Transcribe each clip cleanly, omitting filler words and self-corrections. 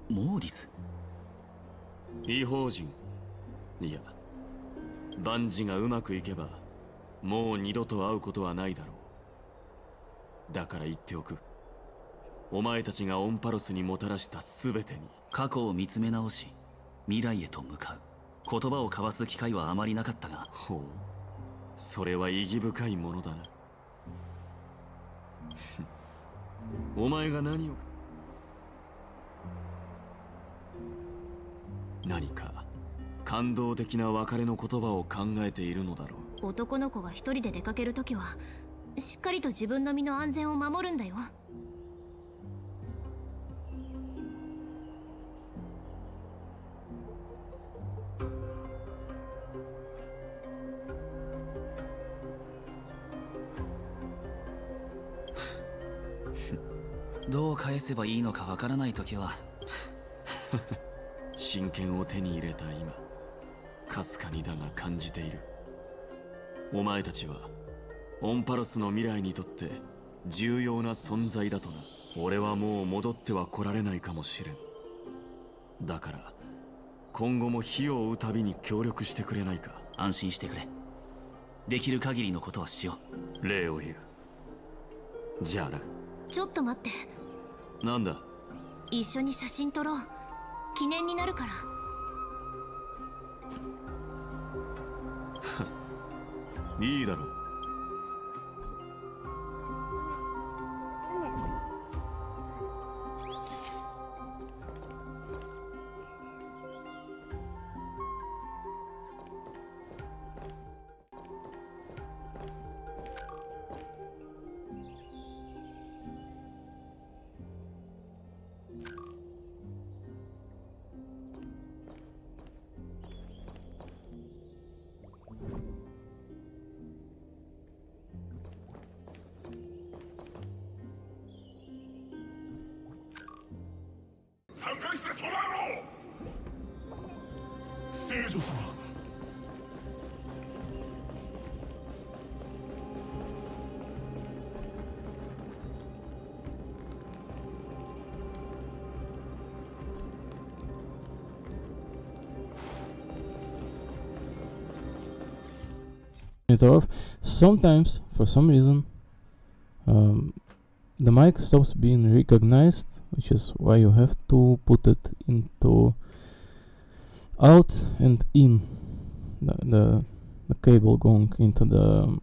モーリス。異邦人。いや、万事がうまくいけばもう二度と会うことはないだろう。だから言っておく。お前たちがオンパロスにもたらした全てに過去を見つめ直し未来へと向かう。言葉を交わす機会はあまりなかったが。ほう、それは意義深いものだな。お前が何か感動的な別れの言葉を考えているのだろう。男の子が一人で出かけるときはしっかりと自分の身の安全を守るんだよ。どう返せばいいのかわからないときは真剣を手に入れた今、かすかにだが感じている。お前たちはオンパロスの未来にとって重要な存在だとな。俺はもう戻っては来られないかもしれん。だから今後も火を追うたびに協力してくれないか。安心してくれ。できる限りのことはしよう。礼を言う。じゃあな。ちょっと待って。なんだ。一緒に写真撮ろう。記念になるから。いいだろう。聖女様。It off. Sometimes, for some reason, the mic stops being recognized, which is why you have to put it into out and in the cable going into the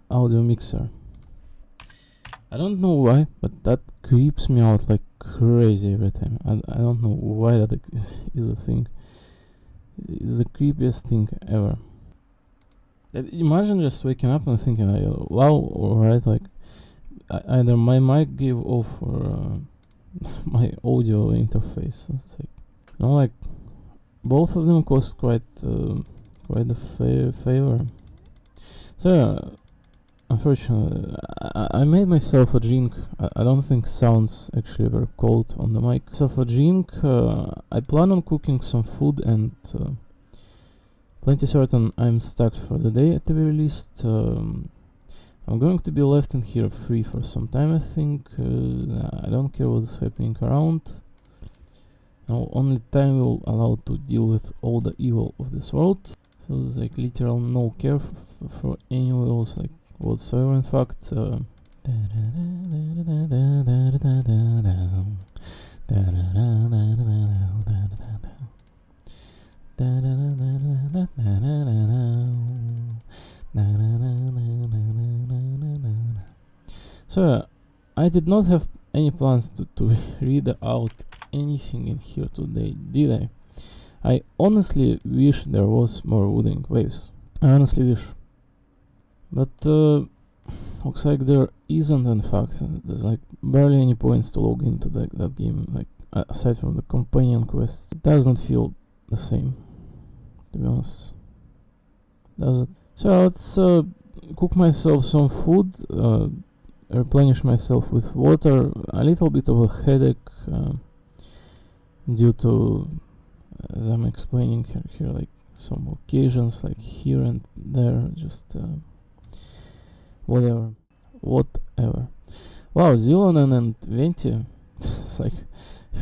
audio mixer. I don't know why, but that creeps me out like crazy every time. I don't know why that is a thing. It's the creepiest thing ever. Imagine just waking up and thinking, wow, alright, like either my mic gave off or my audio interface. It's like, you know, like both of them cost quite a favor. So yeah, unfortunately, I made myself a drink. I don't think sounds actually were cold on the mic. So for drink, I plan on cooking some food and plenty certain I'm stacked for the day at the very least. I'm going to be left in here free for some time, I think. I don't care what's happening around. Now only time will allow to deal with all the evil of this world. So there's like literal no care for anyone else, like whatsoever. In fact, so I did not have any plans to read out anything in here today, did I? I honestly wish there was more wooden waves. I honestly wish. But looks like there isn't, in fact. There's like barely any points to log into that game, like aside from the companion quests. It doesn't feel the same, to be honest. Does it? So let's cook myself some food, replenish myself with water. A little bit of a headache due to, as I'm explaining here, like some occasions, like here and there, just whatever. Wow, Zilonen and Venti It's like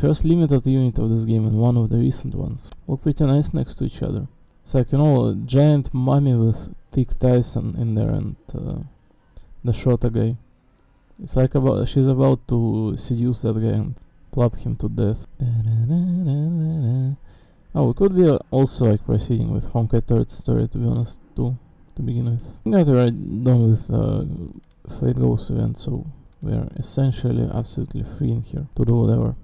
first limited unit of this game and one of the recent ones. Look pretty nice next to each other. It's like, you know, a giant mummy with thick thighs in there and the Shota guy. It's like she's about to seduce that guy and plop him to death. Oh, we could be also like proceeding with Honkai Third story, to be honest, too, to begin with. I think that we're done with Fate Ghost event, so we're essentially absolutely free in here to do whatever.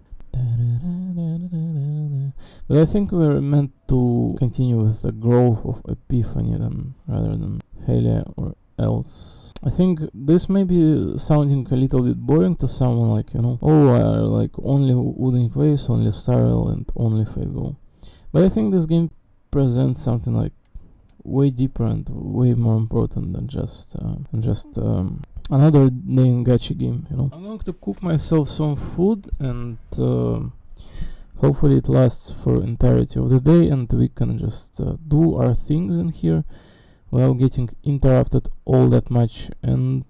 But I think we're meant to continue with the growth of Epiphany then, rather than Helia or else. I think this may be sounding a little bit boring to someone, like, you know, oh, I like only Wooden Waves, only Starrel, and only Fate Go. But I think this game presents something like way deeper and way more important than just another day in gacha game, you know. I'm going to cook myself some food and hopefully it lasts for entirety of the day and we can just do our things in here without getting interrupted all that much and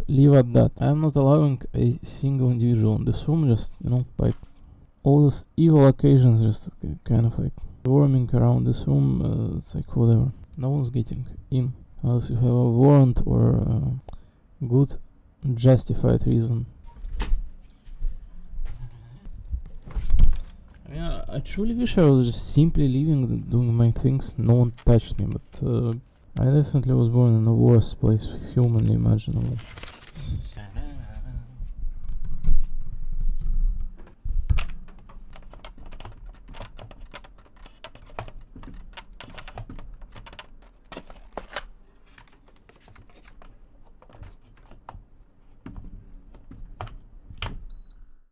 leave at that. I'm not allowing a single individual in this room, just, you know, like all those evil occasions just kind of like swarming around this room. It's like whatever. No one's getting in unless you have a warrant or good justified reason. I mean, I truly wish I was just simply living, doing my things, no one touched me, but I definitely was born in the worst place humanly imaginable.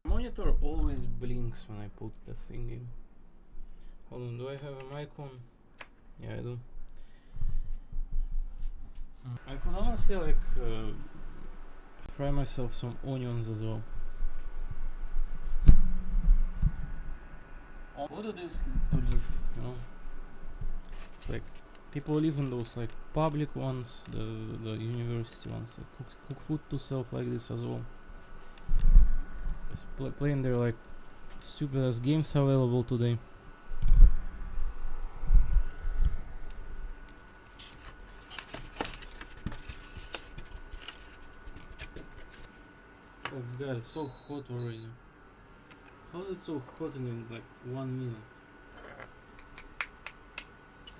Monitor always blinks when I put the thing in. Hold on, do I have a mic on? Yeah, I do. I could honestly like fry myself some onions as well. What it is to live, you know? It's like people live in those like public ones, the university ones, like cook food to self like this as well. Just playing their like stupid ass games available today. Oh god, it's so hot already. How is it so hot in like 1 minute?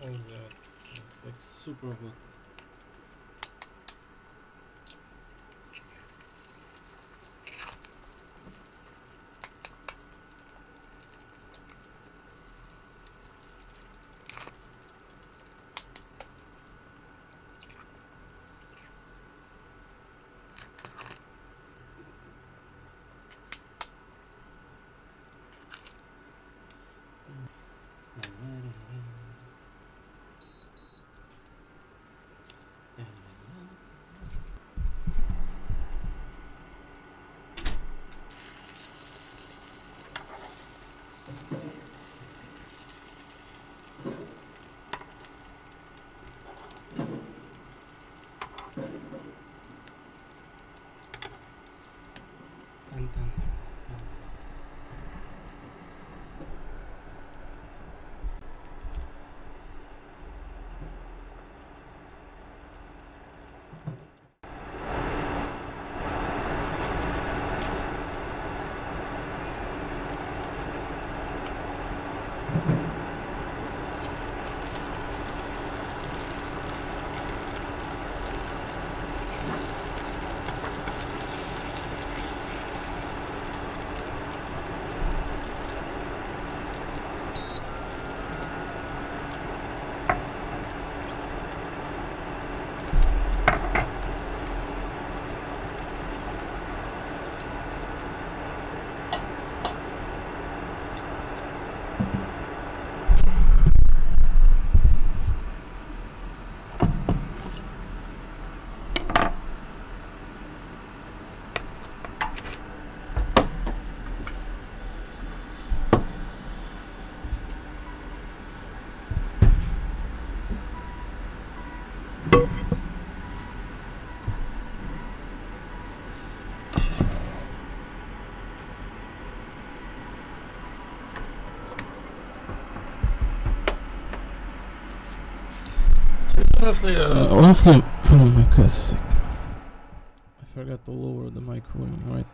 Oh god, it's like super hot. honestly, oh my god, sick. I forgot to lower the mic volume, right?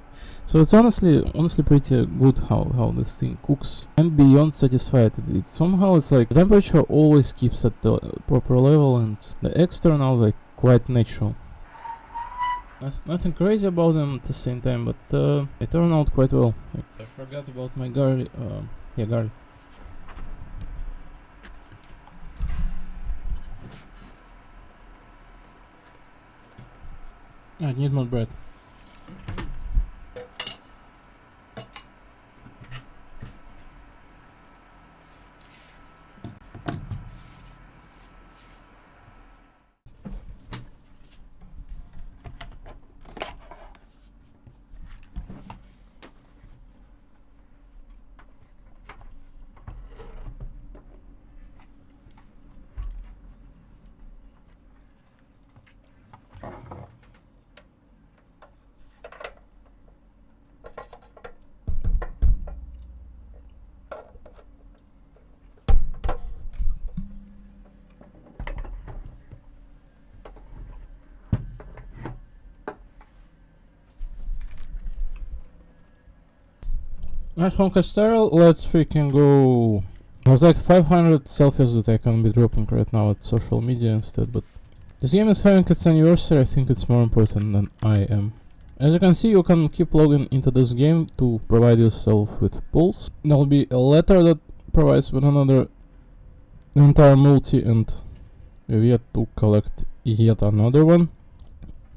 So it's honestly pretty good how this thing cooks. I'm beyond satisfied. Somehow it's like the temperature always keeps at the proper level and the external like quite natural. Nothing crazy about them at the same time, but they turn out quite well. Like, I forgot about my garlic. Yeah, garlic. I need more bread. Nice from Castello, let's freaking go. There's like 500 selfies that I can be dropping right now at social media instead, but this game is having its anniversary. I think it's more important than I am. As you can see, you can keep logging into this game to provide yourself with pulls. There'll be a letter that provides with another entire multi, and we've yet to collect yet another one.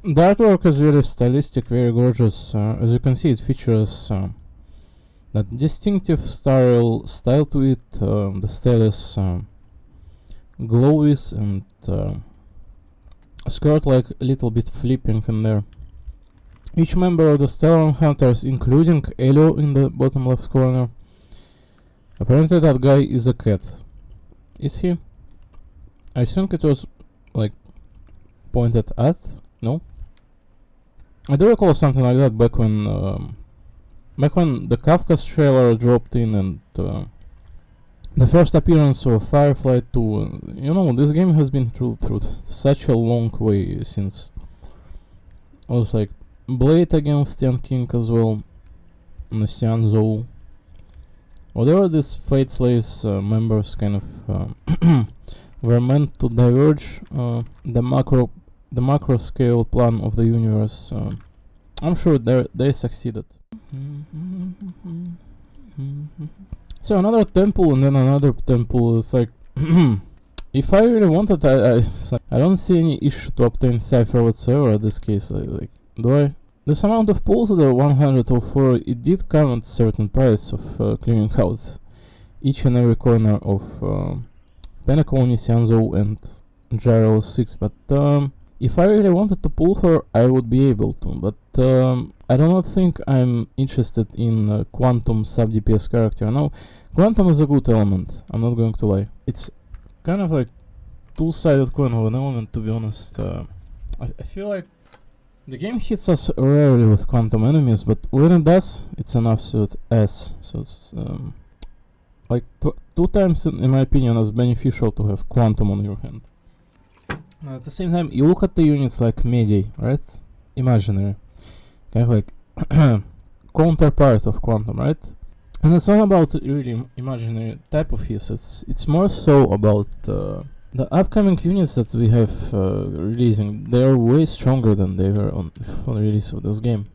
The artwork is very stylistic, very gorgeous. As you can see, it features that distinctive style to it. The style is glowy and skirt like a little bit flipping in there. Each member of the Stellar Hunters, including Elio in the bottom left corner. Apparently that guy is a cat. Is he? I think it was like pointed at. No? I do recall something like that back when the Kafka's trailer dropped in, and the first appearance of Firefly 2. You know, this game has been through such a long way since. I was like Blade against Tian King as well, and Xian Zhou. Whatever these Fate Slaves members kind of were meant to diverge the macro scale plan of the universe. I'm sure they succeeded. So another temple and then another temple. Is like if I really wanted, I don't see any issue to obtain Cypher whatsoever in this case. Like, do I? This amount of pulls, the 104, it did come at a certain price of clearing out each and every corner of Penacony, Xianzhou and Gyral 6, but if I really wanted to pull her, I would be able to, but I do not think I'm interested in Quantum sub-DPS character. Now, Quantum is a good element, I'm not going to lie. It's kind of like two-sided coin of an element, to be honest. I feel like the game hits us rarely with Quantum enemies, but when it does, it's an absolute ass. So it's like two times, in my opinion, as beneficial to have Quantum on your hand. At the same time, you look at the units like Medi, right? Imaginary. Kind of like counterpart of Quantum, right? And it's not about really imaginary type of use. It's more so about the upcoming units that we have releasing. They are way stronger than they were on release of this game.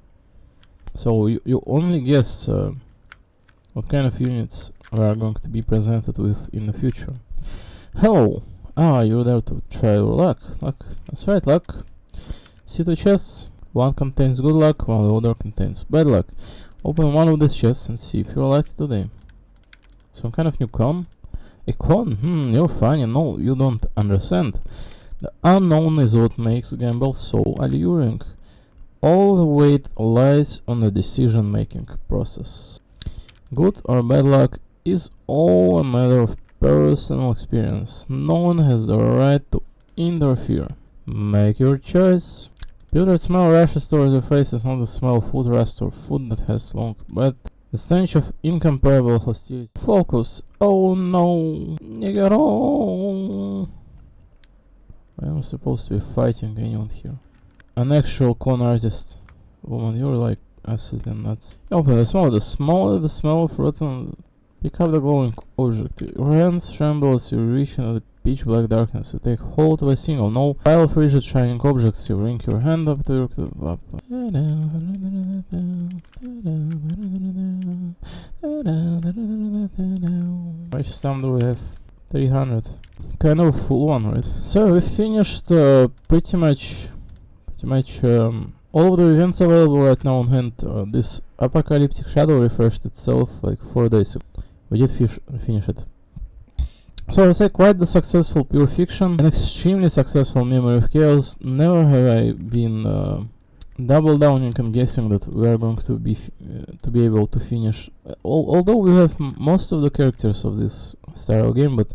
So you only guess what kind of units we are going to be presented with in the future. Hello! Ah, you're there to try your luck. Luck. That's right, luck. See two chests. One contains good luck, while the other contains bad luck. Open one of these chests and see if you're lucky today. Some kind of new con? A con? You're funny. No, you don't understand. The unknown is what makes gamble so alluring. All the weight lies on the decision-making process. Good or bad luck is all a matter of personal experience. No one has the right to interfere. Make your choice. Putrid smell rushes towards your face. Is not the smell of food rust or food that has long, but the stench of incomparable hostility. Focus. Oh no. Nigero. Why am I supposed to be fighting anyone here? An actual con artist. Woman, you're like absolutely nuts. Open the smaller the smell of rotten. Pick up the glowing object. Your hands tremble as you reach into the pitch black darkness. You take hold of a single, no pile of rigid shining objects. You bring your hand up to your up. How much stamina do we have? 300. Kind of a full one, right? So we finished pretty much all of the events available right now on hand. This Apocalyptic Shadow refreshed itself like 4 days ago. We did finish it. So I say quite the successful pure fiction, an extremely successful Memory of Chaos. Never have I been double downing and guessing that we are going to be able to finish. Although we have most of the characters of this style game, but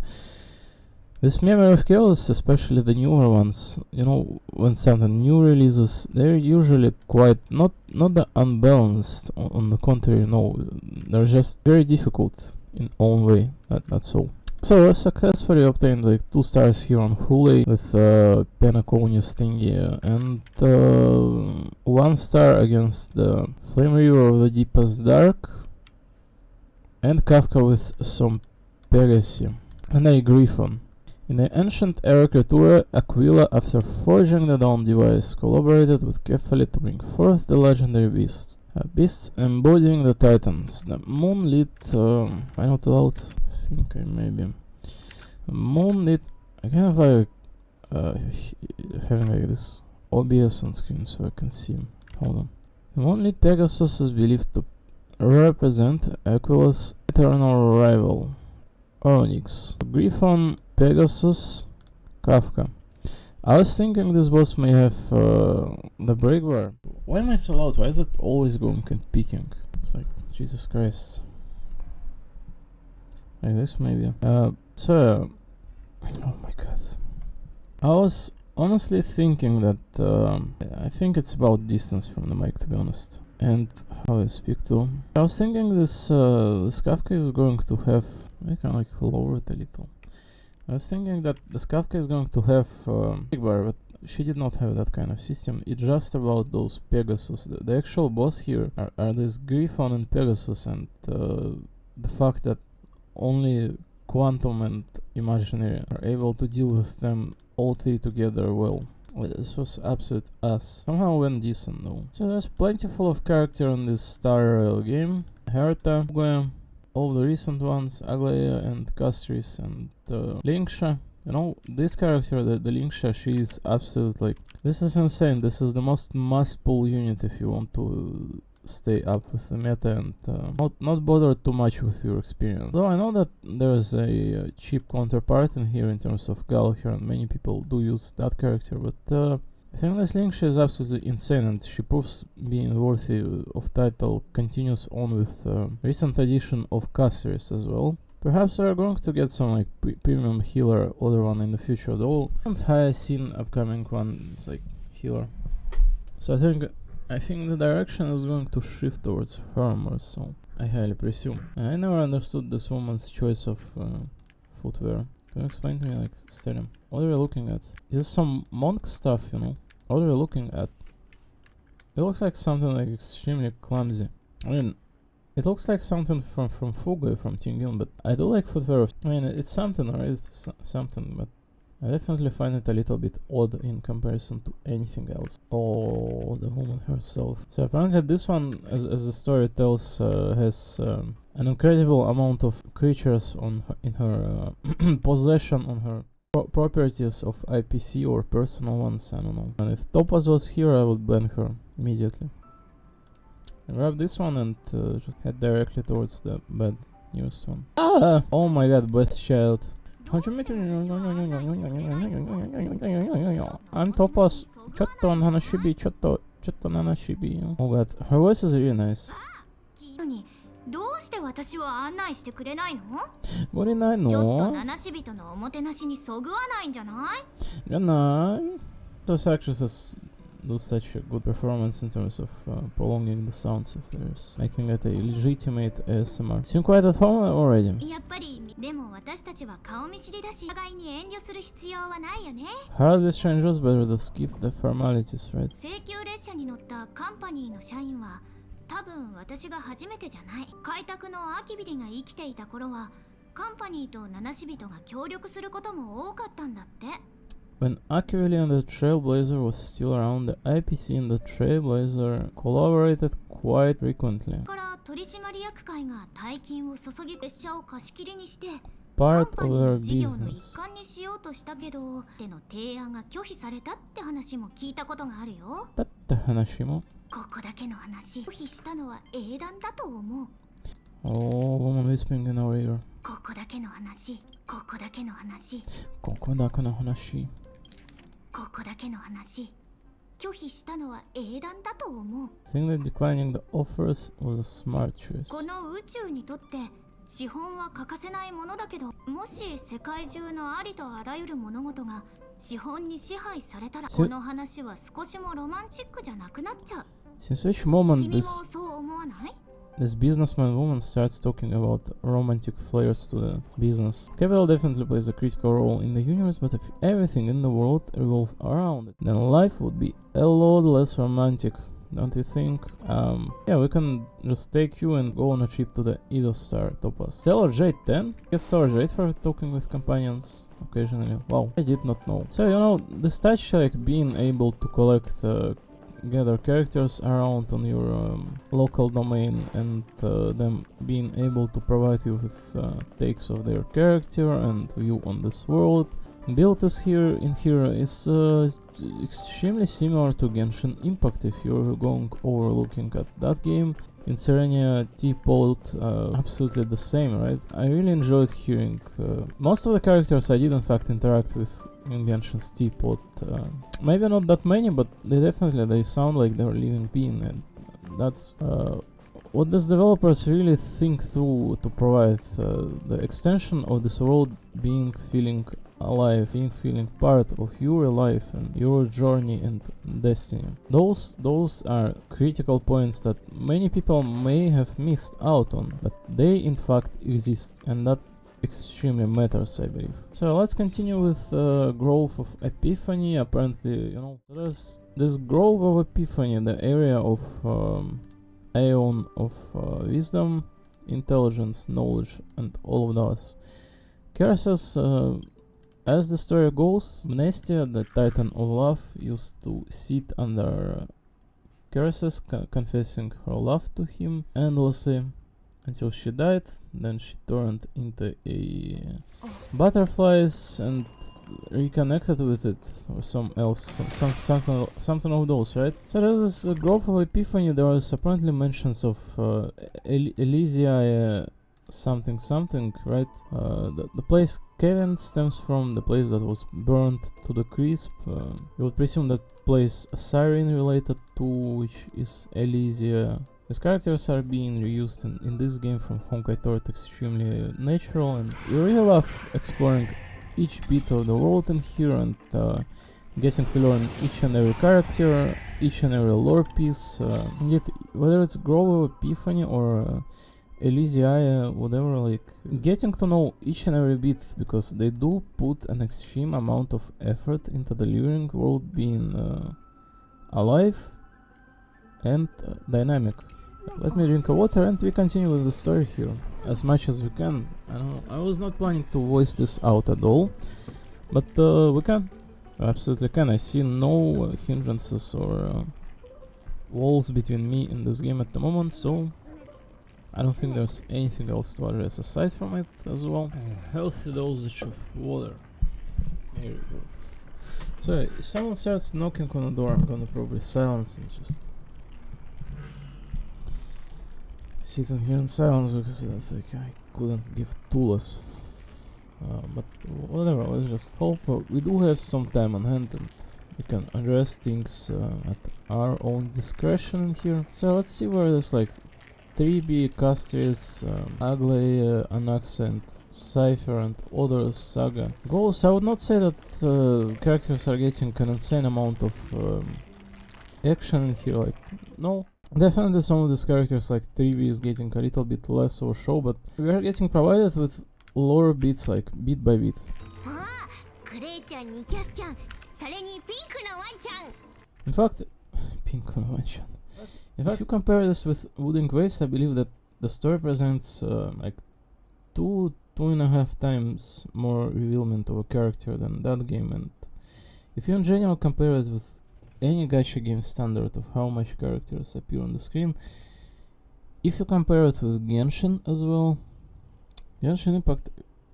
this Memory of Chaos, especially the newer ones, you know, when something new releases, they're usually quite not the unbalanced. On the contrary, no, they're just very difficult in own way. That's all. So I successfully obtained like 2 stars here on Hule with Penaconius thingy and 1 star against the Flame River of the Deepest Dark and Kafka with some Pegasi and a Griffon. In the ancient era Creatura, Aquila, after forging the Dawn device, collaborated with Kefali to bring forth the legendary beasts. Beasts embodying the Titans. The Moonlit... am I not allowed? I think I maybe... Moonlit... I kind of like... having like this OBS on screen so I can see. Hold on. The Moonlit Pegasus is believed to represent Aquila's eternal rival, Onyx. Griffon, Pegasus, Kafka. I was thinking this boss may have the break bar. Why am I so loud? Why is it always going and peaking? It's like, Jesus Christ. Like this maybe. So, oh my god. I was honestly thinking that I think it's about distance from the mic, to be honest, and how I speak to. I was thinking this Kafka is going to have. I can like lower it a little. I was thinking that the Kafka is going to have big bar, but she did not have that kind of system. It's just about those Pegasus. The actual boss here are this Griffon and Pegasus, and the fact that only Quantum and Imaginary are able to deal with them all 3 together well. This was absolute ass. Somehow went decent though. So there's plenty full of character in this Star Royal game. Herta, Goya, all the recent ones, Aglaia and Castris and Linksha. You know, this character, the Linksha, she is absolute like... This is insane. This is the most must-pull unit if you want to stay up with the meta and not bother too much with your experience. Though I know that there's a cheap counterpart in here in terms of Galahir, and many people do use that character, but I think this Linksha is absolutely insane, and she proves being worthy of title. Continues on with recent addition of Castris as well. Perhaps we are going to get some like premium healer other one in the future, though. And Hyacinth upcoming one is like healer. So I think the direction is going to shift towards her more so, I highly presume. And I never understood this woman's choice of footwear. Can you explain to me, like, Sterling? What are we looking at? This is some monk stuff, you know? What are we looking at? It looks like something like extremely clumsy. I mean, it looks like something from Fugue, from Tingyun, but I do like footwear. I mean, it's something, right? It's something, but I definitely find it a little bit odd in comparison to anything else. Oh, the woman herself. So apparently this one, as the story tells, has an incredible amount of creatures in her possession, on her properties of IPC or personal ones, I don't know. And if Topaz was here, I would ban her immediately. I grab this one and just head directly towards the bad newest one. Ah! Oh my god, best child. How'd you make it? I'm Topaz. Chotto nanashibi, chotto nanashibi. Oh god, her voice is really nice. どうして私を案内してくれないの？無理ないの？ちょっと七し人のおもてなしにそぐわないんじゃない？じゃない。Those actresses do such a good performance in terms of prolonging the sounds of theirs, making it a legitimate ASMR. Seem quite at home already. やっぱりでも私たちは顔見知りだし、互いに遠慮する必要はないよね。 Hardly strangers, better to skip the formalities, right? 請求列車に乗ったカンパニーの社員は多分私が初めてじゃない。開拓のアキビリが生きていた頃はカンパニーと七死人が協力することも多かったんだって。 When Akivili and the Trailblazer was still around, the IPC and the Trailblazer collaborated quite frequently. だから取締役会が大金を注ぎ列車を貸し切りにして Part カンパ of ニー their の事業の一 business. 環にしようとしたけど、での提案が拒否されたって話も聞いたことがあるよ。 Tatte Hanashimo. ここだけの話、拒否したのは英断だと思う。 Oh, woman whispering in our ear. ここだけの話、ここだけの話、 Kokodaka no Hanashi. ここだけの話。拒否したのは英断だと思う。 I think that declining the offers was a smart choice. この宇宙にとって資本は欠かせないものだけど、もし世界中のありとあらゆる物事が資本に支配されたら、この話は少しもロマンチックじゃなくなっちゃう。 Since which moment 君も this そう思わない？ this businessman woman starts talking about romantic flares to the business. Capital definitely plays a critical role in the universe, but if everything in the world revolved around it, then life would be a lot less romantic, don't you think? Yeah, we can just take you and go on a trip to the Eidos Star Topaz. Stellar Jade 10? Gets Stellar Jade for talking with companions occasionally. Wow, I did not know. So, you know, this touch, like being able to collect gather characters around on your local domain and them being able to provide you with takes of their character and view on this world. Build is here is extremely similar to Genshin Impact if you're going over looking at that game. In Serenia Teapot, absolutely the same, right? I really enjoyed hearing most of the characters I did in fact interact with in Genshin's Teapot. Maybe not that many, but they sound like they're living being, and that's what these developers really think through to provide the extension of this world being feeling alive, being feeling part of your life and your journey and destiny. Those are critical points that many people may have missed out on, but they in fact exist, and that extremely matters, I believe. So let's continue with Grove of Epiphany. Apparently, you know, there's this Grove of Epiphany, the area of Aeon of wisdom, intelligence, knowledge, and all of those. Curses, as the story goes, Mnestia, the Titan of Love, used to sit under Curses, confessing her love to him endlessly until she died. Then she turned into a butterflies and reconnected with it, or something of those, right? So there's this Grove of Epiphany. There was apparently mentions of Elysia something, right? The place Kevin stems from the place that was burned to the crisp. You would presume that place Siren related to, which is Elysia. These characters are being reused in this game from Honkai Thought extremely natural, and you really love exploring each bit of the world in here and getting to learn each and every character, each and every lore piece. Indeed, whether it's Grove of Epiphany or Elysia, whatever, like getting to know each and every bit, because they do put an extreme amount of effort into the living world being alive and dynamic. Let me drink a water and we continue with the story here as much as we can. I was not planning to voice this out at all, but we can, absolutely can. I see no hindrances or walls between me and this game at the moment, so I don't think there's anything else to address aside from it as well. Healthy dosage of water. Here it goes. So if someone starts knocking on the door, I'm gonna probably silence and just sitting here in silence, because that's like I couldn't give Tulas. But whatever, let's just hope we do have some time on hand and we can address things at our own discretion here. So let's see where there's like 3B, Castris, Agley, Anaxent, Cypher and other saga goes. I would not say that characters are getting an insane amount of action in here, like, no. Definitely some of these characters like 3B is getting a little bit less of a show, but we are getting provided with lore bits like bit by bit. ああ、クレイちゃんにキャスちゃん、それにピンクのワンちゃん。 In fact, pink convention. In fact, if you compare this with Wooden Waves, I believe that the story presents like 2.5 times more revealment of a character than that game, and if you in general compare it with any gacha game standard of how much characters appear on the screen, if you compare it with Genshin as well, Genshin Impact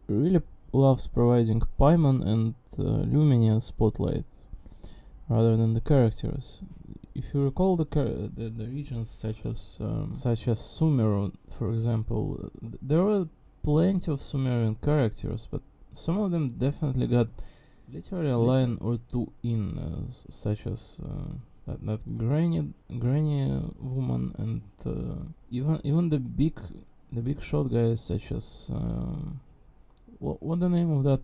really loves providing Paimon and Lumina spotlight rather than the characters. If you recall the regions such as Sumeru, for example, there were plenty of Sumerian characters, but some of them definitely got literally a line or two in, such as that granny woman, and even the big shot guys such as what the name of that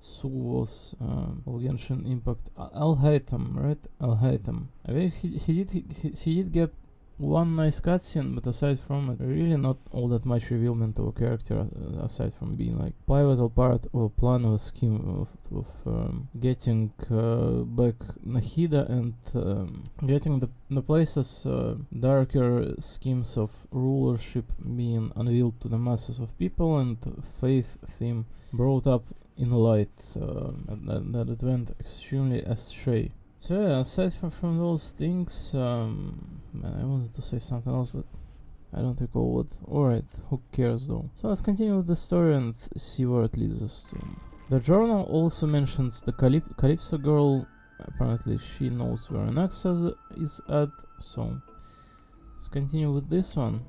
Su was of Genshin Impact, Alhaitham, right? Alhaitham. I mean, he did get one nice cutscene, but aside from it, really not all that much revealment of a character, aside from being like pivotal part of a plan or a scheme of getting back Nahida and getting the place's darker schemes of rulership being unveiled to the masses of people, and faith theme brought up in light, and that it went extremely astray. So yeah, aside from those things, man, I wanted to say something else, but I don't recall what. Alright, who cares though. So let's continue with the story and see where it leads us to. The journal also mentions the Calypso girl. Apparently she knows where Naxxas is at, so let's continue with this one.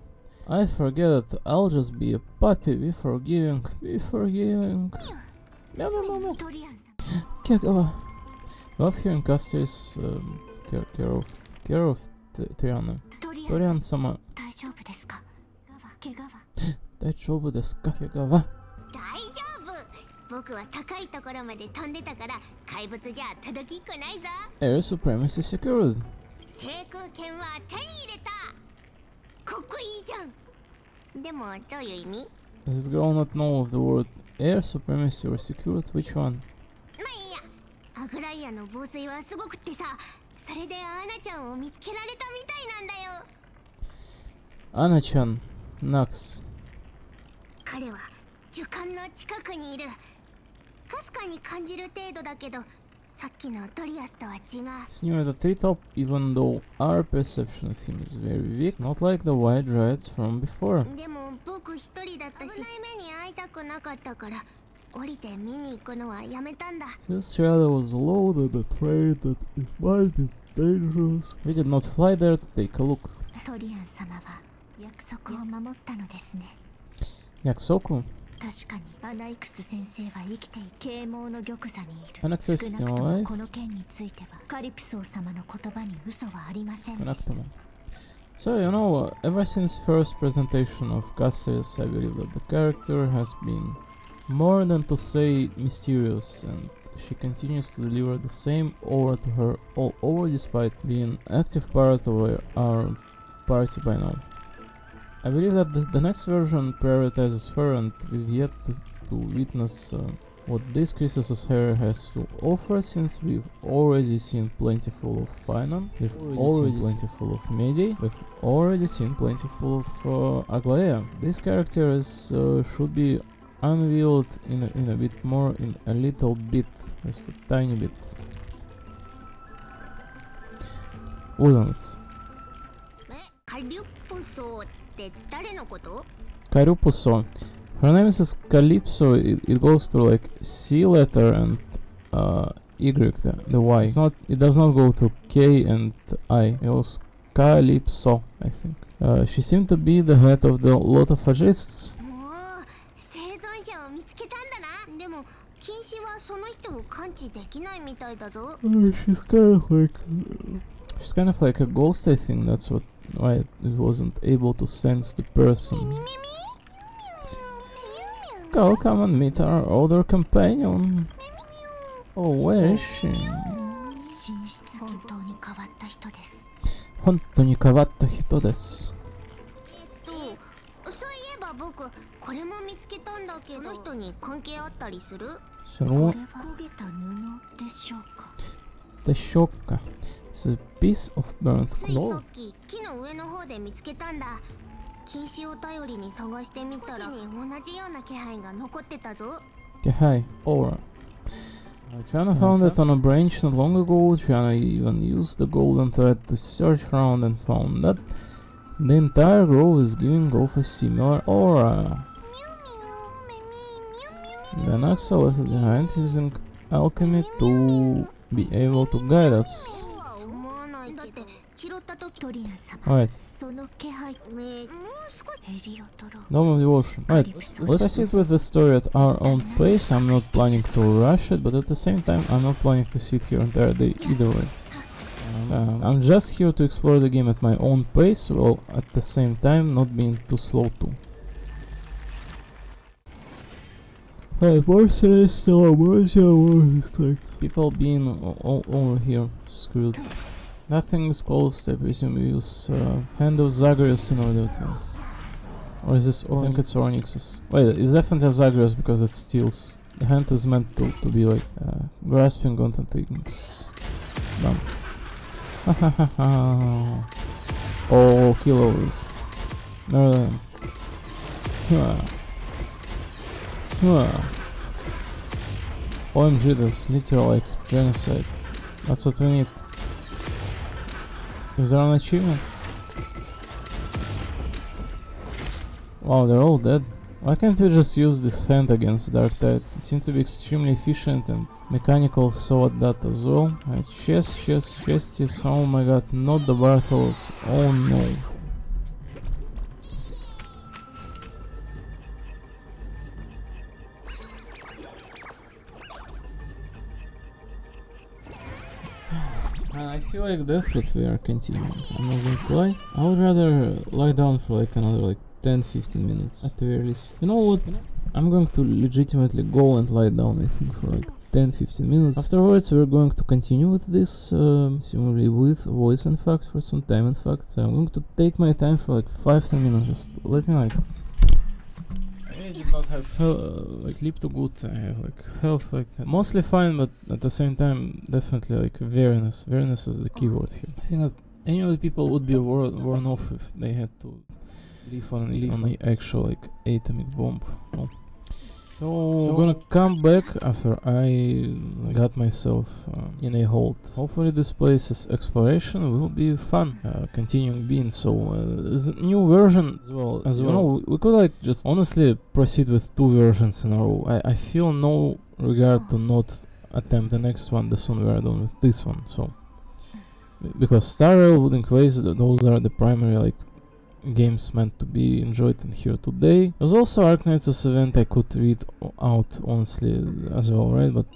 I forget that I'll just be a puppy, be forgiving. Kagawa. Love hearing Caster's care of Triana. Torian-sama. 大丈夫ですか？怪我は？大丈夫ですか？怪我は？大丈夫。僕は高いところまで飛んでたから怪物じゃ届きっこないぞ。 Air supremacy secured. 制空権は手に入れた。かっこいいじゃん。でもどういう意味？ Does this girl not know of the word air supremacy or secured? Which one? まあいいや。アグライアの防水はすごくってさ、それでアーナちゃんを見つけられたみたいなんだよ。Anna-chan, Nax. 彼は樹幹の近くにいる。かすかに感じる程度だけど、さっきのトリアスとは違う。 He's near the treetop, even though our perception of him is very weak, not like the white riots from before. でも僕一人だったし、危ない目に遭いたくなかったから降りて見に行くのはやめたんだ。 Since Triada was loaded, afraid that it might be dangerous, we did not fly there to take a look. トリアン様は約束を守ったのですね。 Yaksoku? 確かにアナイクス先生は生きて啓蒙の玉座にいる。 Anaxes 少 is なくと alive? もこの件についてはカリプソー様の言葉に嘘はありませんでした。 So, you know, ever since first presentation of Cassius, I believe that the character has been more than to say mysterious, and she continues to deliver the same aura to her all over despite being active part of our party by now. I believe that the next version prioritizes her, and we've yet to witness what this Chrysos' hair has to offer, since we've already seen plentiful of Finon, we've already seen plentiful of Medi, we've already seen plentiful of Aglaea. These characters should be unveiled in a bit more, in a little bit, just a tiny bit. Ulanth. カリプソーって誰のこと？ Carupuso. Her name is Calypso. It goes through like C letter and Y, the Y. It does not go through K and I. It goes Calypso, I think. She seemed to be the head of the Lotophagists. もう生存者を見つけたんだな。でも禁止はその人を感知できないみたいだぞ。 She's kind of like a ghost, I think. That's why it wasn't able to sense the person. Go, come and meet our other companion. Oh, where is she? 寝室本当に変わった人です。本当に変わった人です。そういえば僕僕これも見つけたんだけど、その人に関係あったりする？ So こ what? れは焦げた布でしょうか。 The shokka. It's a piece of burnt ついさ cloth. っき木の上の方で見つけたんだ。禁止を頼りに探してみたら、こっちに同じような気配が残ってたぞ。 Okay, hi, aura. Triana found it on a branch not long ago. Triana even used the golden thread to search around and found that the entire grove is giving off a similar aura. Then Axel left it behind using alchemy to be able to guide us. そうは思わないけど、だって拾った時トリアン様、 Alright, その気配、もう少しヘリオトロ。 Dome of Devotion. Alright, let's proceed with the story at our own pace. I'm not planning to rush it, but at the same time, I'm not planning to sit here entire day either way. I'm just here to explore the game at my own pace, while at the same time not being too slow too. People being all over here, screwed. Nothing is closed. I presume we use Hand of Zagreus in order to. Or is this? Oh, I think it's Onyx's. Wait, it's definitely Zagreus because it steals. The hand is meant to be like grasping onto things. Done. Oh, kill all this. Merlin. OMG, that's literal like genocide. That's what we need. Is there an achievement? Wow, they're all dead. Why can't we just use this hand against Dark Tide? It seems to be extremely efficient and mechanical, so at that as well. Right, chests, oh my god, not the Bartels, oh no. I feel like that's what we are continuing. I'm not going to lie. I would rather lie down for like another like 10-15 minutes at the very least. You know what? I'm going to legitimately go and lie down, I think, for like 10-15 minutes. Afterwards, we're going to continue with this, similarly with voice in fact, for some time in fact. So I'm going to take my time for like 5-10 minutes, just let me like... I did not have like sleep too good, I have like health like that. Mostly fine, but at the same time, definitely like weariness. Weariness is the key word here. I think that any of the people would be worn off if they had to live on the actual like atomic bomb. No. So I'm gonna come back after I got myself in a hold. Hopefully this place's exploration will be fun, continuing being so. There's a new version as well. You know, we could like just honestly proceed with 2 versions in a row. I feel no regard to not attempt the next one the sooner we are done with this one. So because Star Rail, Wooden Quest, those are the primary like games meant to be enjoyed in here today. There's also Arknights' event I could read out honestly as well, right? But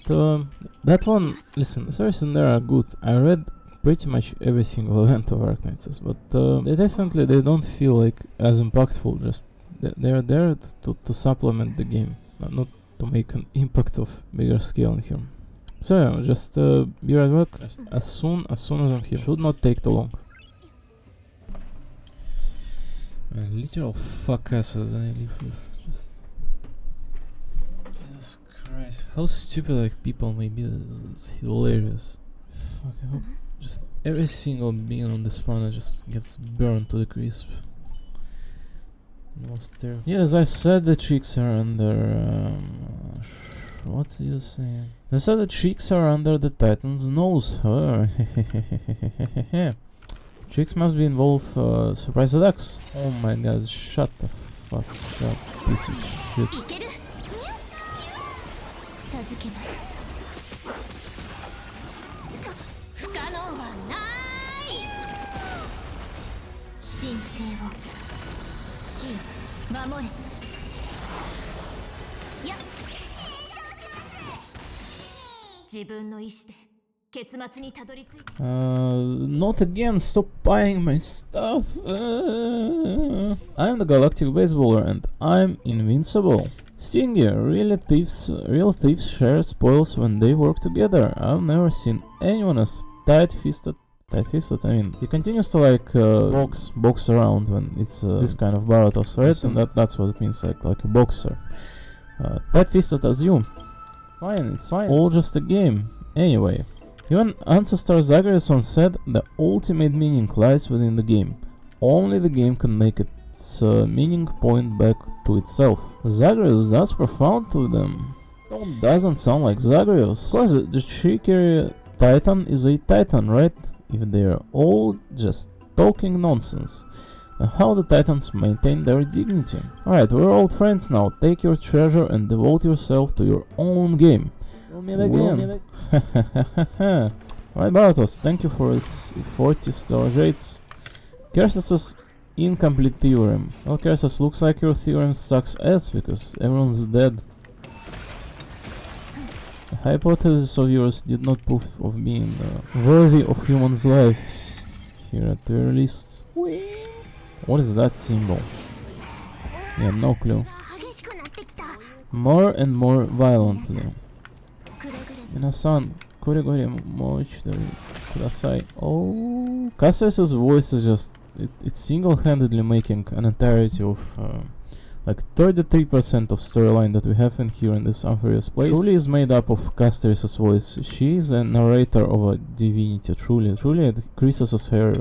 that one, listen, the stories in there are good. I read pretty much every single event of Arknights, but they don't feel like as impactful. Just they're there to supplement the game, not to make an impact of bigger scale in here. So yeah, just be right back. Just as soon as I'm here. Should not take too long. Literal fuck asses I live with. Just Jesus Christ, how stupid like people may be. It's hilarious. Fuck, I hope just every single being on this planet just gets burned to the crisp. Most terrible. Yeah, as I said, the chicks are under. What do you say? I said the chicks are under the Titan's nose. Chicks must be involved, surprise attacks. Oh my god, shut the fuck up, piece of shit. いける。授けます。不可能はない。神聖を守れ。や。自分の意志で。Not again, stop buying my stuff. I'm the Galactic Baseballer and I'm invincible. Stingy, real thieves share spoils when they work together. I've never seen anyone as tight-fisted Tight-fisted, I mean, he continues to like box around when it's this kind of Baratos, right? And that's what it means, like a boxer. Tight-fisted as you. Fine, it's fine. All just a game. Anyway, even Ancestor Zagreus once said the ultimate meaning lies within the game. Only the game can make its meaning point back to itself. Zagreus, that's profound to them. Doesn't sound like Zagreus. Of course, the Shikiri Titan is a Titan, right? If they're all just talking nonsense. And how the Titans maintain their dignity. Alright, we're old friends now. Take your treasure and devote yourself to your own game. We'll meet again. Alright, Baratos, thank you for his 40 star rates. Kersus' incomplete theorem. Well, Kersus, looks like your theorem sucks ass because everyone's dead. The hypothesis of yours did not prove of being worthy of humans' lives. Here at the very least. What is that symbol? Yeah, no clue. More and more violently. Minasan, kurigori moichite kudasai. Oh, Cassius's voice is just it's single-handedly making an entirety of like 33% of storyline that we have in here in this unfurious place. Truly is made up of Cassius's voice. She is a narrator of a divinity. Truly it creases her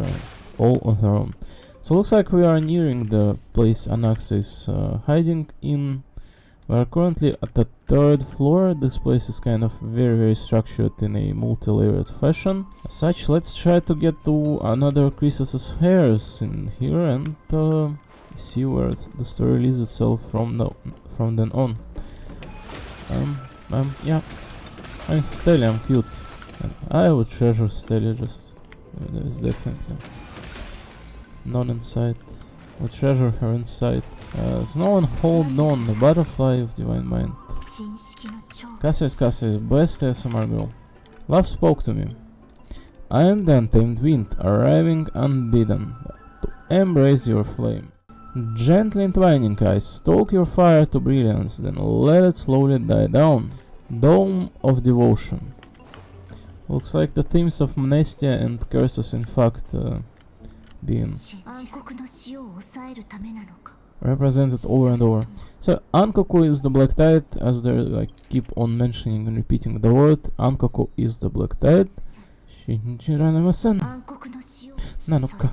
all on her own. So looks like we are nearing the place Anaxa is hiding in. We are currently at the 3rd floor. This place is kind of very structured in a multi-layered fashion. As such, let's try to get to another Croesus' hairs in here and see where the story leads itself from then on. Yeah, I'm Steli, I'm cute. And I would treasure Steli, just there's definitely none inside. We treasure her inside. Snow and hold on, the butterfly of divine mind. Cassius, best ASMR girl. Love spoke to me. I am the untamed wind, arriving unbidden, to embrace your flame. Gently entwining, I stoke your fire to brilliance, then let it slowly die down. Dome of devotion. Looks like the themes of Mnestia and curses in fact being represented over and over. So Ankoku is the Black Tide, as they like keep on mentioning and repeating the word. Ankoku is the Black Tide. Shinjiranemasen. Nanoka.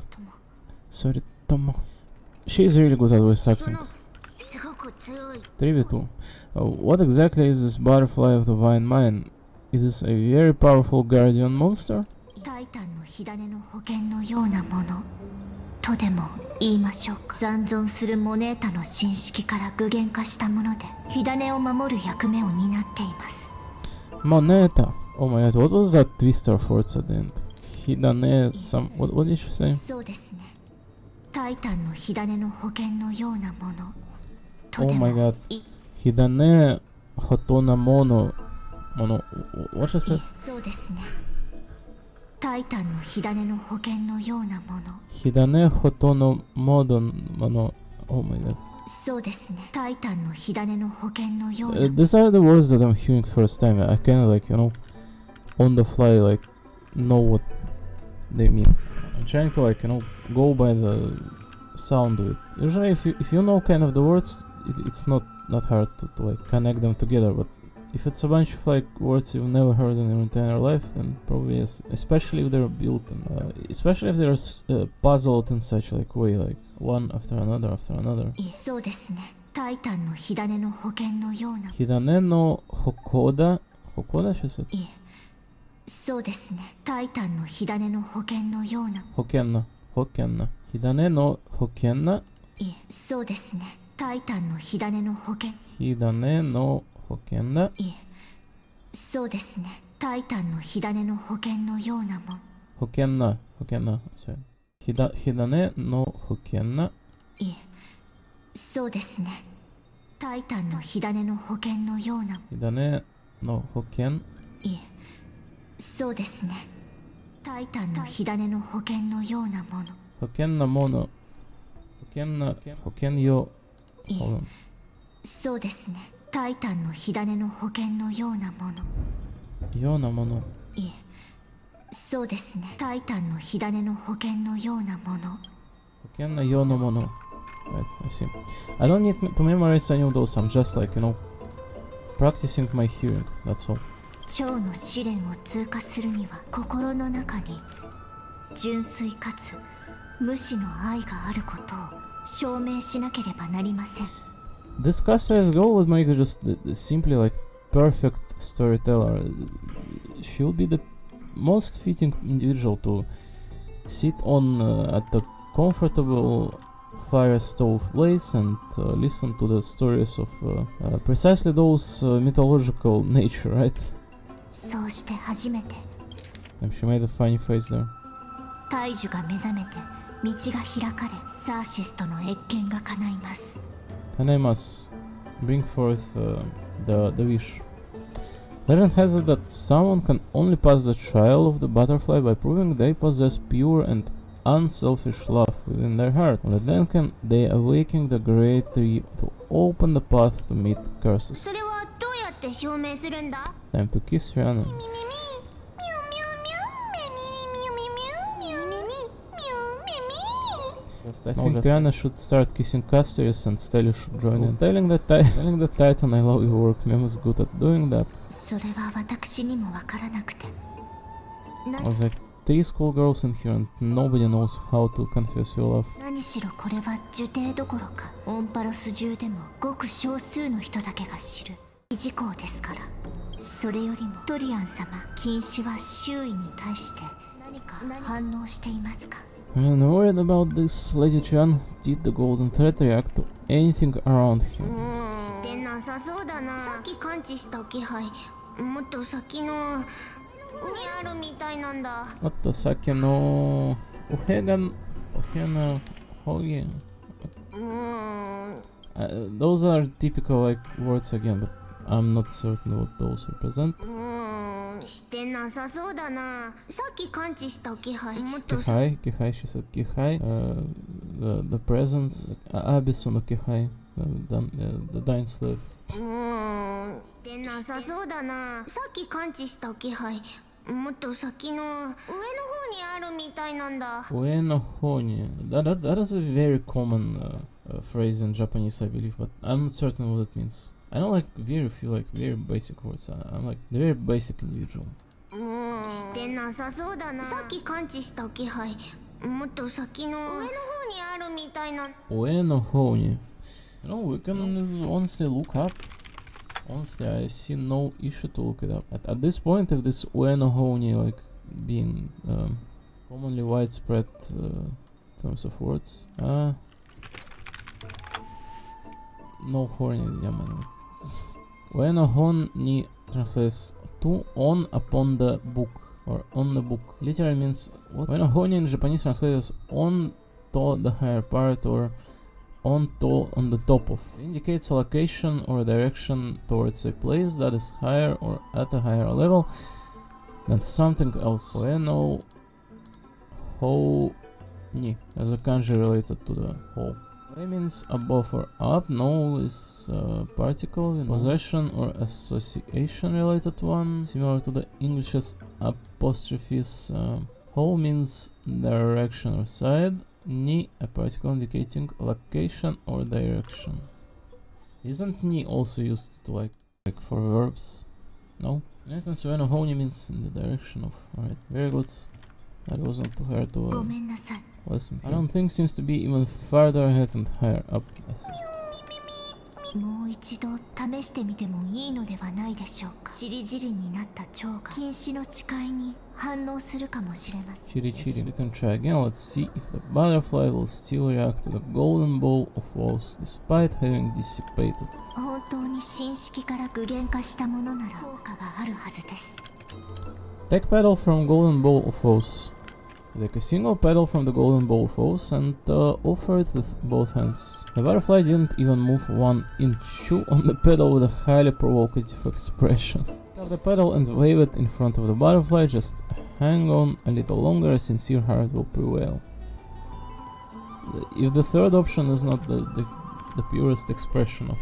Sorry, Tomo. She is really good at voice acting. 3v2. What exactly is this butterfly of the divine mind? Is this a very powerful guardian monster? とでも言いましょうか。残存するモネータの神式から具現化したもので、火種を守る役目を担っています。Moneta. Oh my god, what was that twister force at the end? Hidane, what did you say? そうですね。タイタンの火種の保険のようなもの。 Oh my god. Hidane Hotona Mono. What she said? そうですね。タイタンの火種の保険のようなもの。 Hidane Hotono Mono. Oh my god. そうですね。タイタンの火種の保険のような。These are the words that I'm hearing first time. I kinda like, on the fly, like, know what they mean. I'm trying to, like, go by the sound of it. Usually if you know kind of the words, it's not hard to like connect them together, but if it's a bunch of like words you've never heard in your entire life, then probably yes. Especially if they're built and especially if they're puzzled in such like way, like one after another after another. そうですね。タイタンの火種の保険のような。 Hidane no Hokoda she said? いえ、そうですね。タイタンの火種の保険のような。 Hokenna. Hidane no Hokenna. いえ、そうですね。タイタンの火種の保険。 Hidane no Hokenna. いえ、そうですね。タイタンの火種の保険のようなもん。 Hokenna. Sorry. Hidane no Hokenna. いえ、そうですね。タイタンの火種の保険のような。 Hidane no Hoken. いえ、そうですね。タイタンの火種の保険のようなもの。 Hokenna mono. Hokenyo. いえ、 Hold on. そうですね。タイタンの火種の保険のようなもの。 Yona mono. いえ、そうですね。タイタンの火種の保険のようなもの。 Ken Yono Mono. Right, I see. I don't need to memorize any of those, I'm just like, practicing my hearing, that's all. 蝶の試練を通過するには心の中に純粋かつ無私の愛があることを証明しなければなりません。 This caster's goal would make her just simply like perfect storyteller. She would be the most fitting individual to sit on at the comfortable fire stove place and listen to the stories of precisely those mythological nature, right? そうして初めて And she made a funny face there. 大樹が目覚めて道が開かれ、サーシスとの謁見が叶います。 Panemas, bring forth the wish. Legend has it that someone can only pass the trial of the butterfly by proving they possess pure and unselfish love within their heart. Only then can they awaken the great tree to open the path to meet curses. それはどうやって証明するんだ？ Time to kiss Rihanna. ミミミミュウミュウミュウミミミミミュウミュウミュウミュウミュウミュウミュウミュウミュウ Just I think Rihanna should start kissing Casterus and Steli should join in. Telling the Titan I love your work. Mem is good at doing that. それは私にもわからなくて。 I was like 3 schoolgirls in here and nobody knows how to confess your love. 何しろこれは呪帝どころかオンパロス中でもごく少数の人だけが知る事項ですから。それよりもトリアン様、禁止は周囲に対して何か反応していますか？ I'm worried about this. Lady Chan, did the golden thread react to anything around here? してなさそうだな。さっき感知した気配、もっと先のにあるみたいなんだ。 What the sake no Ohena Hogen. Those are typical like words again, but I'm not certain what those represent. してなさそうだな。さっき感知した気配、もっと Kihai, she said Kihai. The presence, Abyss no Kihai, the dying slave. してなさそうだな。さっき感知した気配、もっと先の上の方にあるみたいなんだ。 Ueno Honi. That is a very common phrase in Japanese, I believe, but I'm not certain what it means. I don't like very few like very basic words. I'm like the very basic individual. してなさそうだな。さっき感知した気配、もっと先の上の方にあるみたいな。 Ueno Honi. We can honestly look up. Honestly, I see no issue to look it up. At this point, if this Ueno Honi like being commonly widespread terms of words, no horny, yeah man. Ueno Honi translates to on upon the book or on the book. Literally means what? Ueno Honi in Japanese translates as on to the higher part or on the top of. It indicates a location or direction towards a place that is higher or at a higher level than something else. Ueno Honi as a kanji related to the whole. It means above or up. No is particle, possession or association related one, similar to the English's apostrophes. Ho means direction or side. Ni a particle indicating location or direction. Isn't ni also used to like for verbs? No? In instance, Ueno Honi means in the direction of. Alright, very good. That wasn't too hard to ごめんなさい。 listen. I don't think seems to be even farther ahead and higher up. I see. もう一度試してみてもいいのではないでしょうか。チリジリになった蝶が禁止の誓いに反応するかもしれません。 Chiri chiri. We can try again. Let's see if the butterfly will still react to the golden bow of woes despite having dissipated. 本当に神式から具現化したものなら効果があるはずです。 Take petal from golden bow of woes. Take a single petal from the golden bow of woes and offer it with both hands. The butterfly didn't even move 1 inch. Chew on the petal with a highly provocative expression. Grab the petal and wave it in front of the butterfly. Just hang on a little longer, a sincere heart will prevail. If the third option is not the purest expression of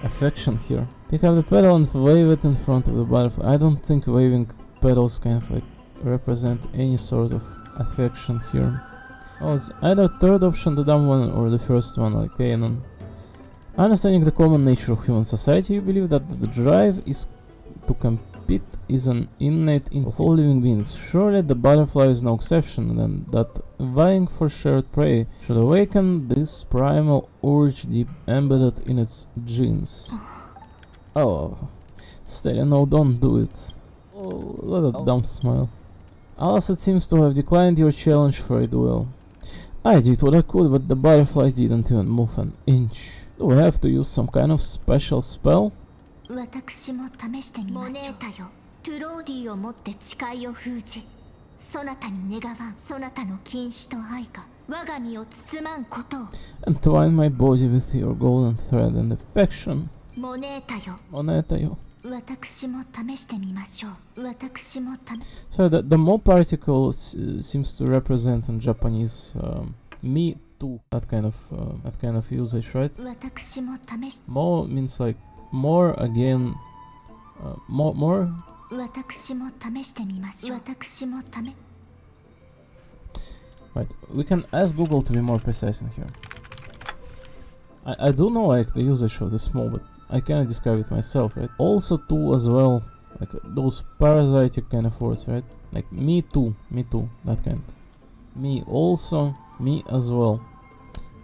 affection here. Pick up the petal and wave it in front of the butterfly. I don't think waving petals kind of like represent any sort of affection here. Oh, it's either third option, the dumb one, or the first one, like Kanon. Understanding the common nature of human society, you believe that the drive is to compete is an innate instinct of all living beings. Surely the butterfly is no exception, and that vying for shared prey should awaken this primal urge deep embedded in its genes. Oh, Stelia, no, don't do it. Oh, what a dumb smile. Alas, it seems to have declined your challenge for a duel. I did what I could, but the butterfly didn't even move an inch. Do we have to use some kind of special spell? 私も試してみましょう。モネータよ、トゥローディをもって誓いを封じ、そなたに願わん、そなたの禁止と愛が我が身を包まんことを。Entwine my body with your golden thread and affection. モネータよ、モネータよ。私も試してみましょう。私も試。So the mo particle seems to represent in Japanese me too, that kind of usage, right? 私も試し。Mo means like more again, more. 私も試してみましょう。私も試。Right, we can ask Google to be more precise in here. I do know like the usage of the small, but I cannot describe it myself, right? Also too as well, like those parasitic kind of words, right? Like me too, that kind. Me also, me as well.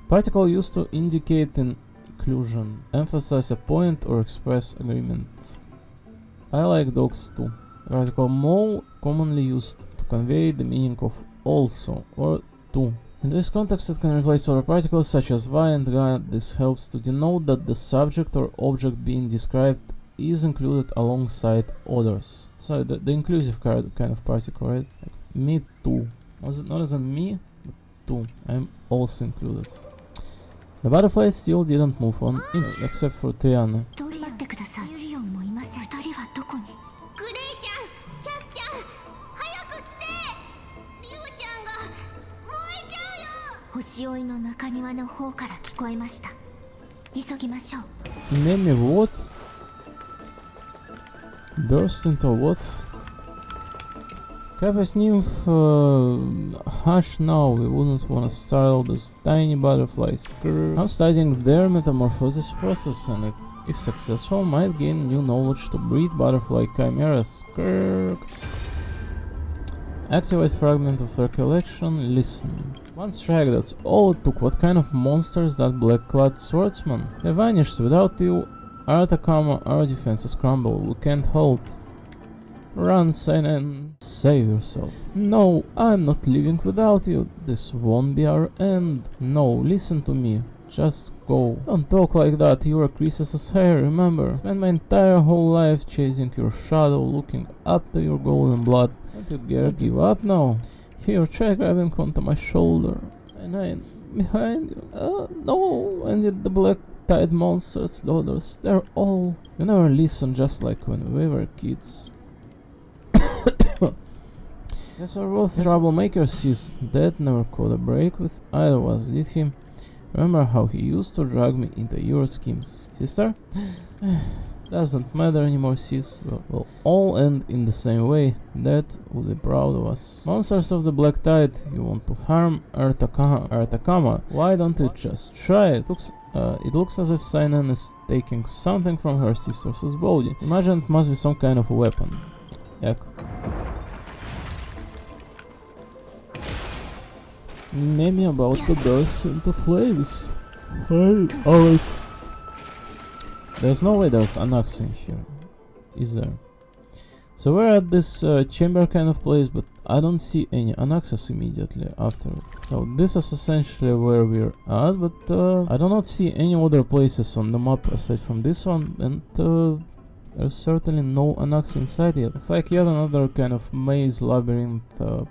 Particle used to indicate an inclusion, emphasize a point or express agreement. I like dogs too. Particle mo commonly used to convey the meaning of also or too. In this context, it can replace other particles such as vi and ga. This helps to denote that the subject or object being described is included alongside others. So the inclusive kind of particle, right? Like me too. Not as in me, but too. I'm also included. The butterfly still didn't move on, except for Triana. 待ってください。ユリオンもいません。二人はどこに？グレイちゃん、キャスちゃん、早く来て。リオちゃんが燃えちゃうよ。星追いの中庭の方から聞こえました。急ぎましょう。Name me what? Burst into what? Capes nymph, hush now, we wouldn't want to startle those tiny butterflies. I'm studying their metamorphosis process and it, if successful, might gain new knowledge to breed butterfly chimeras. Activate fragment of recollection, listen. One strike, that's all it took. What kind of monster is that black-clad swordsman? They vanished without you. Artakama, our defenses crumble, we can't hold. Run, Sen, and save yourself. No, I'm not leaving without you. This won't be our end. No, listen to me. Just go. Don't talk like that. You are Chrysa's hair, remember? Spent my entire whole life chasing your shadow, looking up to your golden blood. Don't you dare give up now. Here, try grabbing onto my shoulder. Sen, behind you. No, and yet the black-tide monsters, daughters, they're all... You never listen, just like when we were kids. Yes, we're both troublemakers. His dad never caught a break with either of us, did he? Remember how he used to drag me into your schemes, sister? Doesn't matter anymore, sis. We'll all end in the same way. Dad would be proud of us. Monsters of the Black Tide, you want to harm Artakama. Why don't you just try it? It looks as if Sinan is taking something from her sister's body. Imagine it must be some kind of a weapon. Echo. Maybe about to burst into flames. Alright. There's no way there's Anax in here, is there? So we're at this chamber kind of place, but I don't see any Anaxes immediately after it. So this is essentially where we're at, but I do not see any other places on the map aside from this one, and there's certainly no Anax inside yet. It's like yet another kind of maze labyrinth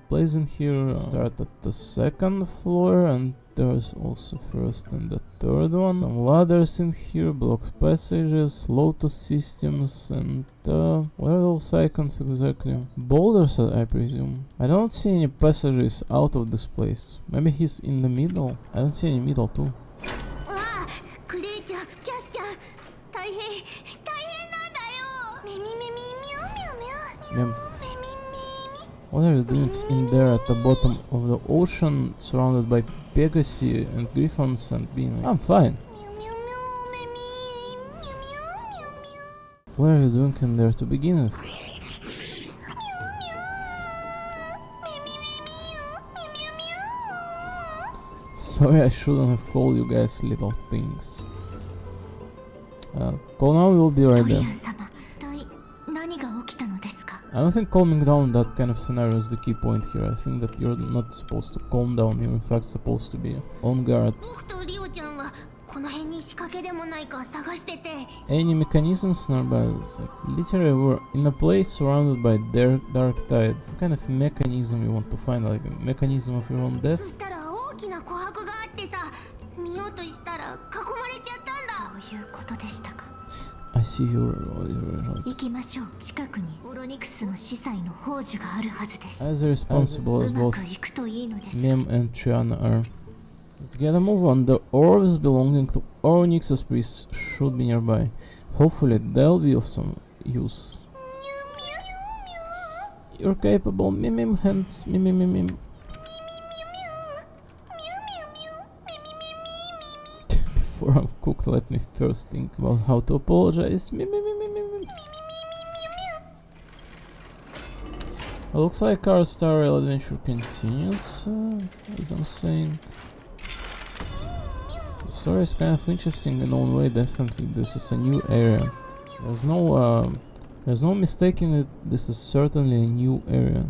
place in here. Start at the second floor, and there's also first and the third one. Some ladders in here, blocked passages, lotus systems, and where are those icons exactly? Boulders, I presume. I don't see any passages out of this place. Maybe he's in the middle? I don't see any middle too. Mem. What are you doing in there at the bottom of the ocean, surrounded by Pegasi and Griffons and being like, I'm fine. What are you doing in there to begin with? Sorry, I shouldn't have called you guys little things. Call now, we'll be right there. 様、一体何が起きたのですか? I don't think calming down that kind of scenario is the key point here. I think that you're not supposed to calm down, you're in fact supposed to be on guard. 僕とリオちゃんはこの辺に仕掛けでもないか探してて。 Any mechanisms nearby? It's like, literally we're in a place surrounded by dark tide. What kind of mechanism you want to find? Like a mechanism of your own death? そしたら大きな琥珀があってさ、見ようとしたら囲まれちゃったんだ。そういうことでしたか。 I see you're right. 行きましょう。近くにオロニクスの司祭の宝珠があるはずです。 As irresponsible as うま both くいくといいのです。 Mem and Triana are. Let's get a move on. The orbs belonging to Onyx's priests should be nearby. Hopefully they'll be of some use. You're capable. Mim hands. Mim. Before I'm cooked, let me first think about how to apologize. Mim. Looks like our Star Rail adventure continues, as I'm saying. The story is kind of interesting in own way, definitely. This is a new area. There's no mistaking it, this is certainly a new area.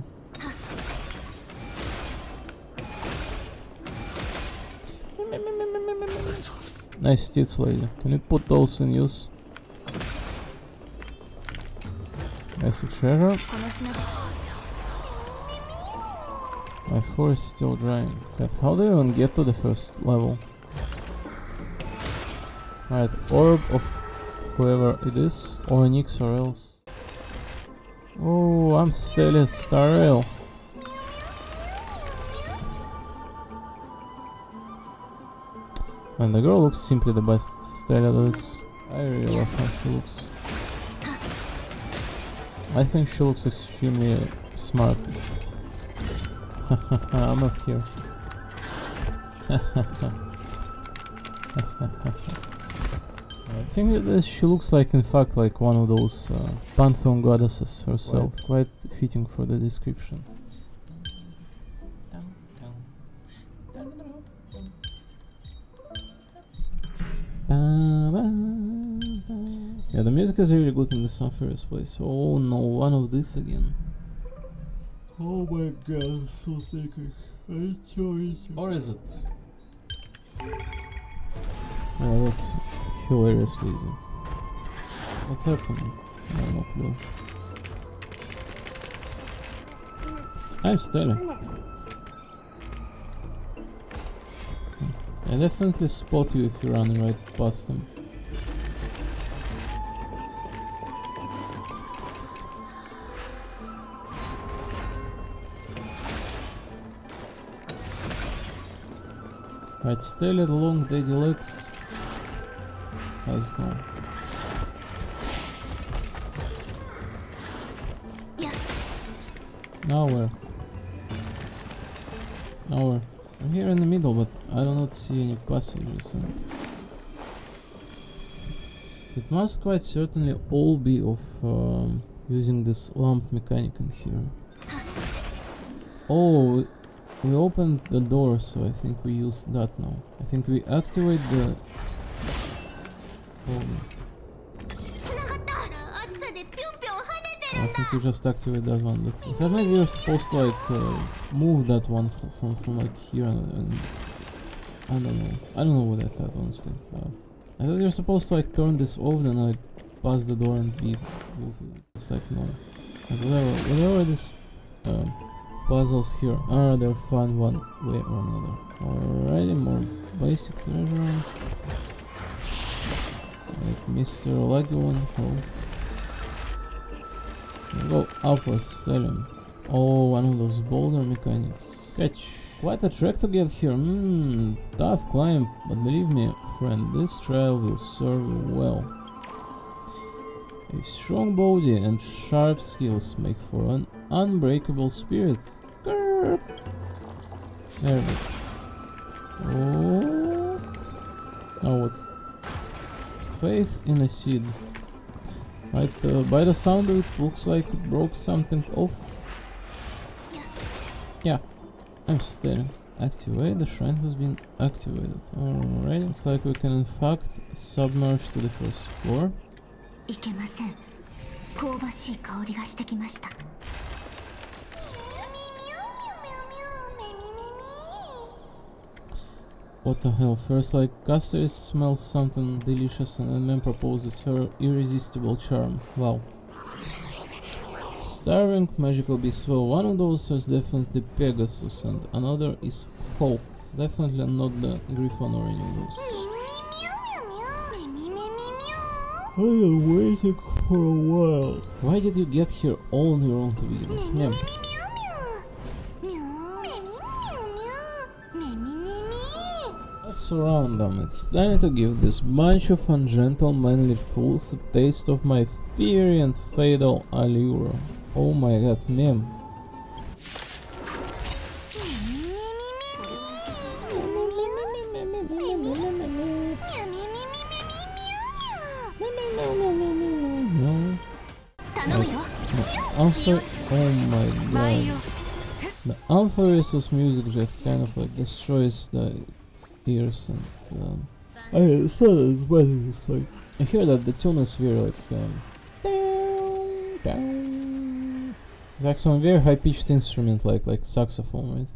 Nice tits, lady. Can you put those in use? Nice treasure. この品 My floor is still drying. God, how do you even get to the first level? Alright, orb of whoever it is, or Nyx or else. Oh, I'm still at Star Rail. And the girl looks simply the best. Stella does. I really love how she looks. I think she looks extremely smart. I'm not here. I think that she looks like, in fact, like one of those Pantheon goddesses herself. Quite fitting for the description. Yeah, the music is really good in the Sunfurious place. Oh no, one of this again. Oh my god, I'm so sick. Or is it? Yeah, that's hilariously easy. What happened? No clue. I'm Stella. I definitely spot you if you run right past them. Right, Stella, the long daddy legs. Let's go. Yeah. Now where? I'm here in the middle, but I do not see any passages, and it must quite certainly all be of using this lamp mechanic in here. Oh, we opened the door, so I think we use that now. I think we activate the... Oh, I think we just activate that one. That's it. Maybe we're supposed to like move that one from like here and I don't know. I don't know what I thought, honestly. I thought you're supposed to like turn this off, then like pass the door and be. It's like no. Like, whatever this puzzles here are, they're fun one way or another. Alrighty, more basic treasure. Like Mr. Lagoon. Go upwards, sell him. Oh, one of those boulder mechanics. Catch. Quite a trek to get here. Tough climb, but believe me, friend, this trail will serve you well. A strong body and sharp skills make for an unbreakable spirit. Grrr. There we go. Oh. Now what? Faith in a seed. Right, by the sound of it, looks like it broke something off. Yeah, I'm staring. Activate, the shrine has been activated. Alright, looks like we can in fact submerge to the first floor. いけません。香ばしい香りがしてきました。 What the hell? First, like, Caster smells something delicious and then proposes her irresistible charm. Wow. Starving magical beasts. Well, one of those is definitely Pegasus and another is Hope. It's definitely not the Griffon or any of those. I've been waiting for a while. Why did you get here all on your own to begin with? Yeah. Let's surround them. It's time to give this bunch of ungentlemanly fools a taste of my fiery and fatal allure. Oh my god, meme. Oh my god. The Ampharis's music just kind of like destroys the ears and I saw this, but it's like I hear that the tune is very like it's like some very high pitched instrument like saxophone, right?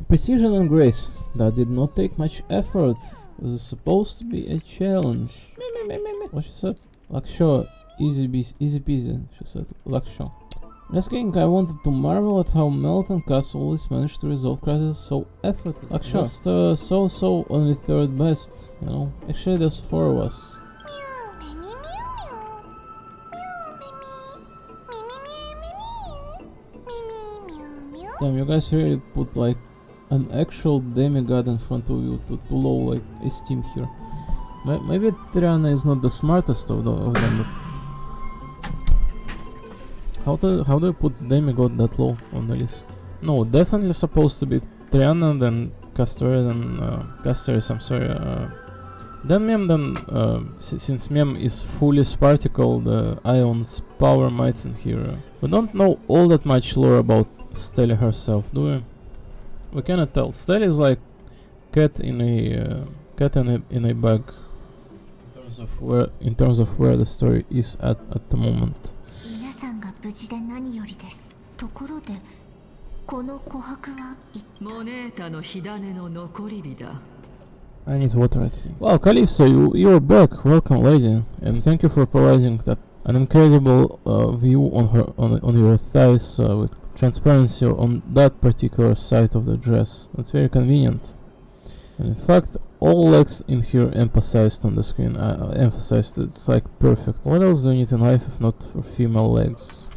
Precision and grace. That did not take much effort. It was supposed to be a challenge. What she said? Lakshaw, easy peasy, she said. Lakshaw. Just kidding, I wanted to marvel at how Melt and Cass always managed to resolve crises so effortlessly. Lakshaw, just so only third best, you know. Actually there's 4 of us. Damn, you guys really put like an actual demigod in front of you to low like esteem here. Maybe Triana is not the smartest of them, but how do you put demigod that low on the list? No, definitely supposed to be Triana, then Castoria, then Castoris, I'm sorry. Then Mem, then since Mem is fully Spartical, the Ion's power might in here. We don't know all that much lore about Stella herself, do we? We cannot tell. Stella is like cat in a bag. In terms of where the story is at the moment. 皆さんが無事で何よりです。ところで、この琥珀はモネータの火種の残り火だ。I need water, I think. Wow, Calypso, you're back. Welcome, lady, and thank you for providing an incredible view on your thighs with transparency on that particular side of the dress. That's very convenient. And in fact, all legs in here emphasized on the screen. Emphasized. It's like perfect. What else do you need in life if not for female legs?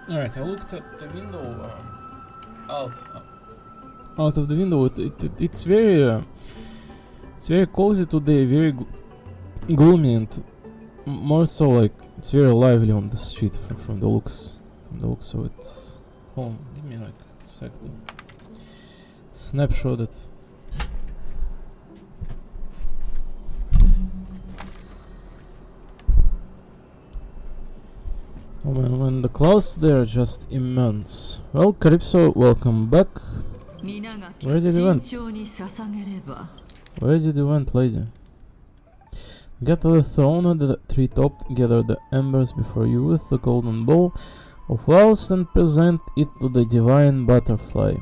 Alright, I looked at the window out of the window. It's very cozy today, very gloomy, and more so like it's very lively on the street from the looks of it. Hold on, give me like a sec to snapshot it. Oh man, the clouds there are just immense. Well, Calypso, welcome back. Where did you went? Where did you went, lady? Get to the throne at the treetop, gather the embers before you with the golden bowl of flowers and present it to the divine butterfly.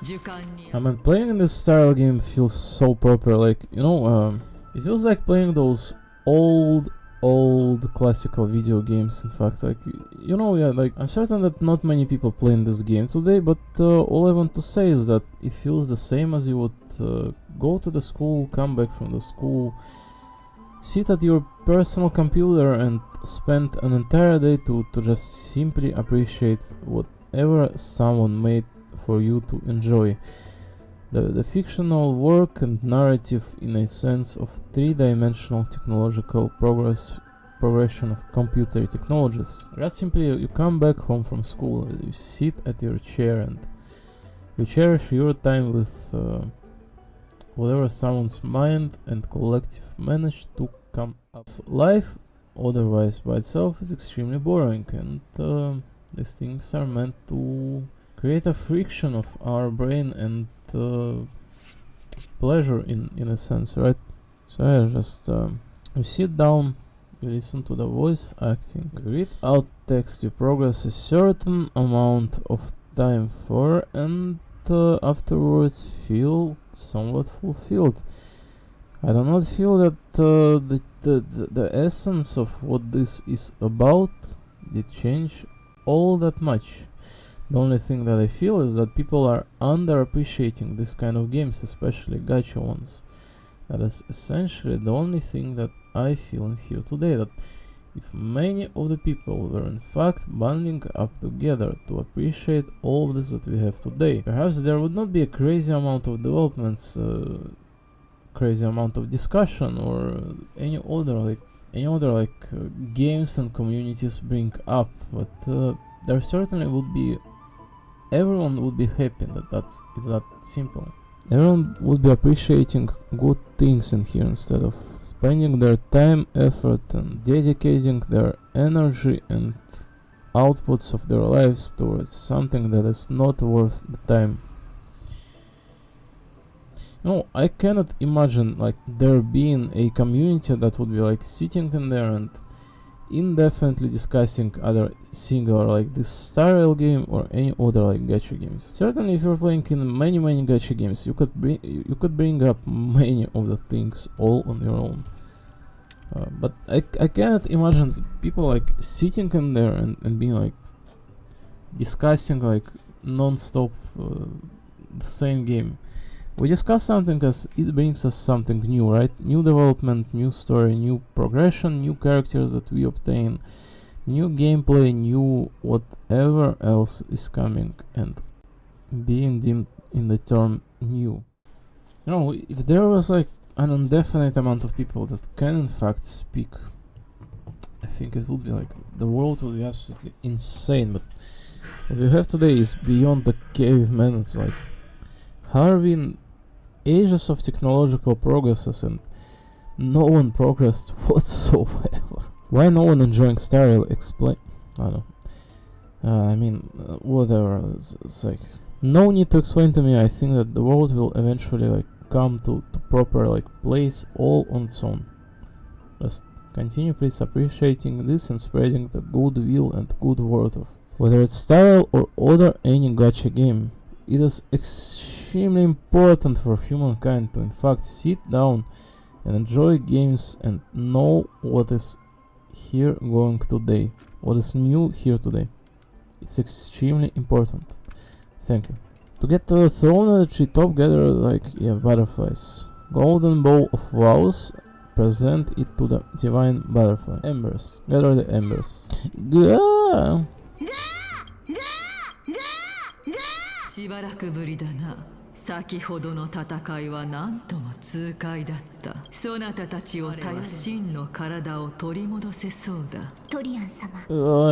受感に I mean, playing in this style game feels so proper. Like, you know, it feels like playing those old classical video games. In fact, like, you know, yeah, like, I'm certain that not many people play in this game today, but all I want to say is that it feels the same as you would go to the school, come back from the school, sit at your personal computer and spend an entire day to just simply appreciate whatever someone made for you to enjoy. The fictional work and narrative in a sense of three-dimensional technological progression of computer technologies. Just simply you come back home from school, you sit at your chair and you cherish your time with whatever someone's mind and collective managed to come up. Life otherwise by itself is extremely boring, and these things are meant to create a friction of our brain and pleasure in a sense, right? So yeah, just you sit down, you listen to the voice acting, you read out text, you progress a certain amount of time for, and afterwards feel somewhat fulfilled. I do not feel that the essence of what this is about did change all that much. The only thing that I feel is that people are underappreciating this kind of games, especially gacha ones. That is essentially the only thing that I feel in here today, that if many of the people were in fact bundling up together to appreciate all of this that we have today, perhaps there would not be a crazy amount of developments, crazy amount of discussion, or any other games and communities bring up, but there certainly would be, everyone would be happy it's that simple. Everyone would be appreciating good things in here instead of spending their time, effort, and dedicating their energy and outputs of their lives towards something that is not worth the time. No, I cannot imagine like there being a community that would be like sitting in there and indefinitely discussing other singular like this style game or any other like gacha games. Certainly, if you're playing in many gacha games, you could bring up many of the things all on your own. But I cannot imagine people like sitting in there and being like discussing like non-stop the same game. We discuss something because it brings us something new, right? New development, new story, new progression, new characters that we obtain, new gameplay, new whatever else is coming and being deemed in the term new. You know, if there was like an indefinite amount of people that can in fact speak, I think it would be like, the world would be absolutely insane. But what we have today is beyond the caveman. It's like, how are we in ages of technological progresses and no one progressed whatsoever? Why no one enjoying style explain? I don't know. I mean, whatever. It's like, no need to explain to me. I think that the world will eventually like come to proper like place all on its own. Just continue please appreciating this and spreading the goodwill and good word of whether it's style or other any gacha game. It is extremely important for humankind to in fact sit down and enjoy games and know what is here going today, what is new here today. It's extremely important. Thank you. To get thrown at the top, gather like butterflies. Golden bowl of vows, present it to the divine butterfly. Embers. Gather the embers. Gah! しばらくぶりだな。先ほどの戦いは何とも痛快だった。そなたたちを頼り真の体を取り戻せそうだ。トリアン様。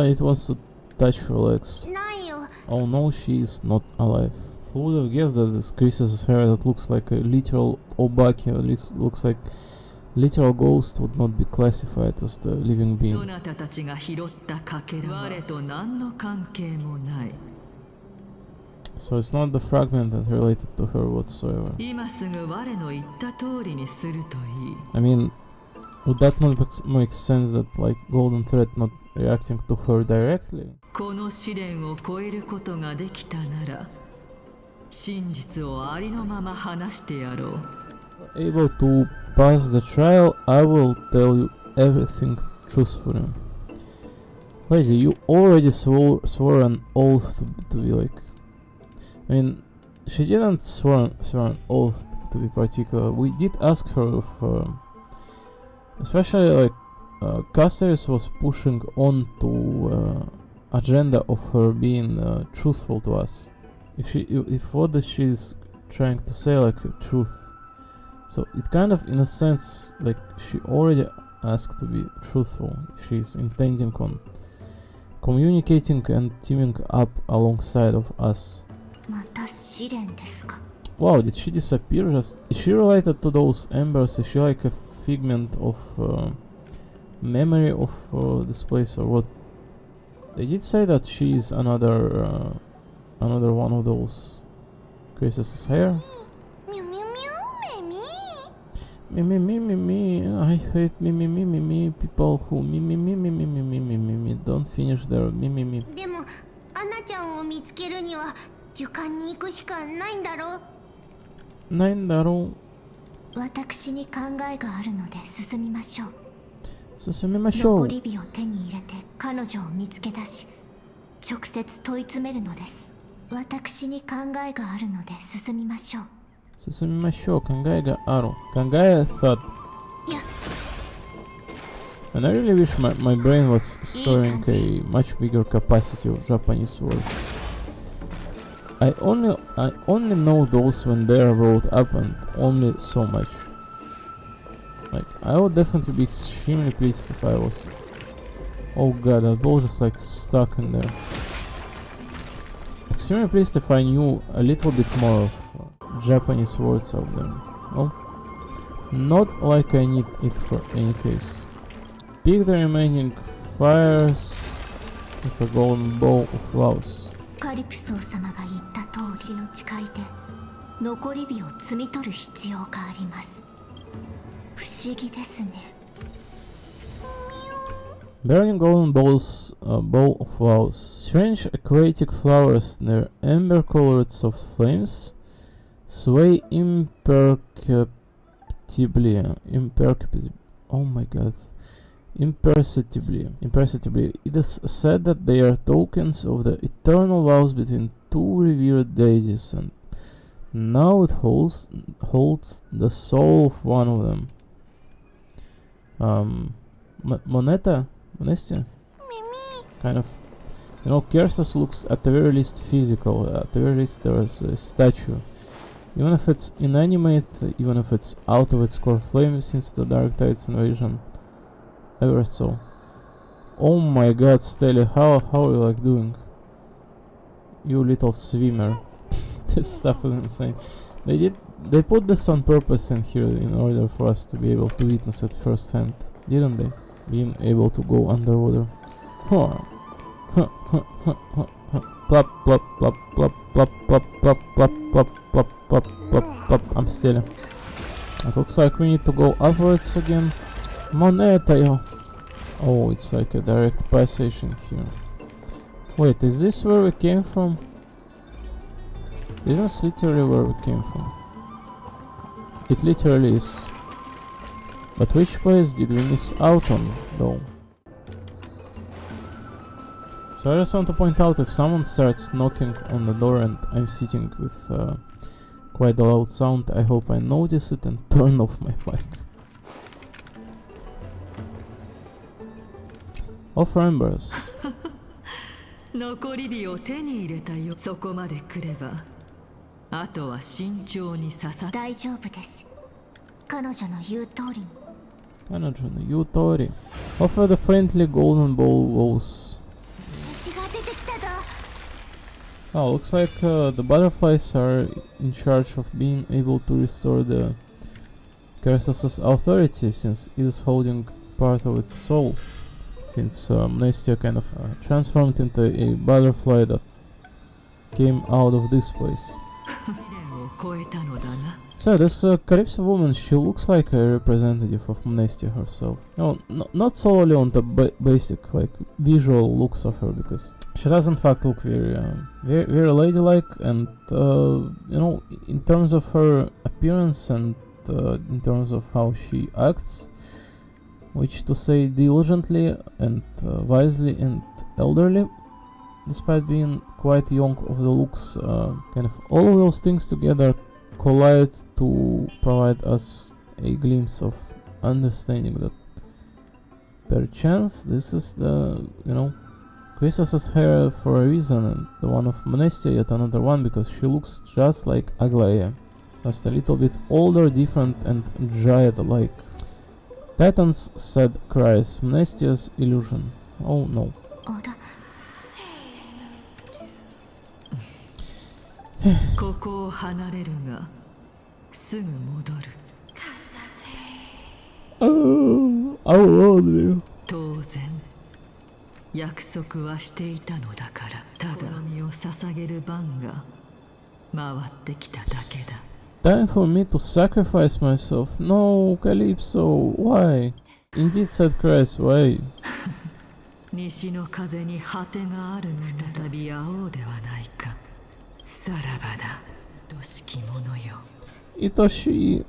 It wants to touch her legs. ないよ。 Oh no, she is not alive. Who would have guessed that this Chris's hair that looks like a literal Obaki, looks like literal ghost, would not be classified as the living being. そなたたちが拾ったかけらは我と何の関係もない。 So it's not the fragment that related to her whatsoever. 今すぐ我の言った通りにするといい。I mean, would that not make sense that like Golden Thread not reacting to her directly? この試練を超えることができたなら、真実をありのまま話してやろう。 Able to pass the trial, I will tell you everything truthfully. Lazy, you already swore an oath to be like... I mean, she didn't swear an oath to be particular. We did ask her if... especially like... Caceres was pushing on to agenda of her being truthful to us. If what she's trying to say like truth. So it kind of in a sense like she already asked to be truthful. She's intending on communicating and teaming up alongside of us. また試練ですか。 Wow, did she disappear just? Is she related to those embers? Is she like a figment of memory of this place or what? They did say that she is another one of those Chrysa's hair. ミュミュミュメミ Me, I hate me, people who me, don't finish their me. でもアナちゃんを見つけるには樹館に行くしかないんだろう。ないんだろう。私に考えがあるので進みましょう。進みましょう。残り火を手に入れて彼女を見つけ出し直接問い詰めるのです。私に考えがあるので進みましょう。進みましょう。考えがある。考え thought. And I really wish my brain was storing a much bigger capacity of Japanese words. I only know those when they are wrote up and only so much. Like, I would definitely be extremely pleased if I was... Oh god, that ball just like stuck in there. Extremely pleased if I knew a little bit more of Japanese words of them. Well, not like I need it for any case. Pick the remaining fires with a golden bow of vows. カリプソー様が言った通りの誓いで残り火を摘み取る必要があります。不思議ですね。Burning golden bowls, bow of vows. Strange aquatic flowers near amber-colored soft flames sway imperceptibly. Oh my god. Imperceptibly. It is said that they are tokens of the eternal vows between two revered deities, and now it holds the soul of one of them. Monestia? Kind of. You know, Kersos looks at the very least physical. At the very least there is a statue. Even if it's inanimate, even if it's out of its core flame since the Dark Tides invasion. Ever so. Oh my god, Steli, how are you like doing? You little swimmer. This stuff is insane. They put this on purpose in here in order for us to be able to witness it firsthand, didn't they? Being able to go underwater. Plop plop plop plop plop plop plop plop plop plop plop plop plop plop. I'm still. It looks like we need to go upwards again. Moneta, yo. Oh, it's like a direct passage in here. Wait, is this where we came from? Isn't this literally where we came from? It literally is. But which place did we miss out on, though? So I just want to point out, if someone starts knocking on the door and I'm sitting with quite a loud sound, I hope I notice it and turn off my mic. Offer embers. 残り火を手に入れたよ。そこまで来ればあとは慎重に刺さ。大丈夫です。彼女の言う通りに。彼女の言う通り。Offer the faintly golden bowl woes. 血が出てきたぞ。Oh, looks like the butterflies are in charge of being able to restore the Kersos' authority, since it is holding part of its soul. Since Amnestia kind of transformed into a butterfly that came out of this place. So this Calypso woman, she looks like a representative of Mnestia herself. No, not solely on the basic like visual looks of her, because she does in fact look very ladylike, and you know, in terms of her appearance and in terms of how she acts, which to say diligently and wisely and elderly, despite being quite young of the looks, kind of all of those things together collide to provide us a glimpse of understanding that perchance this is the, you know, Chrysos' hair for a reason, and the one of Mnestia yet another one, because she looks just like Aglaia, just a little bit older, different, and giant alike. Titans said cries, Mnestia's illusion. Oh no. ここを離れるがすぐ戻る。当然約束はしていたのだから、ただ身を捧げる番が回ってきただけだ。Time for me to sacrifice myself. No, Calypso, why? Indeed said Christ, why? 西の風に果てがあるの。再び会おうではないか。さらばだ、愛しき者よ。Itoshi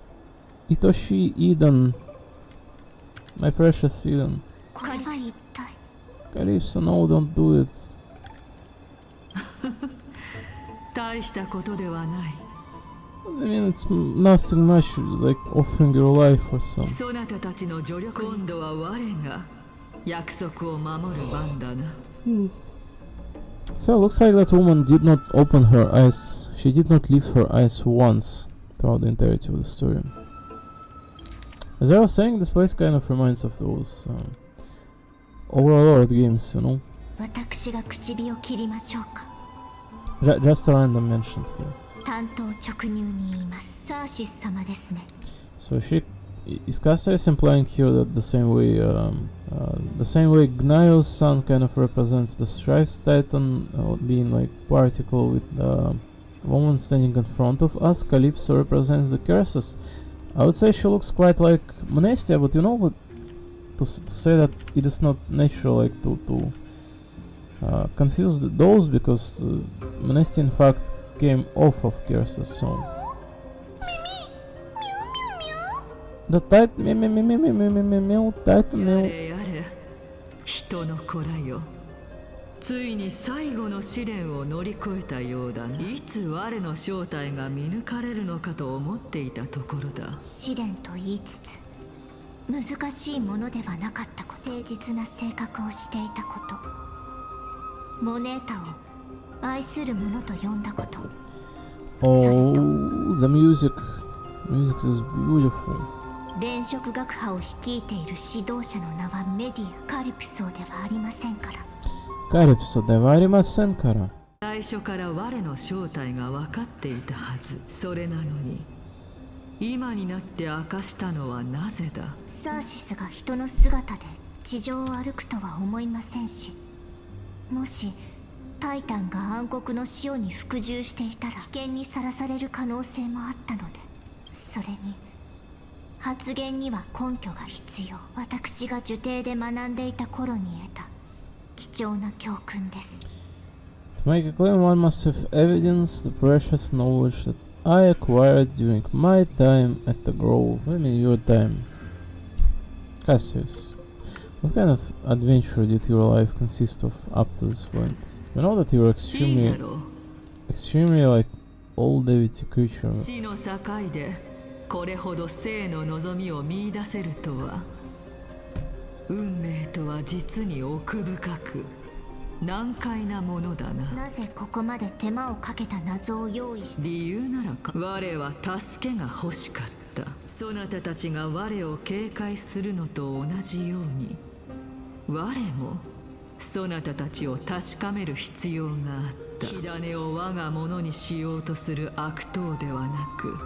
Eden, my precious Eden. これは一体 Calypso, no, don't do it. 大したことではない。I mean, it's nothing much, like offering your life or something. そなたたちの助力、今度は我が約束を守る番だな。So it looks like that woman did not open her eyes. She did not lift her eyes once throughout the entirety of the story. As I was saying, this place kind of reminds of those Overlord games, you know? 私が口火を切りましょうか。 Just a random mention here. 担当直入に言います。サーシス様ですね。 So Iskasa is implying here that the same way Gnaio's son kind of represents the Strife's Titan, being like particle with the woman standing in front of us, Calypso represents the Curses. I would say she looks quite like Mnestia, but you know what? To say that it is not natural, like to confuse those, because Mnestia in fact came off of Curses, so. The Titan, Titan, やれやれ、人の子らよ。ついに最後の試練を乗り越えたようだな。いつ我の正体が見抜かれるのかと思っていたところだ。試練と言いつつ難しいものではなかったこと、誠実な性格をしていたこと、モネータを愛する者と呼んだこと。 Oh, the music is beautiful. 連職学派を率いている指導者の名はメディア、カリプソーではありませんから。Calypso ではありませんから。最初から我の正体が分かっていたはず。それなのに今になって明かしたのはなぜだ。サーシスが人の姿で地上を歩くとは思いませんし、もしタイタンが暗黒の潮に服従していたら危険にさらされる可能性もあったので、それに発言には根拠が必要。私が呪帝で学んでいた頃に得た貴重な教訓です。 To make a claim, one must have evidence, the precious knowledge that I acquired during my time at the Grove. I mean, your time. Cassius, what kind of adventure did your life consist of up to this point? You know that you're いいだろう。 extremely like old Devity creature. 死の境でこれほど生の望みを見出せるとは。運命とは実に奥深く難解なものだな。なぜここまで手間をかけた謎を用意して。理由ならか。我は助けが欲しかった。そなたたちが我を警戒するのと同じように、我もそなたたちを確かめる必要があった。火種を我がものにしようとする悪党ではなく、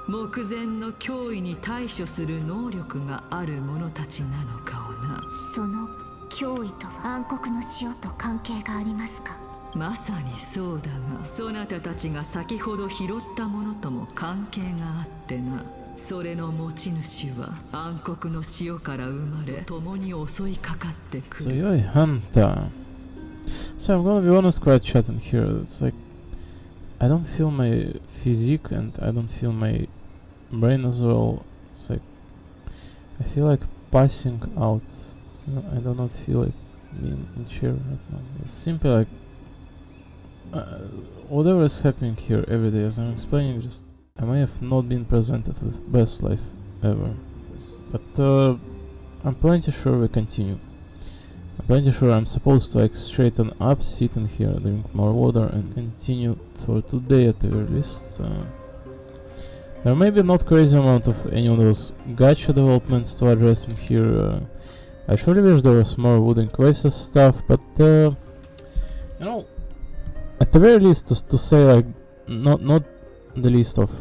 目前の脅威に対処する能力がある者たちなのかをな。その脅威とは暗黒の潮と関係がありますか。まさにそうだが、そなたたちが先ほど拾ったものとも関係があってな。それの持ち主は暗黒の潮から生まれ、共に襲いかかってく So る。 you're a hunter. So I'm gonna be honest, quite chatting here. It's like I don't feel my physique and I don't feel my brain as well. It's like I feel like passing out. You know, I do not feel like being in chair right now. It's simply like whatever is happening here every day, as I'm explaining, just I may have not been presented with best life ever. But I'm plenty sure we continue. I'm pretty sure I'm supposed to like straighten up, sit in here, drink more water and continue for today at the very least. There may be not crazy amount of any of those gacha developments to address in here. I surely wish there was more Wooden Quaces stuff, but you know, at the very least to say like not the least of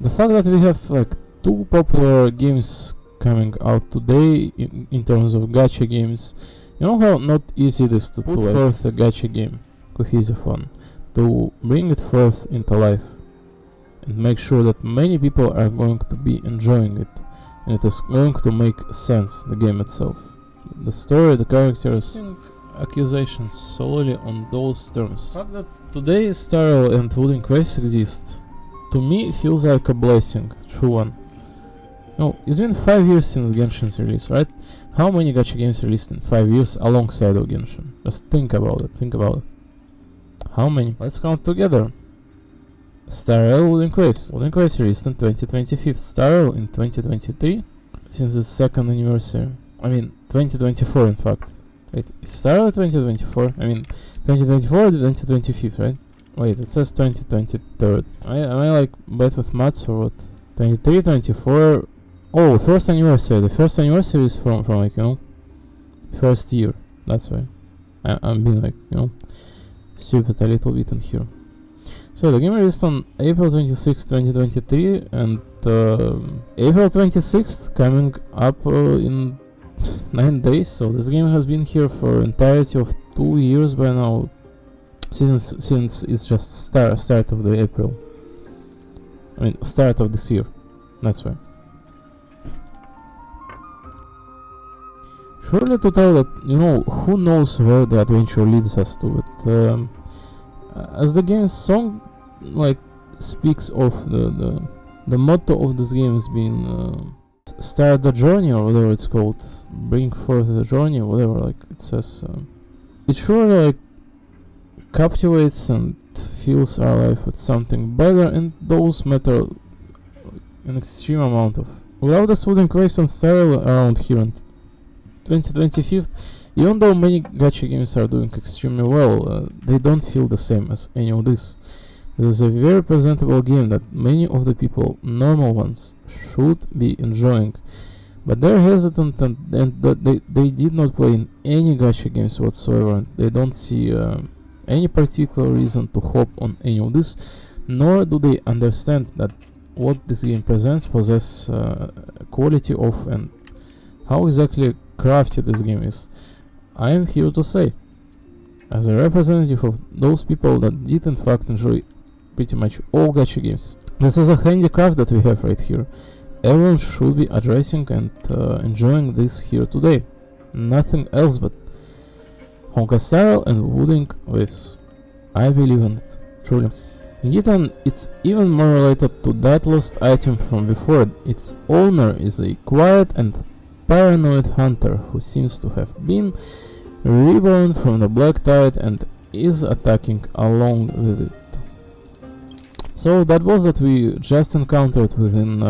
the fact that we have like 2 popular games coming out today in terms of gacha games. You know how not easy it is to put forth a gacha game, cohesive one, to bring it forth into life and make sure that many people are going to be enjoying it and it is going to make sense, the game itself. The story, the characters, accusations solely on those terms. The fact that today Star Rail and Wooden Quest exist, to me feels like a blessing, true one. No, it's been 5 years since Genshin's release, right? How many gacha games released in 5 years alongside of Genshin? Just think about it, How many? Let's count together. Star Rail, Wooden Quest. Wooden Quest released in 2025. Star Rail in 2023, since its 2nd anniversary. I mean, 2024 in fact. Wait, is Star Rail 2024? I mean, 2024 or 2025, right? Wait, it says 2023. Am I like bad with maths or what? 23, 24... Oh, 1st anniversary. The 1st anniversary is from like, you know, 1st year. That's why. I'm being like, you know, stupid a little bit in here. So the game released on April 26, 2023 and April 26th coming up in 9 days. So this game has been here for entirety of 2 years by now, since it's just start of the April. I mean, start of this year. That's why. Surely to tell that, you know, who knows where the adventure leads us to, but as the game's song like speaks of the motto of this game has been start the journey or whatever it's called, bring forth the journey or whatever, like it says. It surely like captivates and fills our life with something better, and those matter an extreme amount of. Without this Wooden Quest and Star Rail around here in 2025, even though many gacha games are doing extremely well, they don't feel the same as any of this. This is a very presentable game that many of the people, normal ones, should be enjoying, but they're hesitant and they did not play in any gacha games whatsoever, and they don't see any particular reason to hop on any of this, nor do they understand that what this game presents possess quality of and how exactly crafted this game is. I am here to say, as a representative of those people that did in fact enjoy pretty much all gacha games, this is a handicraft that we have right here. Everyone should be addressing and enjoying this here today. Nothing else but Honkai Star Rail and Wooden Waves. I believe in it, truly. Indeed, and it's even more related to that lost item from before. Its owner is a quiet and paranoid hunter who seems to have been reborn from the Black Tide and is attacking along with it. So that boss that we just encountered within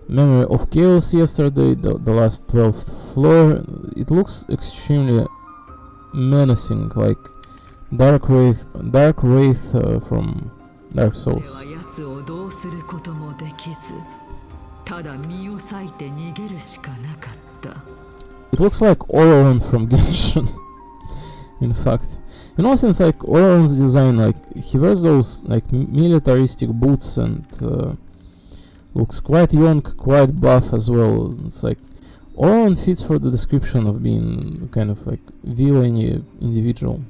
Memory of Chaos yesterday, the last 12th floor, it looks extremely menacing, like Dark Wraith from Dark Souls. It looks like Ororon from Genshin. In fact, you know, since like Ororon's design, like he wears those like militaristic boots and looks quite young, quite buff as well. It's like Ororon fits for the description of being kind of like villainy individual.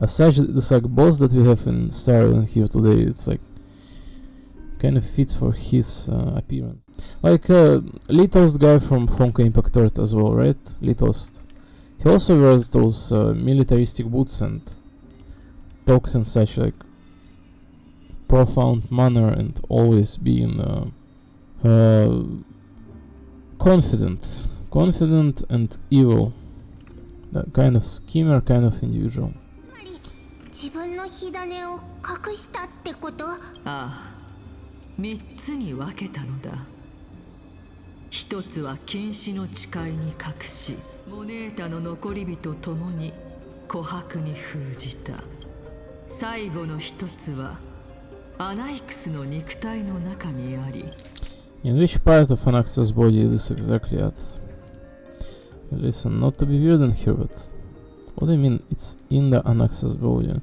as such, this like boss that we have in Star Island here today, it's like kind of fits for his appearance. Like Litost guy from Honkai Impact Third as well, right? Litost. He also wears those militaristic boots and talks in such like profound manner and always being confident and evil. That kind of schemer, kind of individual. 自分の火種を隠したってこと？ああ、3つに分けたのだ。一つは禁止の誓いに隠し、モネータの残り人ともに琥珀に封じた。最後の一つはアナイクスの肉体の中にあり。In which part of Anaxa's body is exactly at? Listen, not to be weird in here, but what do you mean it's in the Anaxa's body?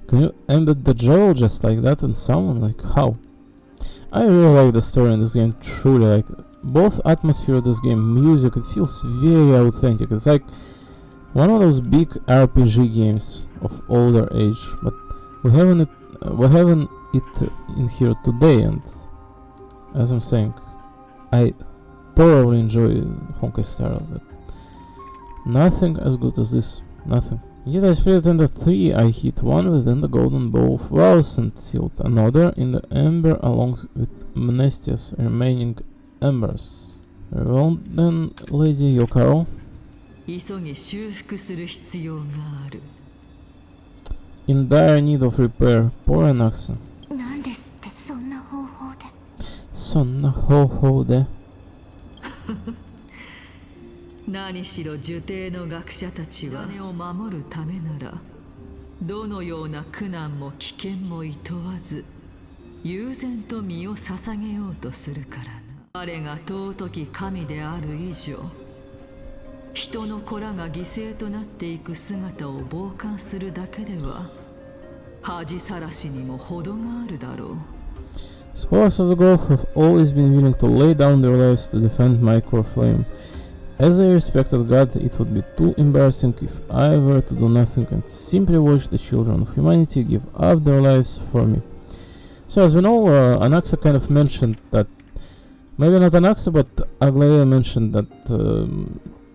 Can you embed the gel just like that in someone? Like how? I really like the story in this game, truly like both atmosphere of this game, music, it feels very authentic. It's like one of those big RPG games of older age, but we're having it in here today, and as I'm saying, I thoroughly enjoy Honkai Star Rail. Nothing as good as this, nothing. Yet I spirit in the 3, I hit one within the golden bow of vows and sealed another in the ember along with Mnestia's remaining embers. Very well then, Lady Yokaro. 急ぎ修復する必要がある。In dire need of repair, poor Anaxa. なんですってそんな方法で？そんな方法で。何しろ受刑の学者たちは金を守るためならどのような苦難も危険もいとわず悠然と身を捧げようとするからな。彼が尊き神である以上人の子らが犠牲となっていく姿を傍観するだけでは恥さらしにも程があるだろう。 Scholars of the Grove have always been willing to lay down their lives to defend my core flame. As I respected God, it would be too embarrassing if I were to do nothing and simply watch the children of humanity give up their lives for me. So as we know, Anaxa kind of mentioned that, maybe not Anaxa, but Aglaia mentioned that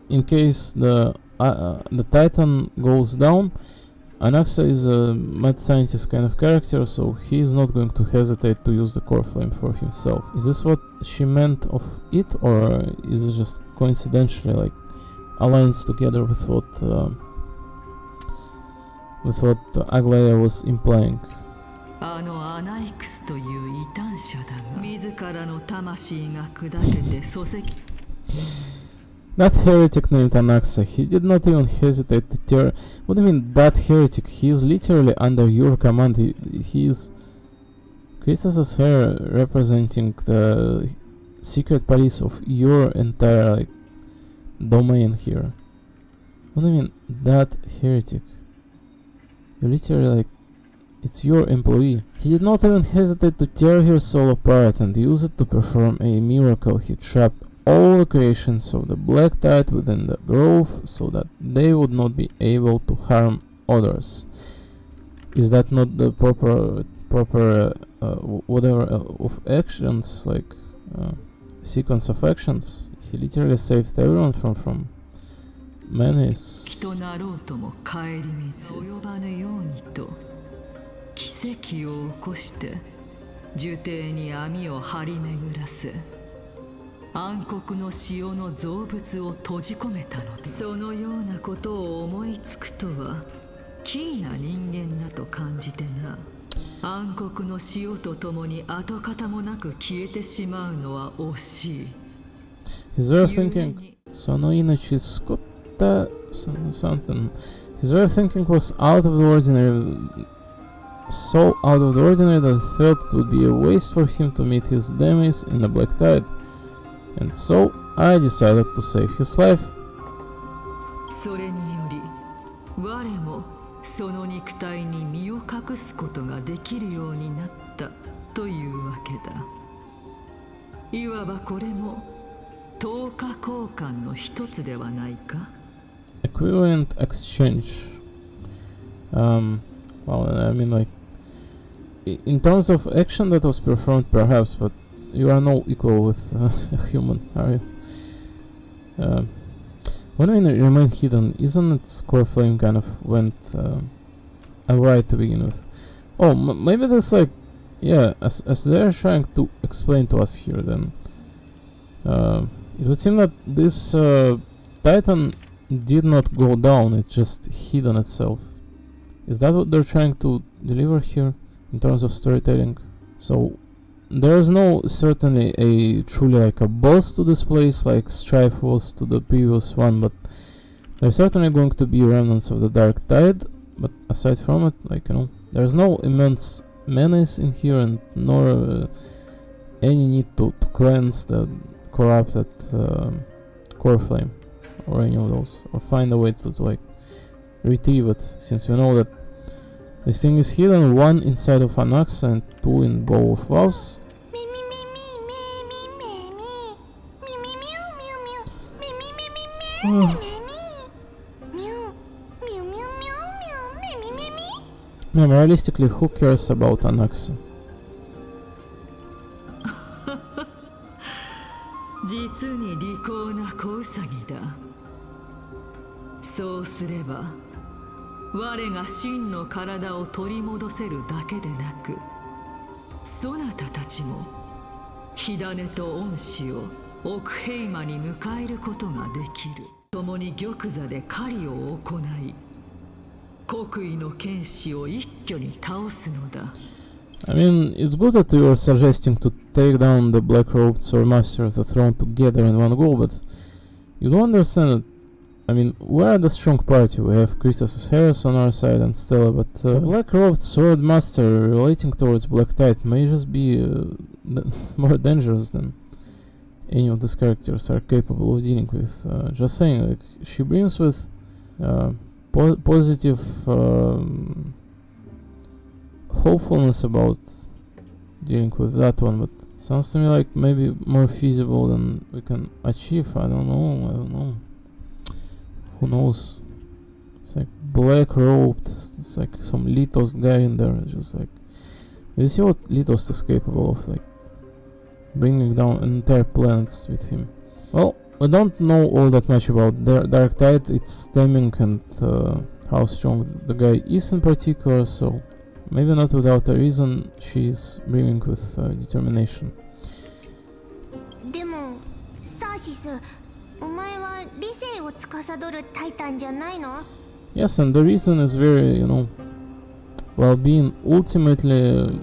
in case the Titan goes down, Anaxa is a mad scientist kind of character, so he is not going to hesitate to use the core flame for himself. Is this what she meant of it, or is it just coincidentally like aligns together with what Aglaia was implying? あのアナイクスという異端者だが自らの魂が砕けて礎石 That heretic named Anaxa, he did not even hesitate to tear... What do you mean, that heretic? He is literally under your command. He is... Christos' hair representing the secret police of your entire, like, domain here. What do you mean, that heretic? You literally, like, it's your employee. He did not even hesitate to tear her soul apart and use it to perform a miracle. He trapped all the creations of the Black Tide within the grove so that they would not be able to harm others. Is that not the proper whatever of actions, like sequence of actions? He literally saved everyone from menace. 人なろうとも顧みず及ばぬようにと奇跡を起こして呪帝に網を張り巡らせ暗黒の潮の造物を閉じ込めたのだ。そのようなことを思いつくとは奇異な人間だと感じてな。暗黒の潮とともに跡形もなく消えてしまうのは惜しい。 His way of thinking, その命救ったsomething. His way of thinking was out of the ordinary, so out of the ordinary that I felt it would be a waste for him to meet his demise in the Black Tide. And so I decided to save his life. それにより我もその肉体に身を隠すことができるようになったというわけだ。いわばこれも等価交換の一つではないか。 Equivalent exchange. Well, I mean, like, in terms of action that was performed, perhaps, but you are no equal with a human, are you? When we remain hidden, isn't it Core Flame kind of went right to begin with? Oh, maybe that's like, yeah, as they're trying to explain to us here, then it would seem that this Titan did not go down, it just hidden itself. Is that what they're trying to deliver here in terms of storytelling? So there's no certainly a truly like a boss to this place like Strife was to the previous one, but there's certainly going to be remnants of the Dark Tide. But aside from it, like, you know, there's no immense menace in here, and nor any need to cleanse the corrupted Core Flame or any of those, or find a way to like retrieve it, since we know that this thing is hidden, 1 inside of Anaxa and 2 in Bow of Vows. Yeah, realistically, who cares about Anaxa? 実に利口な子ウサギだ。そうすれば我が真の体を取り戻せるだけでなく、そなたたちも火種と恩師を奥平魔に迎えることができる。共に玉座で狩りを行い、国威の剣士を一挙に倒すのだ。I mean, it's good that you are suggesting to take down the Black Robed Sword Master of the Throne together in one go, but you don't understand that. I mean, we're the strong party. We have Christos Harris on our side and Stella, but the Black Robed Sword Master relating towards Black Tide may just be more dangerous than any of these characters are capable of dealing with. Just saying, like, she brings with positive hopefulness about dealing with that one, but sounds to me like maybe more feasible than we can achieve. I don't know. Who knows? It's like black robed, it's like some Litos guy in there, just like, you see what Litos is capable of, like bringing down entire planets with him. Well, we don't know all that much about Dark Tide, its stemming and how strong the guy is in particular, so maybe not without a reason she's brimming with determination. でもサーシス、お前は理性を司るタイタンじゃないの? Yes, and the reason is very, you know, well, being ultimately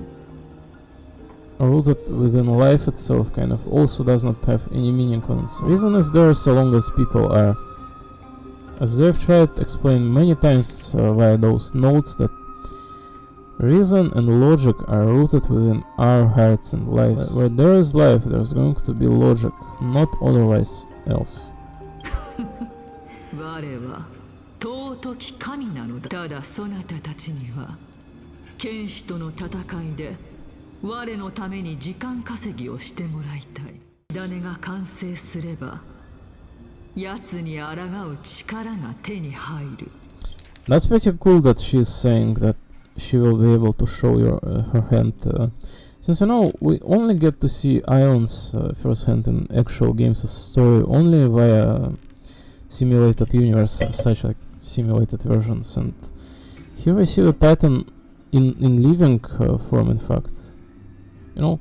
rooted within life itself kind of also does not have any meaning on its own. Reason is there so long as people are, as they've tried to explain many times via those notes, that reason and logic are rooted within our hearts and lives. Where there is life, there's going to be logic, not otherwise else. 我は尊き神なのだ。ただそなたたちには剣士との戦いで我のために時間稼ぎをしてもらいたい。種が完成すれば奴に抗う力が手に入る。 That's pretty cool that she's saying that she will be able to show her hand. Since, you know, we only get to see Ion's first hand in actual games' story only via simulated universe, such like simulated versions, and here we see the Titan in living form, in fact. You know,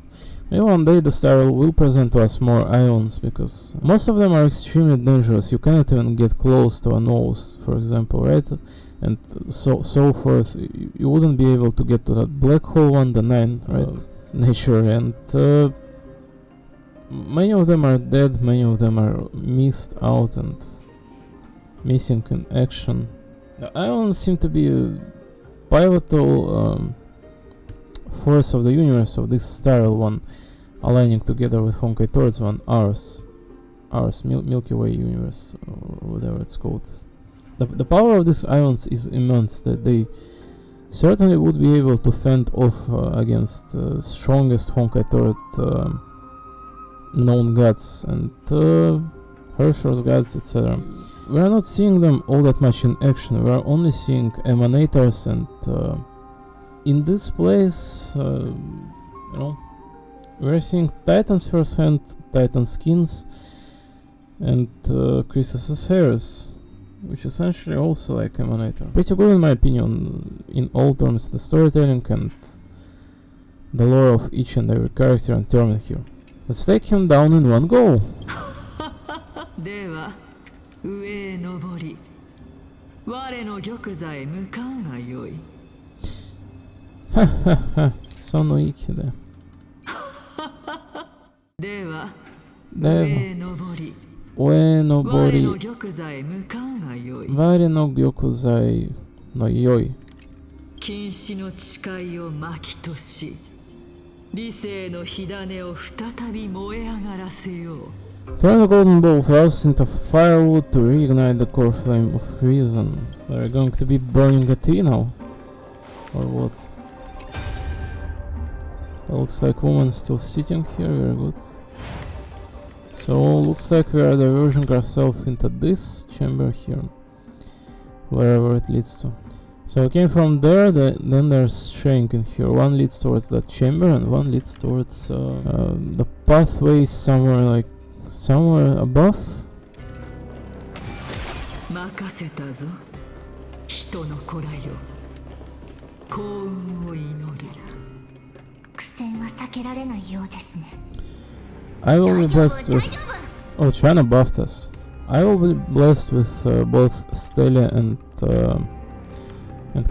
maybe one day the Star will present to us more Ions, because most of them are extremely dangerous. You cannot even get close to a nose, for example, right? And so forth. You wouldn't be able to get to that black hole one, the 9, right? Nature, and many of them are dead, many of them are missed out and missing in action. The Ions seem to be a pivotal force of the universe, of this spiral one, aligning together with Honkai towards one, ours Milky Way universe, or whatever it's called. The power of these Ions is immense, that they certainly would be able to fend off against the strongest Honkai turret known gods and Herrscher's gods, etc. We are not seeing them all that much in action. We are only seeing emanators and in this place, you know, we're seeing Titans first hand, Titan skins, and Chrysa's hairs, which essentially also like Emanator. Pretty good in my opinion, in all terms, the storytelling and the lore of each and every character and term here. Let's take him down in one go. では上へ登り我の玉座へ向かうがよい。ははは、その息で。ではでは上へ登り上登我りの玉座へ向かうがよい。我の玉座の良い。禁止の誓いを巻きとし理性の火種を再び燃え上がらせよう。 Turn the golden ball of house into firewood to reignite the core flame of reason. We're going to be burning a tree now? Or what? It looks like woman still sitting here, very good. So looks like we are diverging ourselves into this chamber here. Wherever it leads to. So I came from there, then there's shrink in here. One leads towards that chamber and one leads towards the pathway somewhere above. 任せたぞ人の子らよ幸運を祈る。苦戦は避けられないようですね。 I will be blessed with... Oh, China buffed us. I will be blessed with both Stella and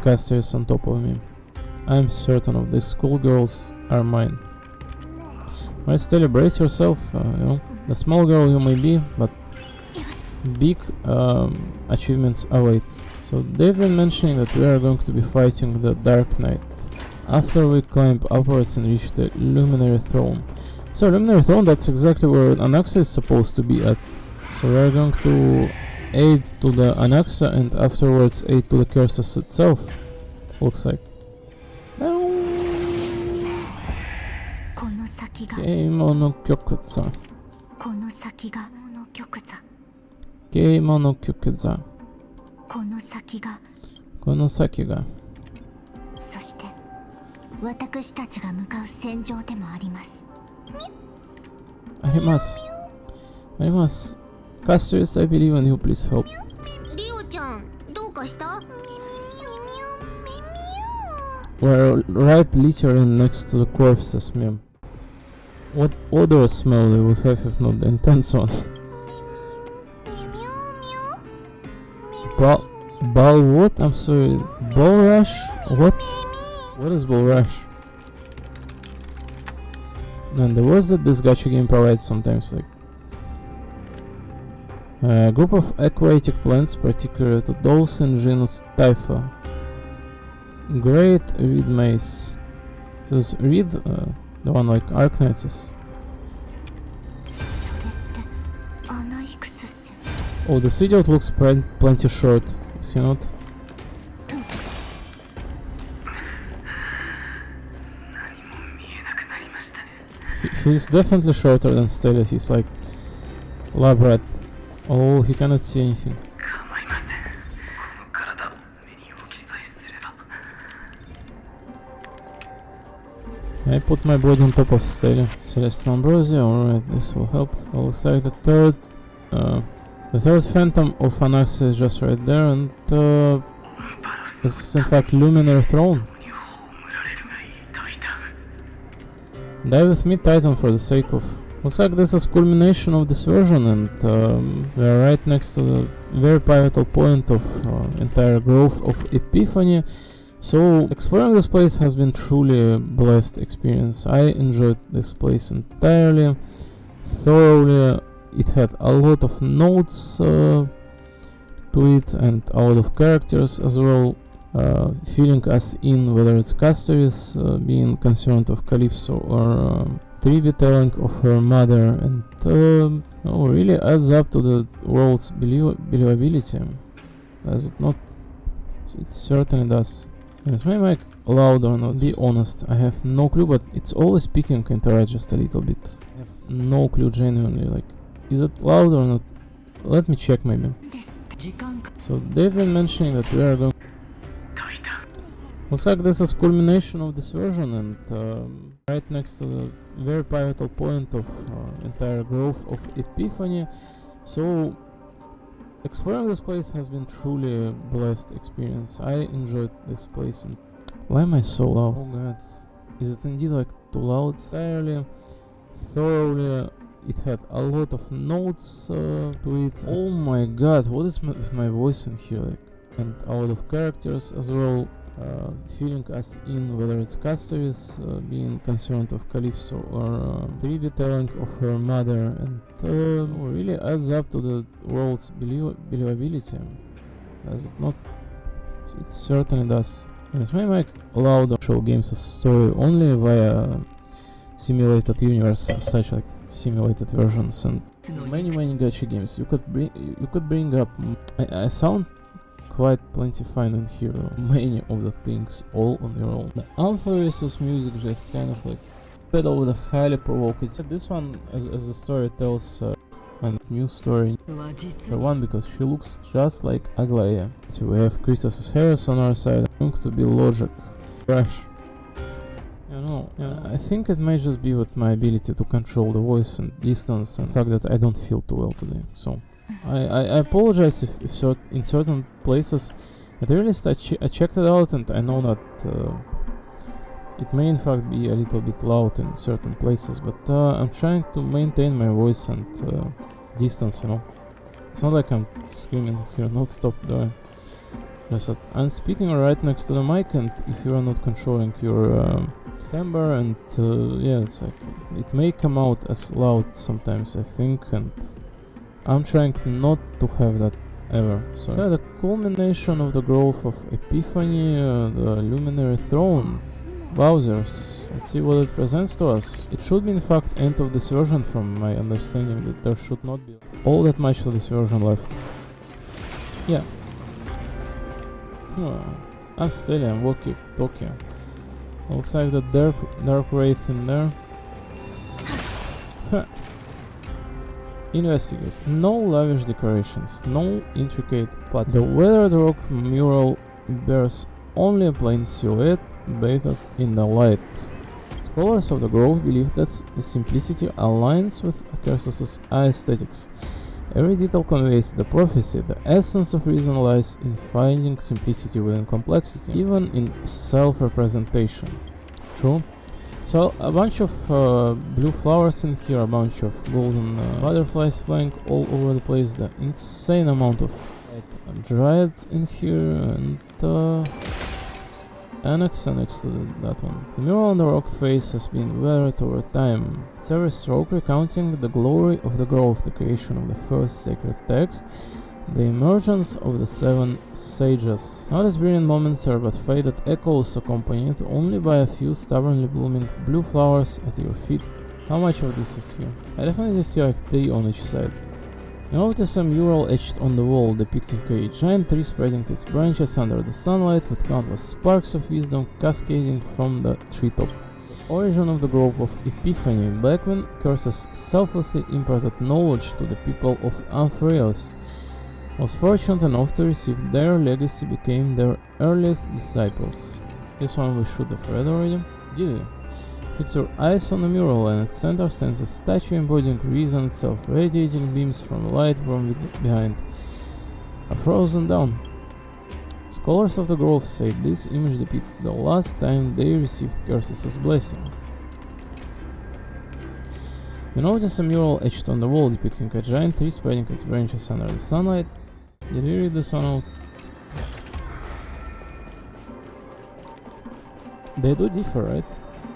Cassius on top of me. I'm certain of these schoolgirls are mine. Right, Stella, brace yourself, you know. The small girl you may be, but big achievements await. So they've been mentioning that we are going to be fighting the Dark Knight after we climb upwards and reach the Luminary Throne. So Luminary Throne, that's exactly where Anaxa is supposed to be at. So we are going to aid to the Anaxa and afterwards aid to the Cursus itself. Looks like. この先が Keimo no Kyokuza. この先がこの玉座 Keimo no Kyokuza. この先が Konosaki ga. そして私たちが向かう戦場でもあります。 Arimasu. Arimasu. Cassius, I believe in you, please help. リオちゃんどうかした？ We're right literally next to the corpses, ma'am. What odor smell they would have if not the intense one? Ball what? I'm sorry. Ball rush? What? What is ball rush? And the words that this gacha game provides sometimes, like a group of aquatic plants, particular to those in genus Typha. Great reed mace. This is reed, the one like Arknights is. それってアナイクスっすよ。 Oh, the idiot looks plenty short, is he not? He's definitely shorter than Stella, he's like lab rat. Oh, he cannot see anything. I put my body on top of Stella. Celestial Ambrosia, alright, this will help. Looks like the third phantom of Anaxa is just right there, and this is in fact Luminary Throne. Die with me, Titan, for the sake of... Looks like this is culmination of this version, and we are right next to the very pivotal point of entire growth of Epiphany. So exploring this place has been truly a blessed experience. I enjoyed this place entirely, thoroughly. It had a lot of notes to it and a lot of characters as well, filling us in, whether it's Castoris being concerned of Calypso or tribute telling of her mother, and really adds up to the world's believability. Does it not? It certainly does. Is my mic loud or not? Be honest, I have no clue, but it's always peaking into just a little bit. I have no clue, genuinely. Like, is it loud or not? Let me check maybe. 時間か So they've been mentioning that we are going... Looks like this is culmination of this version, and right next to the very pivotal point of entire growth of Epiphany. So exploring this place has been truly a blessed experience. I enjoyed this place. And why am I so loud? Oh god, is it indeed like too loud? Thoroughly. It had a lot of notes to it. Oh my god, what is with my voice in here? Like, and a lot of characters as well. Filling us in, whether it's Castorius being concerned of Calypso or tribute telling of her mother, and really adds up to the world's believability. Does it not? It certainly does. This may make loud actual games a story only via simulated universe, such like simulated versions and many gacha games. You could bring up. I sound quite plenty fine in here, many of the things all on your own. The Amphoris's music just kind of like fed over the highly provocative. This one, as the story tells, a new story. The one because she looks just like Aglaia. So we have Christos' hairs on our side. Looks to be logic. Fresh. You know, I think it may just be with my ability to control the voice and distance and the fact that I don't feel too well today. So I apologize if in certain places at the earliest I checked it out, and I know that it may in fact be a little bit loud in certain places, but I'm trying to maintain my voice and distance, you know. It's not like I'm screaming here not stop doing. Just that I'm speaking right next to the mic, and if you are not controlling your timbre, and yeah, it's like it may come out as loud sometimes, I think, and I'm trying not to have that ever. So yeah, the culmination of the growth of Epiphany, the Luminary Throne, Bowser's. Let's see what it presents to us. It should be in fact end of this version, from my understanding, that there should not be all that much of this version left. Yeah. I'm steady, I'm walkie-talkie. Looks like the dark wraith in there. Investigate. No lavish decorations, no intricate patterns. The weathered rock mural bears only a plain silhouette bathed in the light. Scholars of the Grove believe that the simplicity aligns with Cursus's aesthetics. Every detail conveys the prophecy. The essence of reason lies in finding simplicity within complexity, even in self-representation. True. So a bunch of blue flowers in here, a bunch of golden butterflies flying all over the place, the insane amount of dryads in here, and annex to that one. The mural on the rock face has been weathered over time. It's every stroke recounting the glory of the grove, the creation of the first sacred text, the emergence of the 7 sages. Not as brilliant moments are but faded echoes, accompanied only by a few stubbornly blooming blue flowers at your feet. How much of this is here? I definitely see like 3 on each side. You notice a mural etched on the wall depicting a giant tree spreading its branches under the sunlight, with countless sparks of wisdom cascading from the treetop. The origin of the grove of Epiphany. Back when Cursus selflessly imparted knowledge to the people of Amphoreos, was fortunate enough to receive their legacy, became their earliest disciples. This one we should have read already. Did we? Fix your eyes on the mural, and its center stands a statue embodying reason itself, radiating beams from light from behind, are frozen down. Scholars of the Grove say this image depicts the last time they received Cursus's blessing. You notice a mural etched on the wall depicting a giant tree spreading its branches under the sunlight. Did we read this one out? They do differ, right?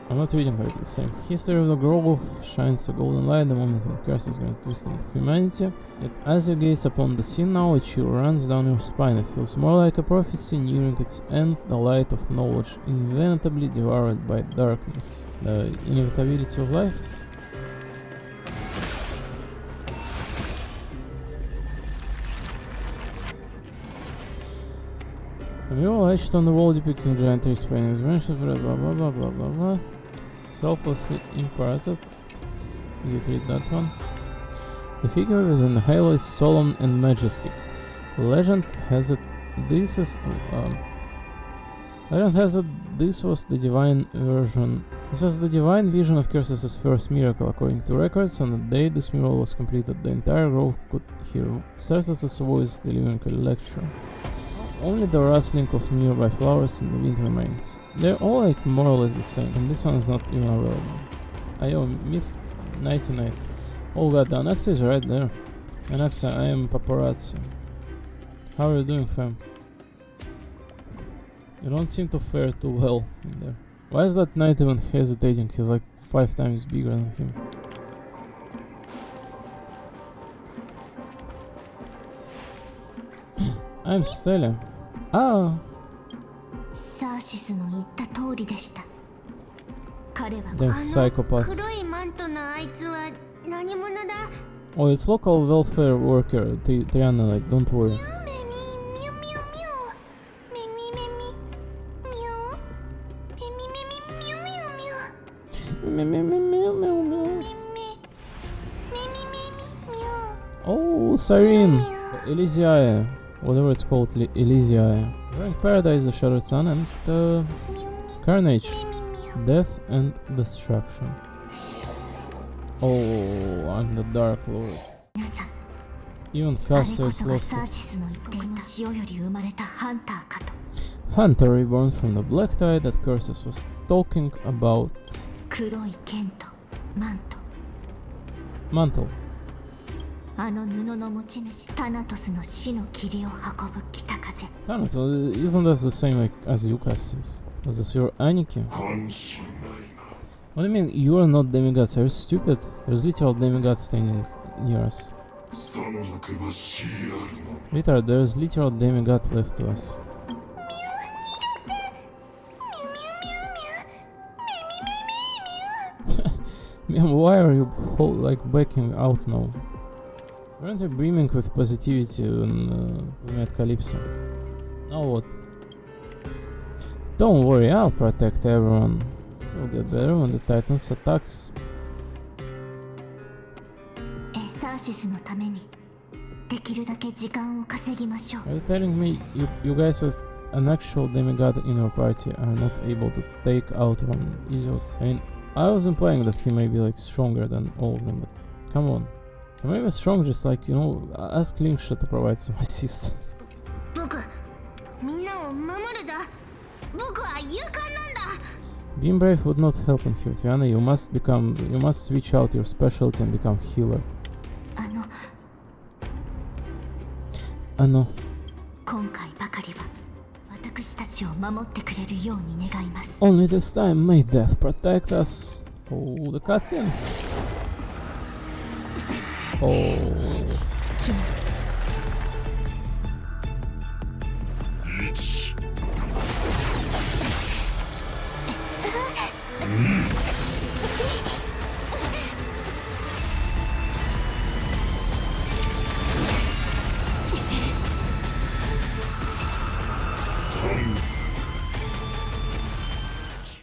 I'm not reading like the same. History of the Grove shines a golden light the moment when Curse is going to twist into humanity. Yet as you gaze upon the scene now, a chill runs down your spine. It feels more like a prophecy nearing its end, the light of knowledge inevitably devoured by darkness. The inevitability of life? A mural etched on the wall depicting giant tree spreading its branches, blah blah blah blah blah blah blah. Selflessly imparted. You read that one. The figure within the halo is solemn and majestic. Legend has it this is Legend has that this was the divine version. This was the divine vision of Curses' first miracle. According to records, on the day this miracle was completed, the entire grove could hear Cerses' voice delivering a lecture. Only the rustling of nearby flowers in the wind remains. They're all like more or less the same, and this one is not even available. I missed 99. Oh god, the Anaxa is right there. Anaxa, I am paparazzi. How are you doing, fam? You don't seem to fare too well in there. Why is that knight even hesitating? He's like 5 times bigger than him. I'm Stella. Ah! サーシスの言った通りでした。彼は Damn psychopath. 黒いマントのあいつは何者だ？ Oh, it's local welfare worker. Triana, like, don't worry. お Cyrene! Elysiae. Whatever it's called, Elysiae. We're in Paradise, the Shattered Sun, and Carnage. Death and Destruction. Oh, I'm the Dark Lord. Even casters lost it. Hunter reborn from the Black Tide that Curses was talking about. Mantle. あの布の持ち主タナトスの死の霧を運ぶ北風。 Thanatos, isn't that the same like, as Yukas is? Is this your Aniki? What do you mean you are not demigods? Are you stupid? There's literal demigods standing near us. Retard, there's literal demigod left to us. Why are you like backing out now? Aren't you brimming with positivity when we met Calypso? Now what? Don't worry, I'll protect everyone. This will get better when the Titans attacks. Are you telling me you guys with an actual demigod in your party are not able to take out one idiot? I mean, I was implying that he may be like stronger than all of them, but come on. He may be strong, just like, you know, ask Lingsha to provide some assistance. Being brave would not help in here, Triana. You must switch out your specialty and become healer. Ano. Only this time, may death protect us. Oh, the cutscene. Oh.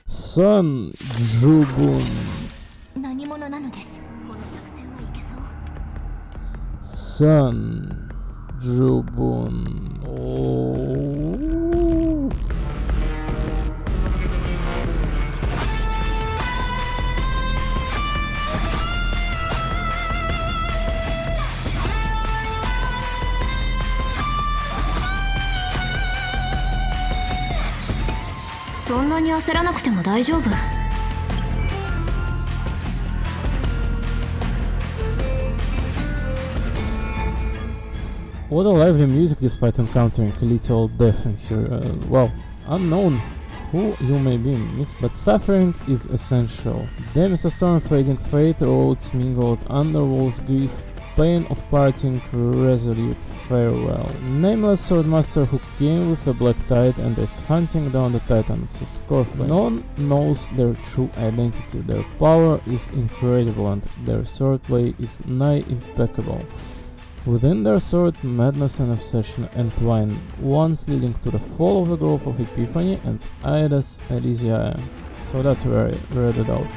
Sun Jubun. Sun Jubun. Oh.そんなに焦らなくても大丈夫。What a lively music despite encountering a little death in here. Well, unknown who you may be, miss, but suffering is essential. Damn is a storm fading, fate, roads mingled, underworld's grief, pain of parting, resolute farewell. Nameless swordmaster who came with the Black Tide and is hunting down the Titans, Scorpion. No one knows their true identity. Their power is incredible and their swordplay is nigh impeccable. Within their sword, madness and obsession entwine, once leading to the fall of the Grove of Epiphany and Aida's Elysiae. So that's where I read it out.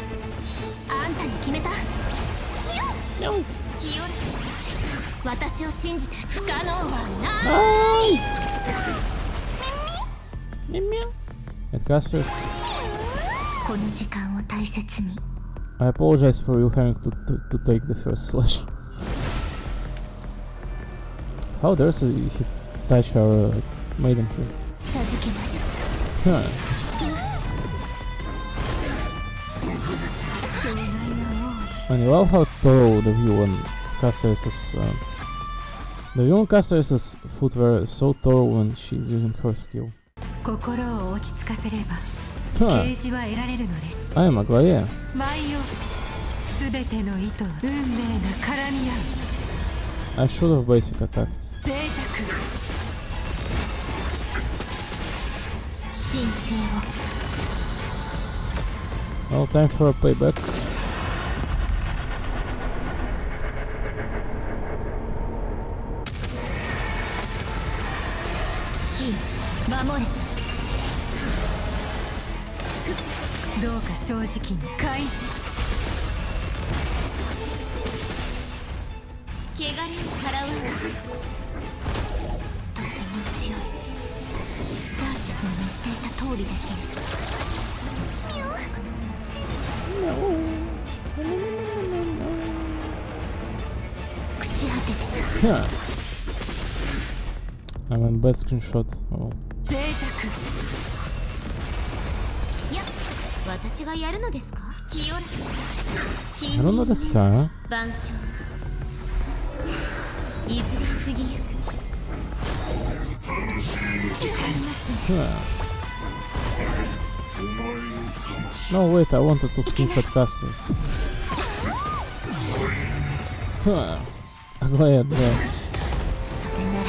At casters, この時間を大切に。 I apologize for you having to take the first slash. How dares he touch our maiden here? 授けます。 Huh. 障害の And you love how thorough the view on Caster's the view on Caster's footwear is so thorough when she's using her skill. 心を落ち着かせれば Huh. 啓示は得られるのです。 I am a Glaive. 舞よ、すべての糸は運命が絡み合う。 I should have basic attacked. 脆弱。神聖を。 Well, time for a payback. 神守れ。どうか正直に開示。汚れを払う。とても強い。サーシスの言っていた通りですね。朽ち果てて。 Huh. I'm in bad screenshot. Oh. 脆弱。いや、私がやるのですか？清らか。 I don't know this guy. 万象。いずれ過ぎゆく。 Huh. No, wait, I wanted to screenshot casters. Huh. A Glaive there. それなら。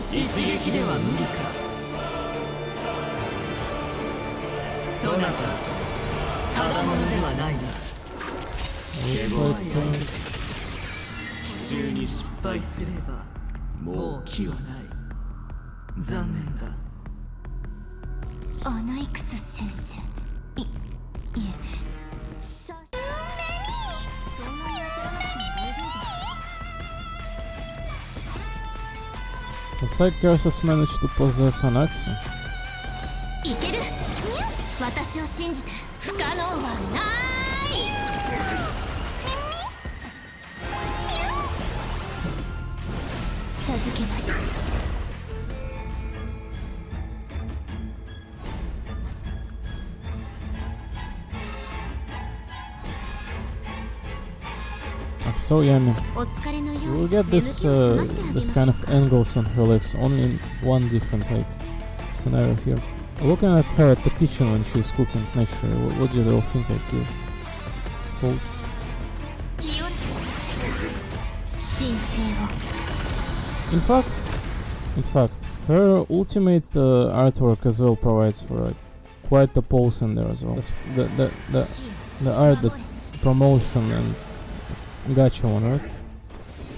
一撃では無理か。そなたただものではないな。 Looks like, 奇襲に失敗すればもう気はない。残念だ。アナイクス先生。いえ。さ。そんなに焦らなくても大丈夫。 looks like Curses managed to possess an axe. いける。私を信じて不可能はない。授けます。 So yeah, I mean, お疲れのよ you う will で get す。 this 眠気を覚ましてあげま this しょ kind う。 of angles on her legs only in one different like scenario here. Looking at her at the kitchen when she's cooking naturally, what do you all think I do? False. 清らか。神聖を。 In fact, her ultimate artwork as well provides for quite a pose in there as well. The 神 art, the 守れ。 promotion and gacha one, right?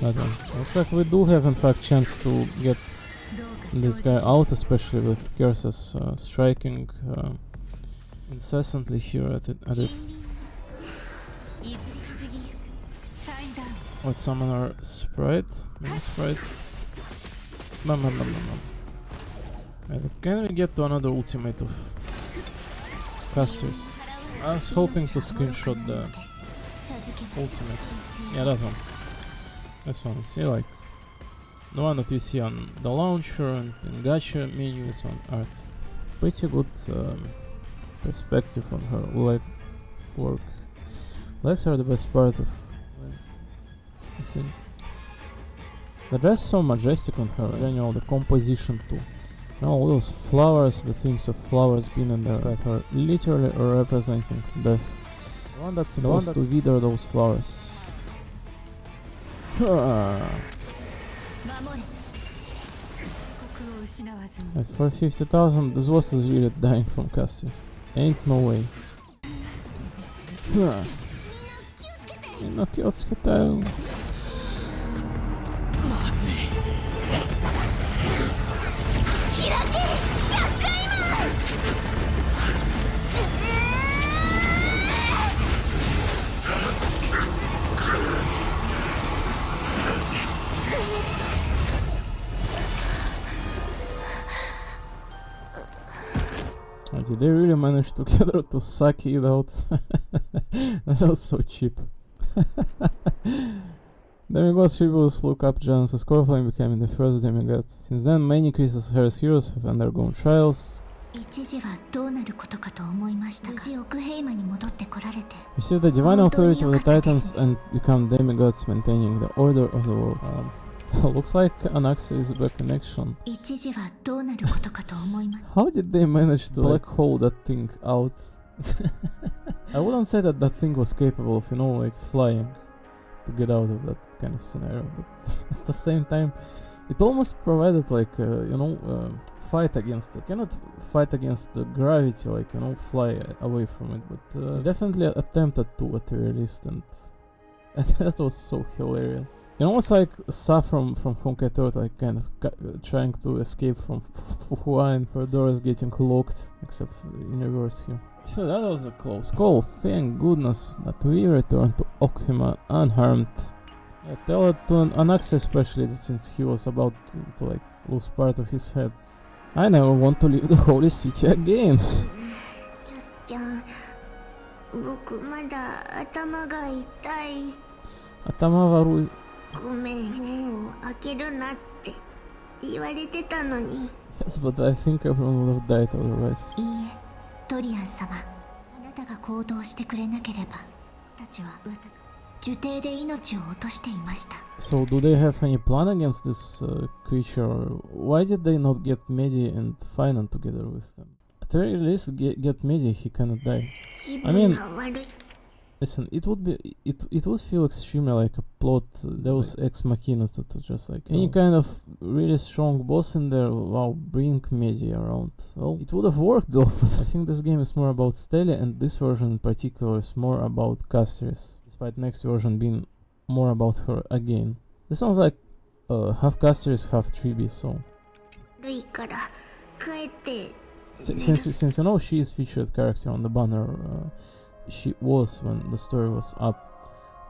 That one. Looks like we do have in fact chance to get どうか this 正 guy 直 out, especially with Curses striking incessantly here at it. いずれ過ぎゆく。祭壇。 Let's summon our sprite. Maybe sprite. Bam. Right, can we get to another ultimate of Cassius? I was hoping to screenshot the ultimate. Yeah, that one. This one. See, like the one that you see on the launcher and in gacha menus on art. Pretty good perspective on her leg work. Legs are the best part of, I think. The dress is so majestic on her. In general, the composition too. Now all those flowers, the themes of flowers being in there, that are literally representing death. The one that's supposed to wither those flowers. 守れ。国を失わずに。 For 50,000, this was really dying from Cassius. Ain't no way. みんな気をつけてよ。開け。100回 Did they really manage together to suck it out? That was so cheap. Demigods tributes look up Janus as Corflame became the first demigod. Since then, many Crystal Heroes heroes have undergone trials. 一時はどうなることかと思いましたが、無事奥平魔に戻ってこられて Receive the divine authority of the Titans and become demigods, maintaining the order of the world. Looks like Anaxa is back in action. 一時はどうなることかと思いま How did they manage to black hole that thing out? I wouldn't say that that thing was capable of, like flying to get out of that kind of scenario, but at the same time, it almost provided like, fight against it. Cannot fight against the gravity, like, fly away from it, but definitely attempted to at the very least, and that was so hilarious. Almost like Sa from Honkai Third, like kind of trying to escape from Fuhua, and her door is getting locked, except in reverse here. So that was a close call. Thank goodness that we returned to Okhima unharmed. I tell it to Anaxa especially, since he was about to like lose part of his head. I never want to leave the holy city again. ヤスちゃん、僕まだ頭が痛い。頭悪い。ごめん、門を開けるなって言われてたのに。 Yes, but I think everyone would have died otherwise. いいえ、トリアン様、あなたが行動してくれなければ、私たちは呪帝で命を落としていました。 So do they have any plan against this creature? Or why did they not get Medi and Finan together with them? At the very least, get Medi, he cannot die. 気分が悪い。 Listen, it would feel extremely like a plot Deus Ex Machina to just like any kind of really strong boss in there. Wow, bring Medi around. Well, it would have worked though, but I think this game is more about Stella, and this version in particular is more about Caceres, despite next version being more about her again. This sounds like half Caceres, half Tribi, so... 悪いから帰って。 Since she is featured character on the banner, she was when the story was up.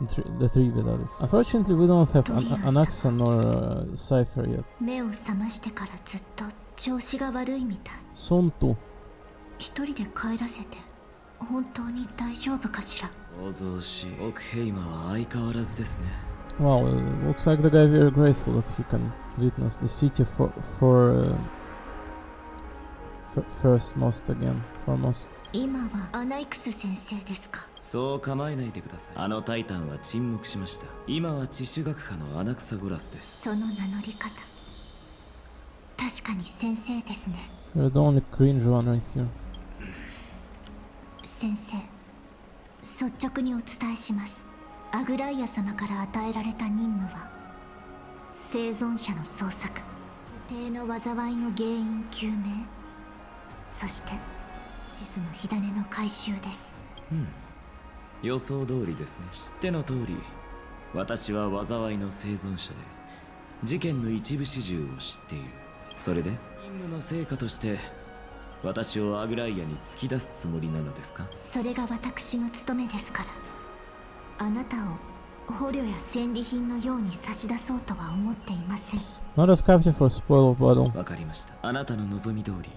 The 3B that is. Unfortunately, we don't have Anaxa nor Cypher yet. 目を覚ましてからずっと調子が悪いみたい。 Son too. 一人で帰らせて本当に大丈夫かしら。想像し、オクヘイマは相変わらずですね。 Wow, it looks like the guy very grateful that he can witness the city for first most again, foremost. 今はアナイクス先生ですか。そう構えないでください。あのタイタンは沈黙しました。今は地種学派のアナクサゴラスです。その名乗り方、確かに先生ですね。 You're the only cringe one right here. 先生、率直にお伝えします。アグライア様から与えられた任務は生存者の捜索、呪帝の災いの原因究明、そして地図の火種の回収です。予想通りですね。知っての通り、私は災いの生存者で事件の一部始終を知っている。それで任務の成果として私をアグライアに突き出すつもりなのですか？それが私の務めですから。あなたを捕虜や戦利品のように差し出そうとは思っていません。 Not as captive for spoil of battle. わかりました。あなたの望み通り、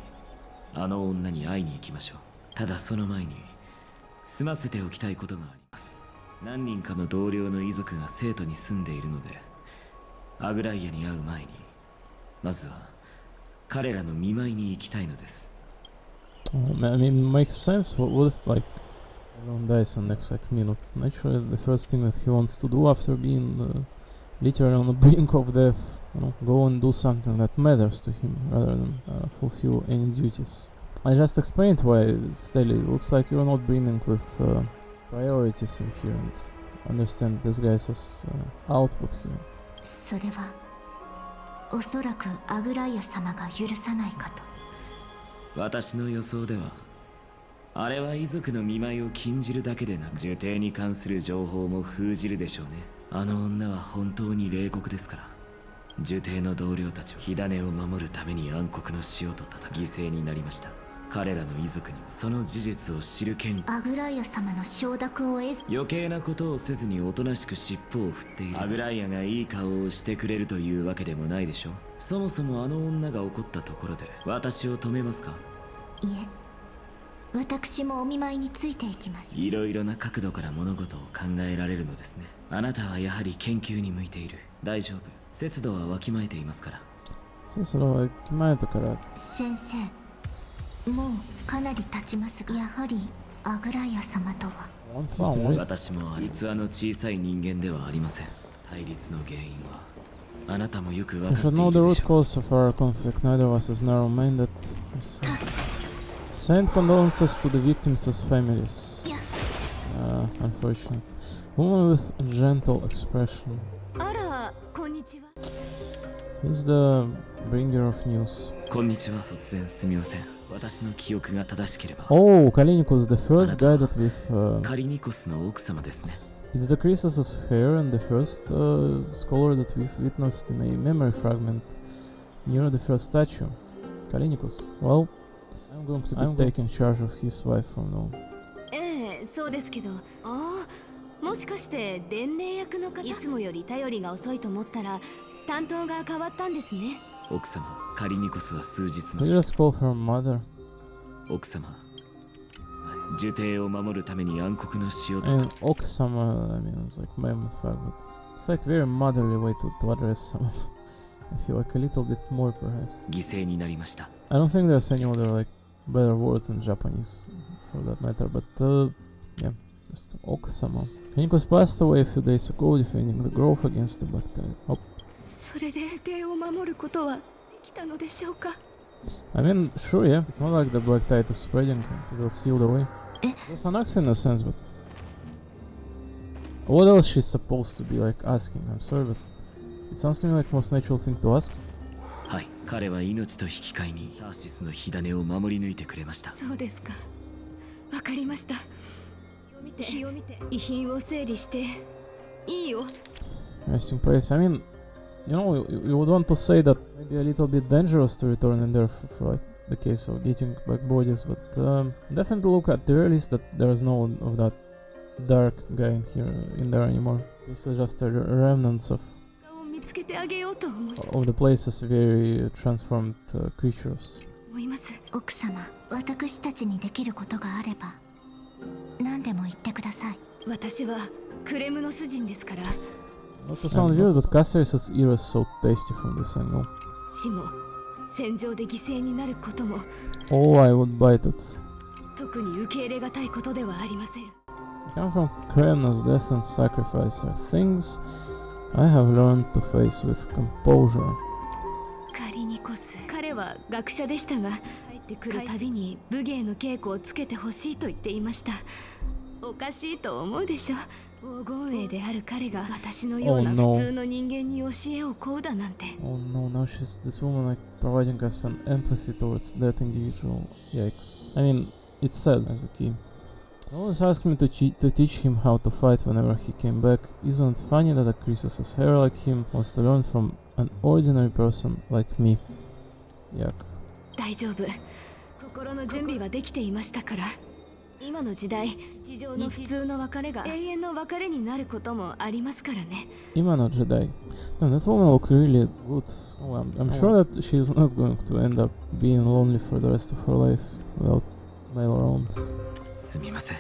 あの女に会いに行きましょう。ただその前に済ませておきたいことがあります。何人かの同僚の遺族が生徒に住んでいるので、アグライアに会う前にまずは彼らの見舞いに行きたいのです。 I mean, makes sense. What if like everyone dies in the next like minute? Naturally, the first thing that he wants to do after being literally on the brink of death, go and do something that matters to him rather than fulfill any duties. I just explained why, Steli, it looks like you're not brimming with priorities in here, and understand this guy's as output here. それはおそらくアグライア様が許さないかと。私の予想では、あれは遺族の見舞いを禁じるだけでなく、呪帝に関する情報も封じるでしょうね。あの女は本当に冷酷ですから。呪帝の同僚たちは火種を守るために暗黒の塩と叩き犠牲になりました。彼らの遺族にその事実を知る権利。アグライア様の承諾を得ず、余計なことをせずにおとなしく尻尾を振っているアグライアがいい顔をしてくれるというわけでもないでしょ。そもそもあの女が怒ったところで私を止めますか？いえ、私もお見舞いについていきます。いろいろな角度から物事を考えられるのですね。あなたはやはり研究に向いている。大丈夫。節度はわきまえていますから。それは決まえたから。先生、もうかなり経ちますが、やはりアグライア様とは。私もあり器の小さい人間ではありません。対立の原因はあなたもよくわか I ってい should る know the で root しょう。 cause of our conflict. Neither of us is narrow-minded. Send condolences to the victims' families. Unfortunate. Woman with a gentle expression. あら、こんにちは。 He's the bringer of news. こんにちは。突然すみません。私の記憶が正しければ Oh, Kalinikos, the first guy that we've... カリニコスの奥様ですね。 It's the Croesus' heir and the first scholar that we've witnessed in a memory fragment near the first statue. Kalinikos. Well, I'm going to be taking charge of his wife from now. ええ、そうですけど。ああ、もしかして伝令役の方。いつもより頼りが遅いと思ったら担当が変わったんですね。奥様、カリニコスは数日 Could you just call her mother? 奥様、呪帝を守るために暗黒の塩と And Oksama, I mean, it's like mammoth fact, but it's like very motherly way to address someone. I feel like a little bit more, perhaps. 犠牲になりました。 I don't think there's any other like better word in Japanese for that matter, but yeah, just Oksama. Kalinikos passed away a few days ago, defending the grove against the Black Tide. Oh. それで呪帝を守ることはできたのでしょうか。 I mean, sure, yeah. It's not like the Black Tide is spreading and it'll seal the way. There's an accent in a sense, but what else she's supposed to be like asking? I'm sorry, but it sounds to me like most natural thing to ask. はい、彼は命と引き換えにターシスの火種を守り抜いてくれました。そうですか。わかりました。火を見て遺品を整理していいよ。 Resting place. I mean, you know, you would want to say that maybe a little bit dangerous to return in there for like the case of getting back bodies, but definitely look at the very least that there's no of that dark guy in there anymore. This is just a remnants of 見つけてあげようと思 of the place's very transformed creatures. います。奥様、私たちにできることがあれば何でも言ってください。私はクレムノス人ですから。 Not to sound weird, but Cassius's ear is so tasty from this angle. 死も戦場で犠牲になることも Oh, I would bite it. 特に受け入れがたいことではありません。 Come from Kremna's death and sacrifice are things I have learned to face with composure. カリニコス、彼は学者でしたが帰ってくるたびに武芸の稽古をつけてほしいと言っていました。おかしいと思うでしょ。黄金栄である彼が私のような Oh, no. 普通の人間に教えを請うだなんて。 Oh no, now this woman like providing us an empathy towards that individual. Yikes. I mean, it's sad as a key. I always asked me to teach him how to fight whenever he came back. Isn't it funny that a Croesus' hair like him was to learn from an ordinary person like me? Yuck. 大丈夫。心の準備はできていましたから。今の時代、日常の普通の別れが永遠の別れになることもありますからね。 Imano Jedi. No, that woman looked really good. Oh, I'm sure that she's not going to end up being lonely for the rest of her life without male around. すみません。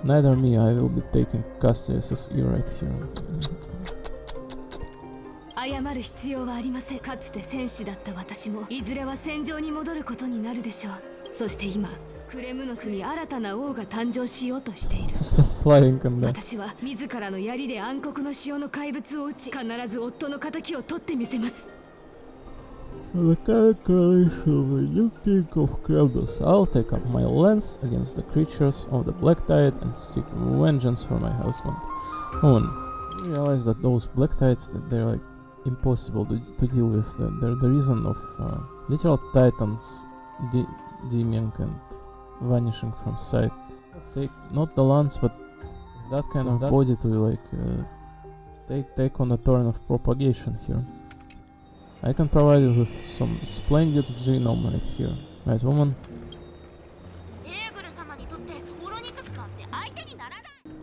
Neither me, I will be taking Cassius's ear right here. 謝る必要はありません。かつて戦士だった私もいずれは戦場に戻ることになるでしょう。そして今クレムノスに新たな王が誕生しようとしている。 Is that flying in there? 私は自らの槍で暗黒の塩の怪物を撃ち、必ず夫の仇を取ってみせます。 The character of the new king of Kreldos. I'll take up my lance against the creatures of the Black Tide and seek vengeance for my husband. Owen, you realize that those Black Tides, that they're like impossible to deal with. They're the reason of literal titans dimming and vanishing from sight. Take not the lance, but that kind of body to like take on a turn of propagation here. I can provide you with some splendid genome right here. Right, woman?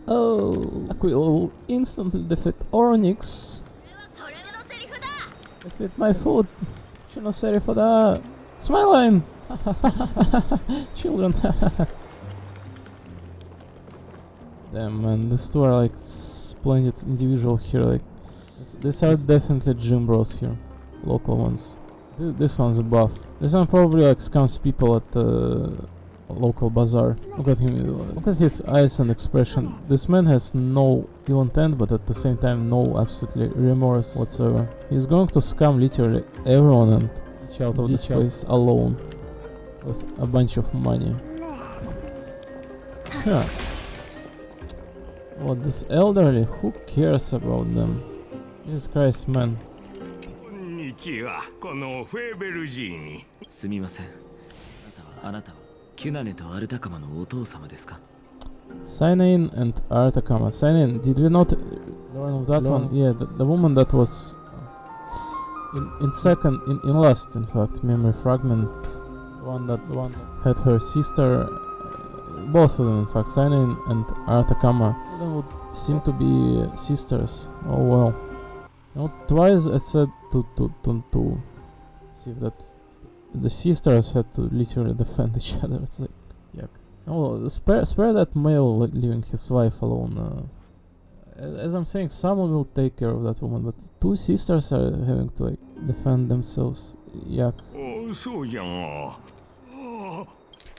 Oh, Aquila will instantly defeat Oronix. Defeat my foot. Shinoseri for that. It's my line! Children. Damn man, these two are like splendid individual here. Like these are definitely gym bros here, local ones. This one's a buff. This one probably like scams people at the local bazaar. Look at him, look at his eyes and expression. This man has no ill intent, but at the same time no absolutely remorse whatsoever. He's going to scam literally everyone and reach out of this place alone with a bunch of money. Huh. What, this elderly? Who cares about them? Jesus Christ, man. こんにちは。このフェーベルジーニ。すみません。あなたはキュナネとアルタカマのお父様ですか？ Sainin and Artakama. Sainin, did we not learn of that one? Yeah, the woman that was in last, in fact, memory fragment. One that had her sister. Both of them, in fact, Sainin and Artakama. They would seem to be sisters. Oh well. You know, twice I said to see if that the sisters had to literally defend each other. It's like, yuck. Oh, spare that male leaving his wife alone. As I'm saying, someone will take care of that woman, but two sisters are having to like defend themselves. Yuck. おそうじゃが。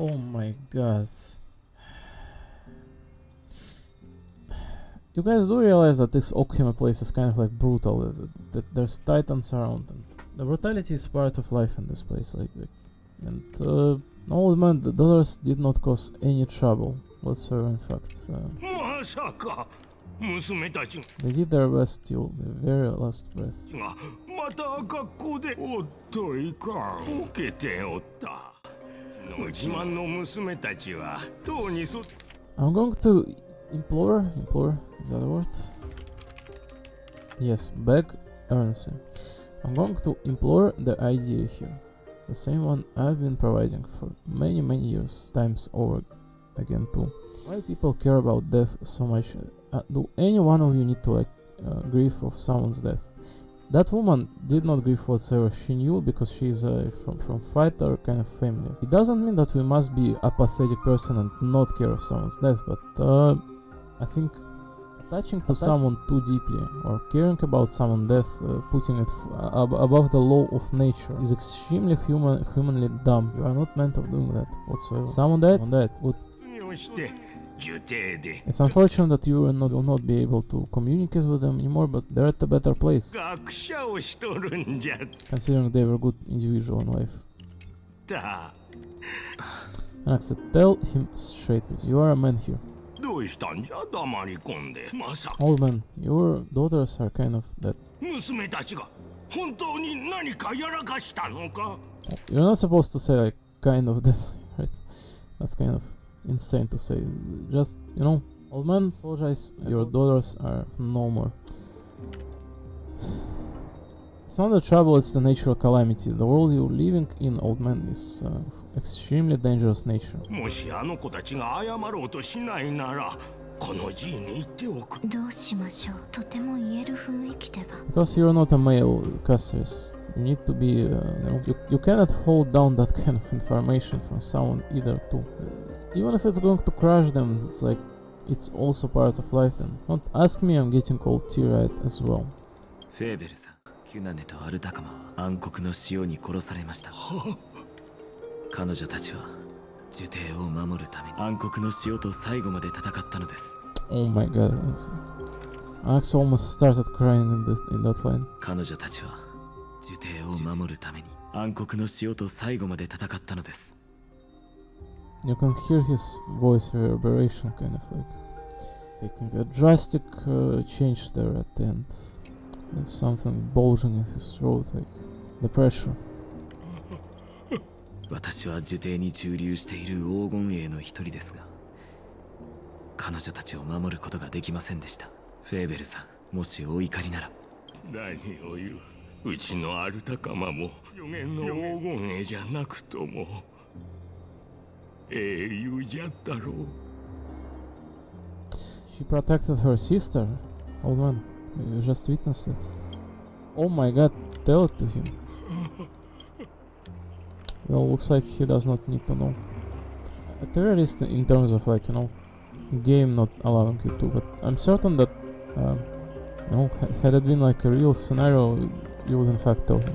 Oh my god. You guys do realize that this Okhima place is kind of like brutal, that there's titans around, and the brutality is part of life in this place, and old man, the daughters did not cause any trouble whatsoever, in fact. まさか娘たち They did their best till the very last breath. がまた学校でおっといかん。ボケておった。の自慢の娘たちはとうにそ I'm going to implore, is that a word? Yes, beg earnestly. I'm going to implore the idea here. The same one I've been providing for many years, times over again too. Why people care about death so much? Do any one of you need to grieve of someone's death? That woman did not grieve whatsoever. She knew because she's from fighter kind of family. It doesn't mean that we must be a pathetic person and not care of someone's death, but I think attaching to someone too deeply or caring about someone's death, putting it above the law of nature, is extremely humanly dumb. You are not meant of doing that whatsoever. Someone dead would. をして受刑で It's unfortunate that you will not be able to communicate with them anymore, but they're at a better place, 学者をしとるんじゃっ considering they were good individual in life. た。 Alexa, tell him straight, please. You are a man here. どうしたんじゃ黙り込んで。まさか Old man, your daughters are kind of dead. 娘たちが本当に何かやらかしたのか You're not supposed to say like kind of dead, right? That's kind of insane to say. Just, you know, old man, apologize. Your daughters are no more. It's not the trouble, it's the natural calamity. The world you're living in, old man, is extremely dangerous nature. もしあの子たちが謝ろうとしないならこの寺に行っておく。どうしましょう。とても言える雰囲気では。 Because you're not a male, Cassius, you need to be, you know, you cannot hold down that kind of information from someone either too. Even if it's going to crush them, it's like, it's also part of life then. Don't ask me, I'm getting all teary-eyed as well. フェーベルさん、キュナネとアルタカマは暗黒の塩に殺されました。彼女たちは呪帝を守るために暗黒の塩と最後まで戦ったのです。 Oh my god, Alex almost started crying in that line. 彼女たちは呪帝を守るために暗黒の塩と最後まで戦ったのです。 You can hear his voice reverberation, kind of like taking a drastic change there at the end. There's something bulging in his throat, like the pressure. 私は呪帝に駐留している黄金衛の一人ですが、彼女たちを守ることができませんでした。フェーベルさん、もしお怒りなら。何を言う。うちのアルタカマも予言の黄金衛じゃなくとも英雄じゃったろう。She protected her sister. Oh man, you just witnessed it. Oh my god, tell it to him. Well, looks like he does not need to know. At the very least, in terms of like, you know, game not allowing you to, but I'm certain that, you know, had it been like a real scenario, you would in fact tell him.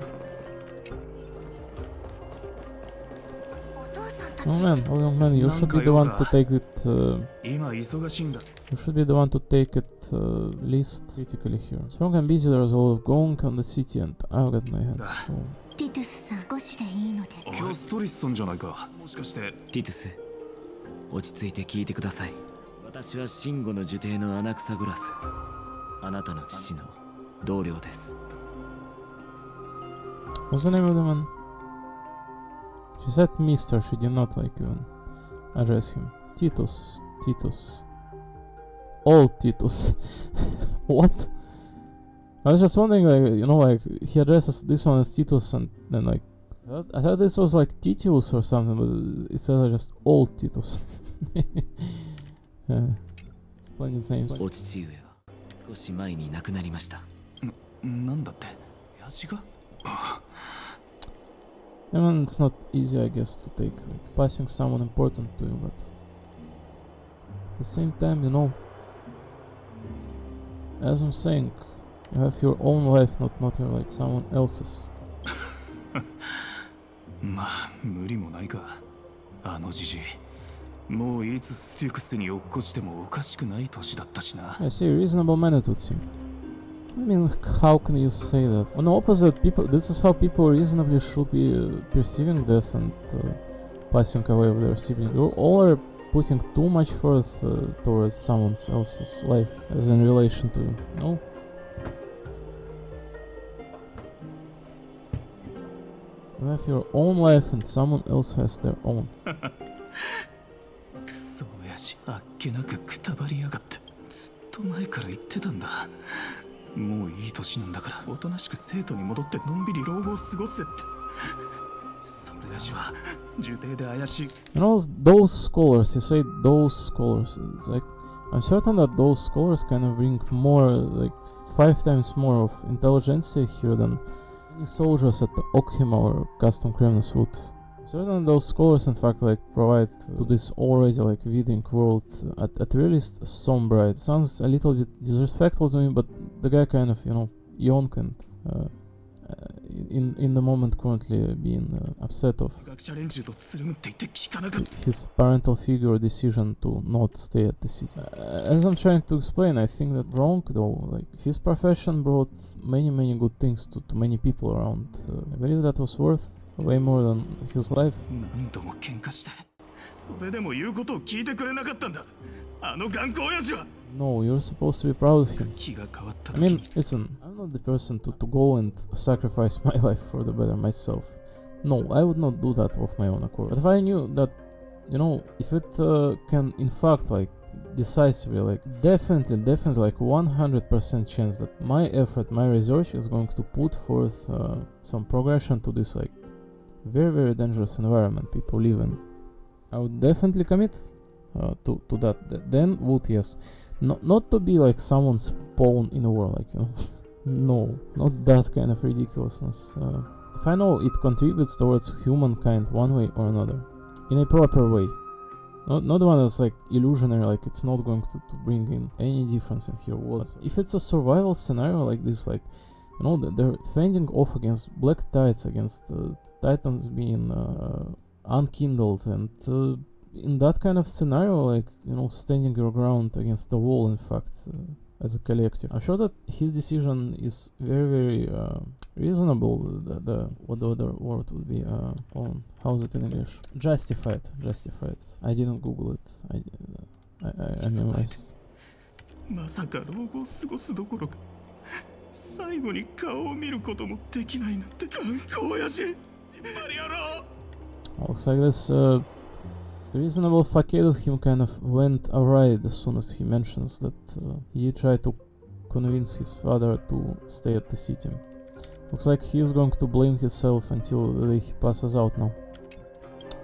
Oh man, you should be the one to take it, you should be the one to take it least critically here. Strong and busy, there's a lot of going on the city and I've got my hands full. ティトゥスさん、少しでいいので。今日ストレスさんじゃないか。もしかしてティトゥス、落ち着いて聞いてください。私はシンゴの呪帝のアナクサグラス、あなたの父の同僚です。 What's the name of the man? She said Mister, she did not like even address him. Titus. Old Titus. What? I was just wondering, like, you know, like, he addresses this one as Titus and then, like, I thought this was like Titius or something, but it says just Old Titus. Yeah, splendid names. お父上は少し前に亡くなりました。なんだって？親父が？ I mean, it's not easy, I guess, to take, like, passing someone important to you, but at the same time, you know, as I'm saying, you have your own life, not your, like, someone else's. まあ無理もないか。あのじじい、もういつスティクスに落っこちてもおかしくない年だったしな。I see, reasonable man it would seem. I mean, how can you say that? On the opposite, people. This is how people reasonably should be perceiving death and passing away of their siblings. You all are putting too much forth towards someone else's life as in relation to you. No? You have your own life and someone else has their own. くそ親父、あっけなくくたばりやがって。ずっと前から言ってたんだ。もういい年なんだからおとなしく生徒に戻ってのんびり老後を過ごせって。それがしは呪帝で怪しい。You know, those scholars, you say those scholars, it's like, I'm certain that those scholars kind of bring more, like 5 times more of intelligentsia here than any soldiers at the Okhima or Custom Kremnis would. Certain those scholars in fact like provide to this already like reading world at very least some bright. Sounds a little bit disrespectful to me, but the guy kind of, you know, young and in the moment currently being upset of his parental figure decision to not stay at the city. As I'm trying to explain, I think that wrong though, like his profession brought many good things to many people around. I believe that was worth way more than his life. 何度も喧嘩してそれでも言うことを聞いてくれなかったんだあの頑固親父は No, you're supposed to be proud of him. 気が変わった時 I mean, listen, I'm not the person to go and sacrifice my life for the better myself. No, I would not do that of my own accord. But if I knew that, you know, if it can in fact like decisively, like definitely like 100% chance that my effort, my research is going to put forth some progression to this like very dangerous environment people live in, I would definitely commit to that. Then would, yes, not to be like someone's pawn in a war, like, you know. No, not that kind of ridiculousness. If I know it contributes towards humankind one way or another, in a proper way, not the one that's like illusionary, like it's not going to bring in any difference in here. But if it's a survival scenario like this, like, you know, they're fending off against black tides, against titans being unkindled, and in that kind of scenario, like, you know, standing your ground against the wall, in fact, as a collective. I'm sure that his decision is very reasonable. What the other word would be? How's it in English? Justified. I didn't Google it. I memorized. まさか老後を過ごすどころか最後に顔を見ることもできないなんて頑固親父バリ野郎 Looks like this the reasonable facade of him kind of went awry as soon as he mentions that he tried to convince his father to stay at the city. Looks like he is going to blame himself until the day he passes out now.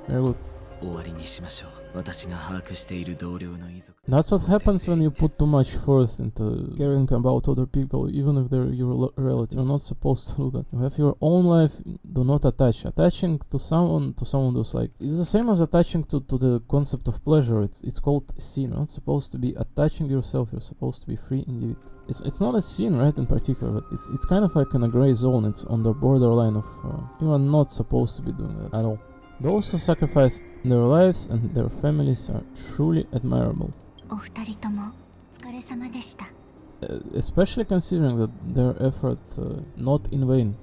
Very good. 終わりにしましょう。私が把握している同僚の遺族。 That's what happens when you put too much forth into caring about other people, even if they're your relative. You're not supposed to do that. You have your own life, do not attach. Attaching to someone who's like... It's the same as attaching to the concept of pleasure. It's called sin. You're not supposed to be attaching yourself, you're supposed to be free individual. It's not a sin, right, in particular, but it's kind of like in a gray zone. It's on the borderline of... you are not supposed to be doing that at all. Those who sacrificed their lives and their families are truly admirable. お二人ともお疲れ様でした。 Especially considering that their effort not in vain.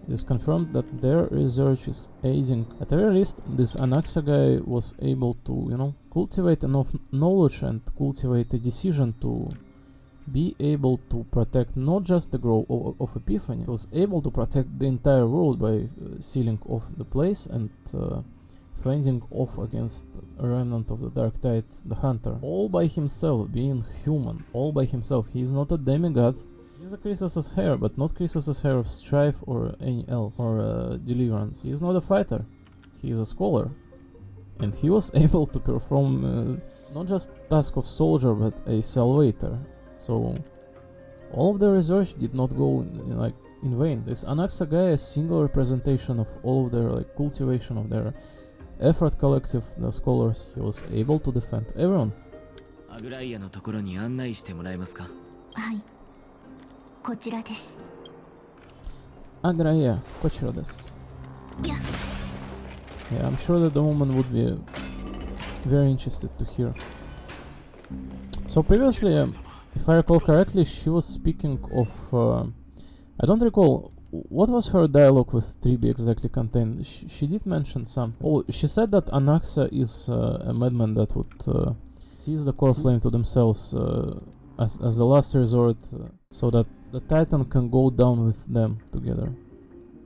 It is confirmed that their research is aiding. At the very least, this Anaxa guy was able to, you know, cultivate enough knowledge and cultivate a decision to be able to protect not just the grove of Epiphany. He was able to protect the entire world by sealing off the place and fending off against a remnant of the Dark Tide, the Hunter. All by himself, being human. All by himself. He is not a demigod. He is a Chrysos' heir, but not Chrysos' heir of strife or any else, or deliverance. He is not a fighter. He is a scholar. And he was able to perform not just task of soldier, but a salvator. So all of the research did not go in vain. This Anaxa guy is a single representation of all of their cultivation of their effort collective, the scholars. He was able to defend everyone. アグライアのところに案内してもらえますか？はい、こちらです。 Agraya, kochira desu. Yeah. Yeah, I'm sure that the woman would be very interested to hear. So previously, if I recall correctly, she was speaking of... I don't recall, what was her dialogue with 3B exactly contained? She did mention something. Oh, she said that Anaxa is a madman that would seize the core flame to themselves as the last resort, so that the Titan can go down with them together.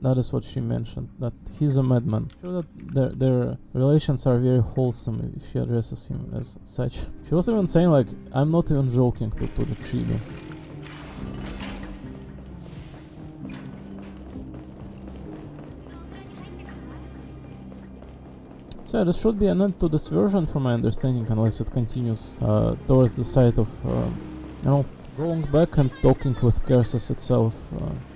That is what she mentioned, that he's a madman. I'm sure that their relations are very wholesome if she addresses him as such. She was even saying like, I'm not even joking to the Chibi. So yeah, there should be an end to this version from my understanding, unless it continues towards the side of, you know, going back and talking with Chrysos itself.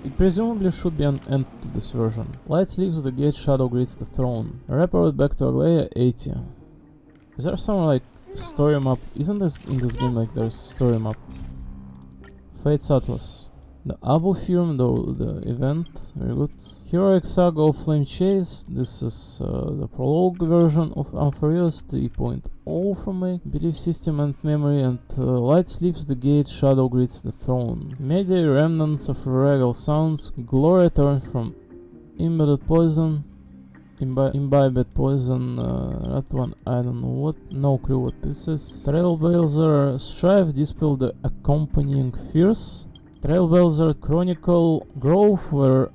It presumably should be an end to this version. Light leaves the gate, shadow greets the throne. Report back to Aglaia, 80. Is there some like story map? Isn't this in this game like there's story map? Fate's Atlas. The Abu Firm, the event, very good. Heroic Saga of Flame Chase, this is the prologue version of Amphareus 3.0 from my belief system and memory, and Light Sleeps the Gate, Shadow Greets the Throne. Medi, Remnants of Regal Sounds, Glory turns from Embedded Poison, Imbibed Poison, that one, I don't know what, no clue what this is. Trailblazer, Strife, Dispel the Accompanying Fears. Trailblazer Chronicle, Grove, where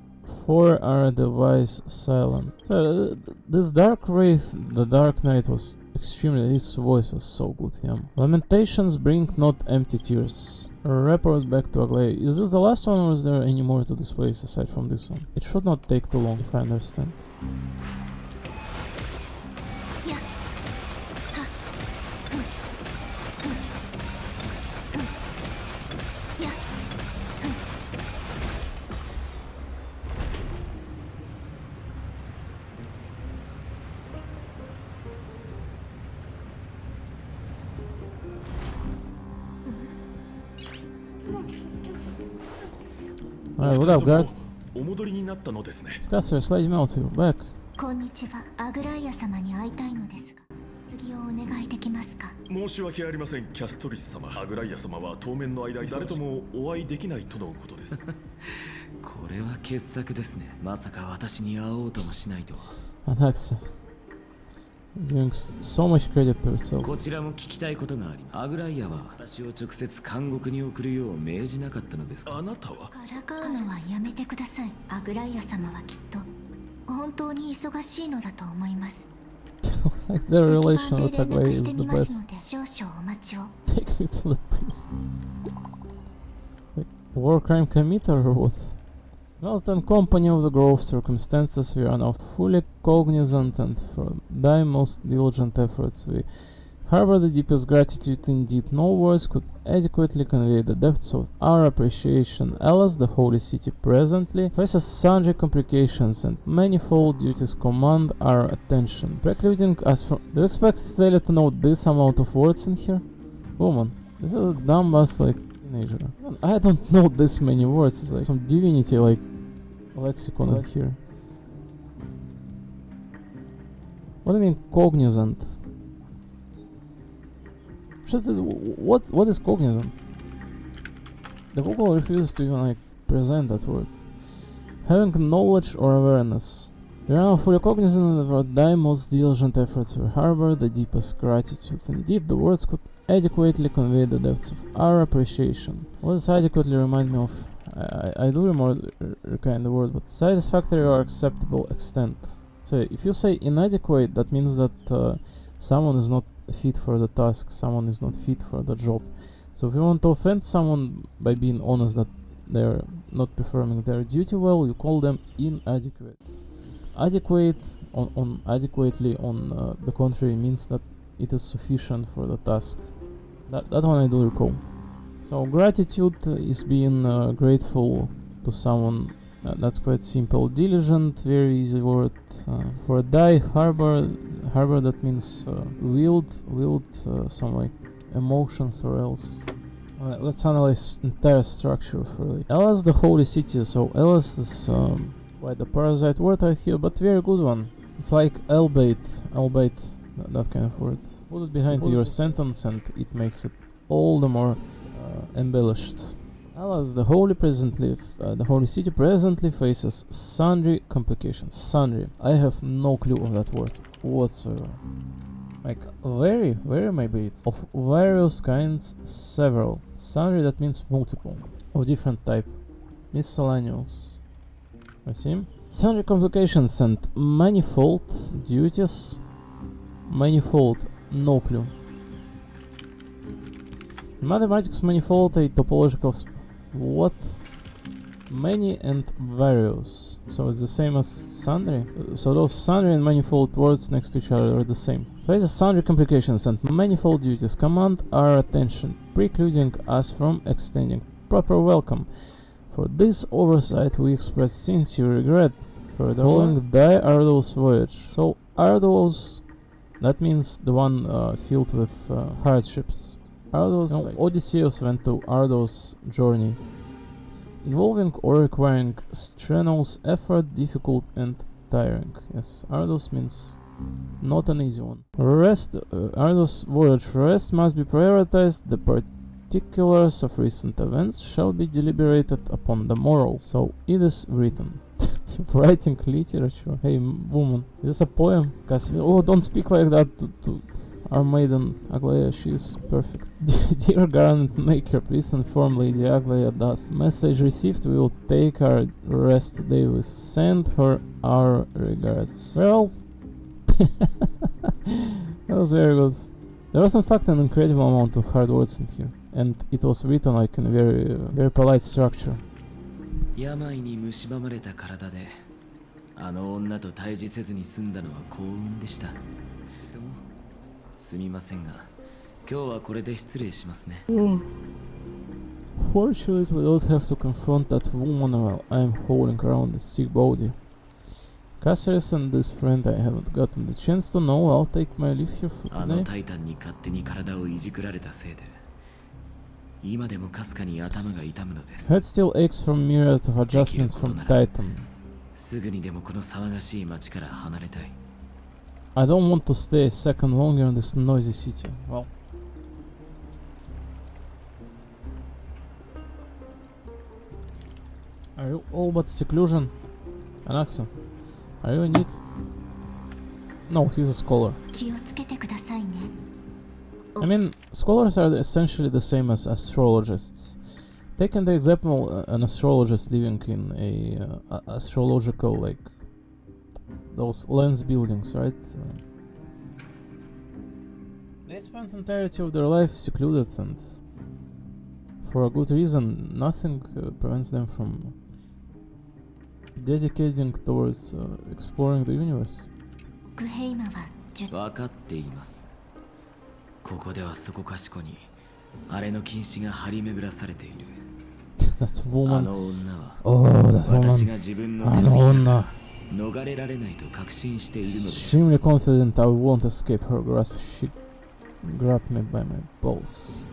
4 are the wise silent. So, this Dark Wraith, the Dark Knight, was extremely, his voice was so good, yeah. Lamentations bring not empty tears. Report back to Aglaia. Is this the last one, or is there any more to this place aside from this one? It should not take too long, if I understand. Alright, what up, guard? Scasser, slide him out, we're back. こんにちは。アグライア様に会いたいのですが、次をお願いできますか？申し訳ありません、キャストリス様。アグライア様は当面の間誰ともお会いできないとのことです。これは傑作ですね。まさか私に会おうともしないとは。Anaxa. Giving so much credit to herself. こちらも聞きたいことがあります。アグライアは私を直接監獄に送るよう命じなかったのですか？あなたはからかうのはやめてください。アグライア様はきっと本当に忙しいのだと思います。Like their relation with Aglaia is the best. 少々お待ちを。 Take me to the priest. Like, war crime committer or what? Well then, company of the Grove, circumstances we are now fully cognizant and for thy most diligent efforts we harbor the deepest gratitude indeed. No words could adequately convey the depths of our appreciation. Alas, the Holy City presently faces sundry complications and manifold duties command our attention, precluding us from... Do you expect Stella to know this amount of words in here? Woman, this is a dumb ass like teenager. I don't know this many words. It's like some divinity like lexicon in here. What do you mean cognizant? What is cognizant? The Google refuses to even like present that word. Having knowledge or awareness. We are now fully cognizant of our thy most diligent efforts. We harbor the deepest gratitude. Indeed, the words could adequately convey the depths of our appreciation. What does adequately remind me of? I do recall the word, but satisfactory or acceptable extent. So if you say inadequate, that means that someone is not fit for the task, someone is not fit for the job. So if you want to offend someone by being honest that they're not performing their duty well, you call them inadequate. Adequate on adequately on the contrary means that it is sufficient for the task. That one I do recall. So gratitude is being grateful to someone. That's quite simple. Diligent, very easy word. For thy harbor that means wield some like emotions or else. Let's analyze entire structure fully. Alas, the Holy City. So Alas is quite a parasite word right here, but very good one. It's like albeit, that kind of word. Put it behind your sentence and it makes it all the more embellished. Alas, the Holy City presently faces sundry complications. Sundry. I have no clue of that word whatsoever. Like, very maybe it's of various kinds, several. Sundry, that means multiple, of different type. Miscellaneous. I see. Sundry complications and manifold duties. Manifold, no clue. In mathematics, manifold a topological what? Many and various. So it's the same as sundry. So those sundry and manifold words next to each other are the same. Faces sundry complications and manifold duties command our attention, precluding us from extending proper welcome. For this oversight we express sincere regret. Furthermore, following thy arduous voyage. So arduous, that means the one filled with hardships. Arduous, no, Odysseus went to arduous journey, involving or requiring strenuous effort, difficult and tiring. Yes, arduous means not an easy one. Arduous voyage. Rest must be prioritized. The particulars of recent events shall be deliberated upon the morrow. So it is written. Writing literature. Hey, woman, is this a poem? Oh, don't speak like that to our maiden Aglaia, she is perfect. Dear Garnet Maker, please inform Lady Aglaia thus. Message received, we will take our rest today. We send her our regards. Well, that was very good. There was in fact an incredible amount of hard words in here. And it was written like in a very polite structure. 病に蝕まれた体であの女と対峙せずに済んだのは幸運でした。すみませんが、今日はこれで失礼しますね。Fortunately, we don't have to confront that woman while I'm holding around the sick body. Caceres and this friend I haven't gotten the chance to know. I'll take my leave here for today. あのタイタンに勝手に体をいじくられたせいで、今でもかすかに頭が痛むのです。Head still aches from myriad of adjustments from Titan. すぐにでもこの騒がしい街から離れたい。I don't want to stay a second longer in this noisy city. Well. Are you all but seclusion? Anaxa, are you in need? No, he's a scholar. I mean, scholars are essentially the same as astrologists. Taking the example, an astrologist living in a astrological, like, those lens buildings, right? They spend the entirety of their life secluded, and for a good reason. Nothing prevents them from dedicating towards exploring the universe. オクヘイマは分かっています。ここではそこかしこにあれの禁止が張り巡らされている。That あ woman. の女は Oh, that 私が woman. 自分の手のひらから逃れられないと確信しているのです。 Extremely confident I won't escape her grasp. She grabbed me by my balls.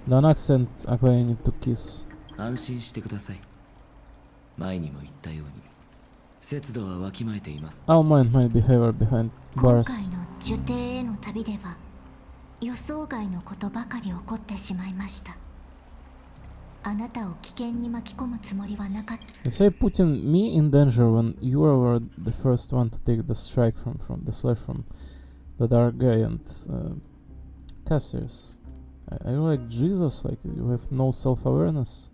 Don't accent ugly, I need to kiss. 安心してください。前にも言ったように節度はわきまえています。 I'll mind my behavior behind 今 bars. 回の呪帝への旅では予想外のことばかり起こってしまいました。あなたを危険に巻き込むつもりはなかった。 You say putting me in danger when you were the first one to take the strike from the slash from the dark guy and Cassius. Are you like Jesus? Like you have no self-awareness?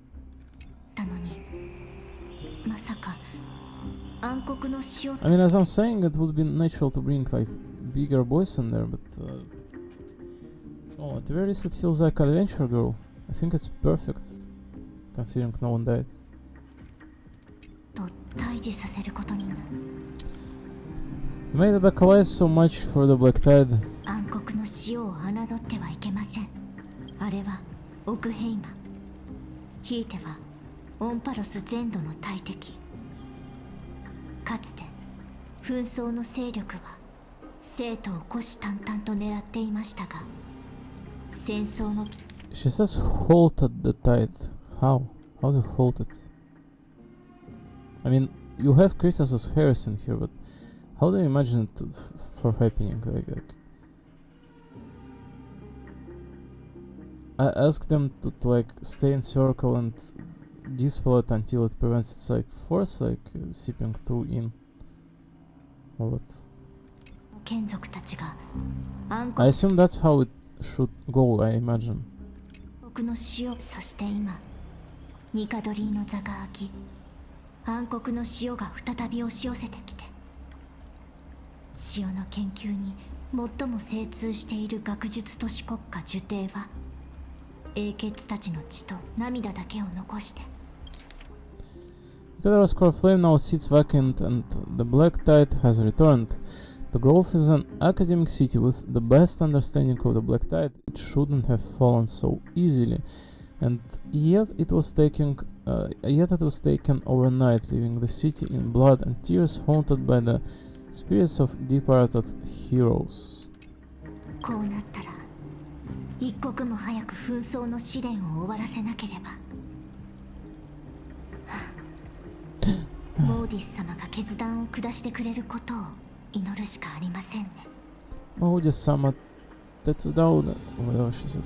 たのにまさか暗黒の塩 I mean, as I'm saying, it would be natural to bring like bigger boys in there, but oh, at the very least, it feels like Adventure Girl. I think it's perfect, considering no one died. と対峙させることになる。 You made it back alive so much for the Black Tide. 暗黒の塩を侮ってはいけません。あれはオクヘイマ、ひいてはオンパロス全土の大敵。かつて紛争の勢力は生徒を虎視眈々と狙っていましたが、戦争の She says halted the tide. How? How do you halt it? I mean, you have Christus's hairs in here, but how do you imagine it for happening? Like I ask them to like stay in circle and dispel it until it prevents its like force seeping through in. Or what? 眷属たちが暗 I 黒 assume that's how it should go, I imagine. の塩、そして今ニカドリーの座が開き、暗黒の塩が再び押し寄せてきて、塩の研究に最も精通している学術都市国家呪帝は英傑たちの血と涙だけを残して、 Gatherer's core flame now sits vacant and the Black Tide has returned. The Grove is an academic city with the best understanding of the Black Tide. It shouldn't have fallen so easily, and yet it was taken overnight, leaving the city in blood and tears, haunted by the spirits of departed heroes. こうなったら一刻も早く紛争の試練を終わらせなければ。モーディス様が決断を下してくれることを祈るしかありませんね。Moudi-sama Tetsudaoda, whatever she said.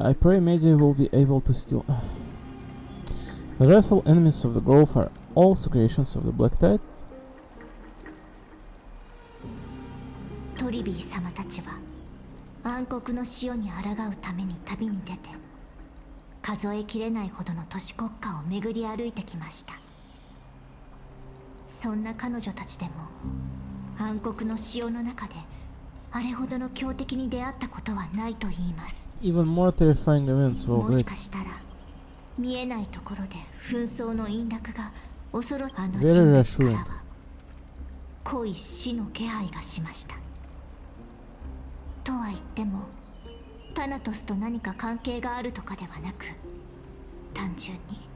I pray Medi will be able to steal. The rightful enemies of the Grove are also creations of the Black Tide. トリビー様たちは暗黒の塩に抗うために旅に出て、数えきれないほどの都市国家を巡り歩いてきました。そんな彼女たちでも暗黒の塩の中であれほどの強敵に出会ったことはないと言います。 Even more terrifying events will もし wait. かしたら見えないところで紛争の陰落が恐ろあの Very 人物 reassuring. からは濃い死の気配がしました。とは言ってもタナトスと何か関係があるとかではなく、単純に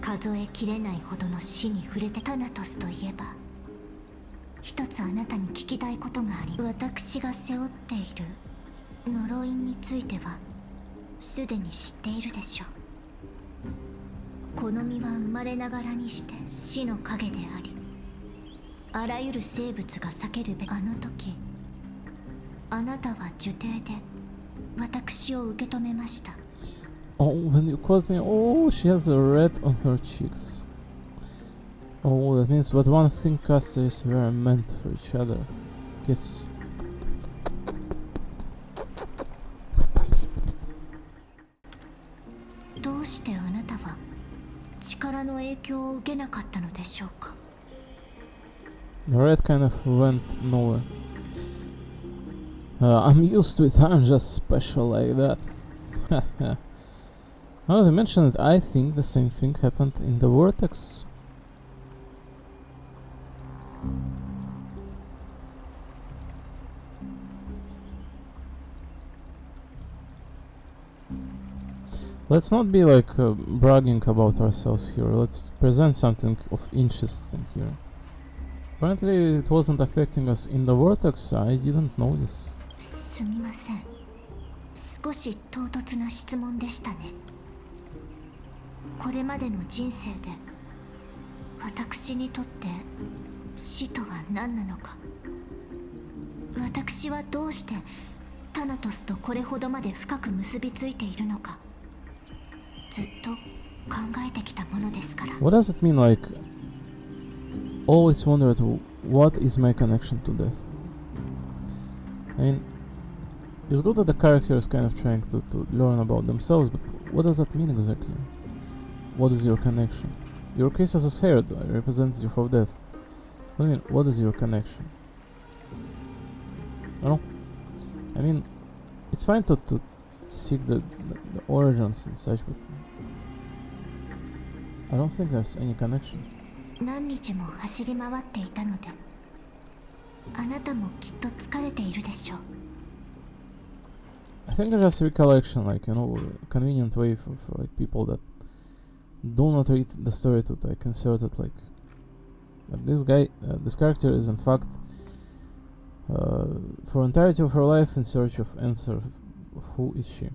数えきれないほどの死に触れて。タナトスといえば一つあなたに聞きたいことがあり、私が背負っている呪いについてはすでに知っているでしょう。この身は生まれながらにして死の影であり、あらゆる生物が避けるべき。あの時あなたは呪帝で私を受け止めました。 Oh, when you called me, oh, she has a red on her cheeks. Oh, that means but one thing casters were meant for each other. Kiss. どうしてあなたは力の影響を受けなかったのでしょうか。 The red kind of went nowhere. I'm used to it, I'm just special like that. Now they mentioned it, I think the same thing happened in the Vortex. Let's not be like bragging about ourselves here. Let's present something of interest in here. Apparently it wasn't affecting us in the Vortex. I didn't know this. すみません。少し唐突な質問でしたね。これまでの人生で私にとって死とは何なのか。私はどうしてタナトスとこれほどまで深く結びついているのか。ずっと考えてきたものですから。What does it mean, like, always wondered what is my connection to death? I mean, it's good that the character is kind of trying to learn about themselves, but what does that mean exactly? What is your connection? Your Christus is here, representative of death. What do you mean, what is your connection? I don't know. I mean, it's fine to seek the origins and such, but I don't think there's any connection. 何日も走り回っていたので、あなたもきっと疲れているでしょう。I think there's just recollection, like, you know, a convenient way for like people that do not read the story to like insert it, like that this guy, this character is in fact for entirety of her life in search of answer. Who is she?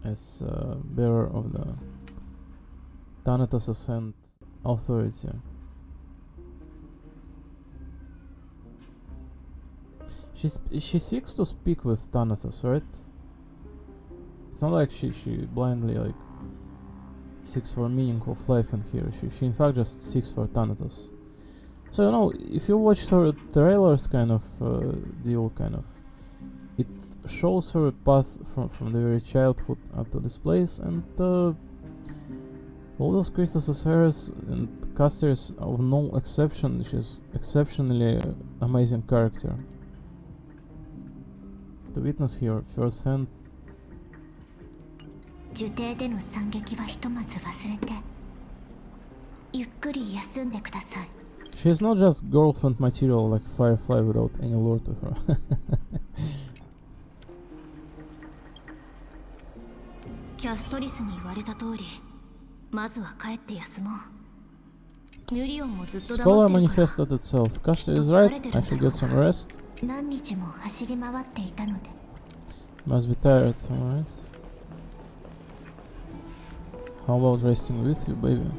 As bearer of the Thanatos Ascent authority. She seeks to speak with Thanatos, right? It's not like she blindly like seeks for meaning of life in here. She in fact just seeks for Thanatos. So you know, if you watch her trailers, kind of deal, kind of, it shows her a path from the very childhood up to this place, and all those Christus Heres and casters of no exception. She's exceptionally amazing character to witness here firsthand. 呪帝での惨劇はひとまず忘れて、ゆっくり休んでください。She is not just girlfriend material like Firefly without any lore to her. キャストリスに言われた通り、まずは帰って休もう。ミュリオンもずっと黙 Scholar ってるから。 manifested itself. Cassie is right. I should get some rest. 何日も走り回っていたので。 Must be tired, alright. How about resting with you, baby?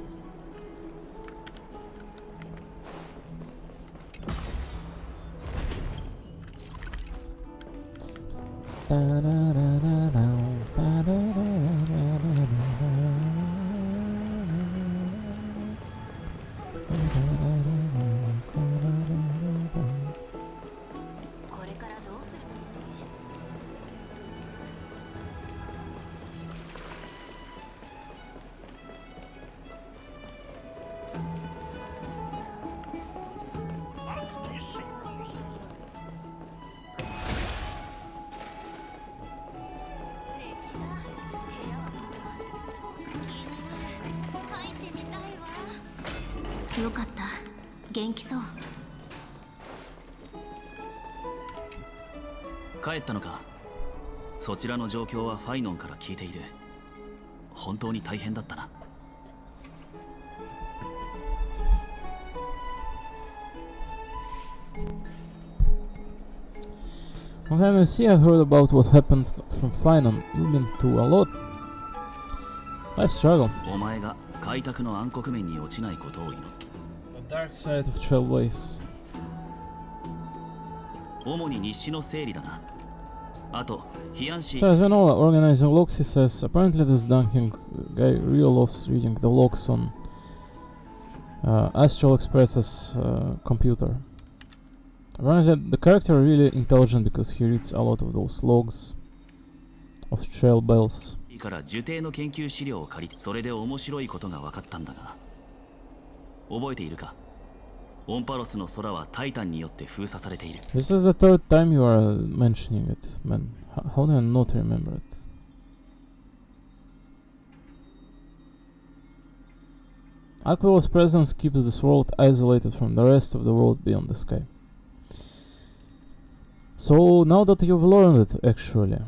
よかった。元気そう。帰ったのか。そちらの状況はファイノンから聞いている。本当に大変だったな。Long time no see, I heard about what happened from Finon. You've been through a lot. Life struggle. お前が開拓の暗黒面に落ちないことを祈る。 The dark side of Trailblaze. 主に日誌の整理だな。あと、批判誌。 So as we know, organizing logs, he says, apparently this Dunking guy really loves reading the logs on Astral Express's computer. Apparently the character really intelligent because he reads a lot of those logs of Trail Bells. から呪帝の研究資料を借りて、それで面白いことが分かったんだが、覚えているか？オンパロスの空はタイタンによって封鎖されている。 This is the third time you are mentioning it, man. How do I not remember it? Aquila's presence keeps this world isolated from the rest of the world beyond the sky. So now that you've learned it, actually,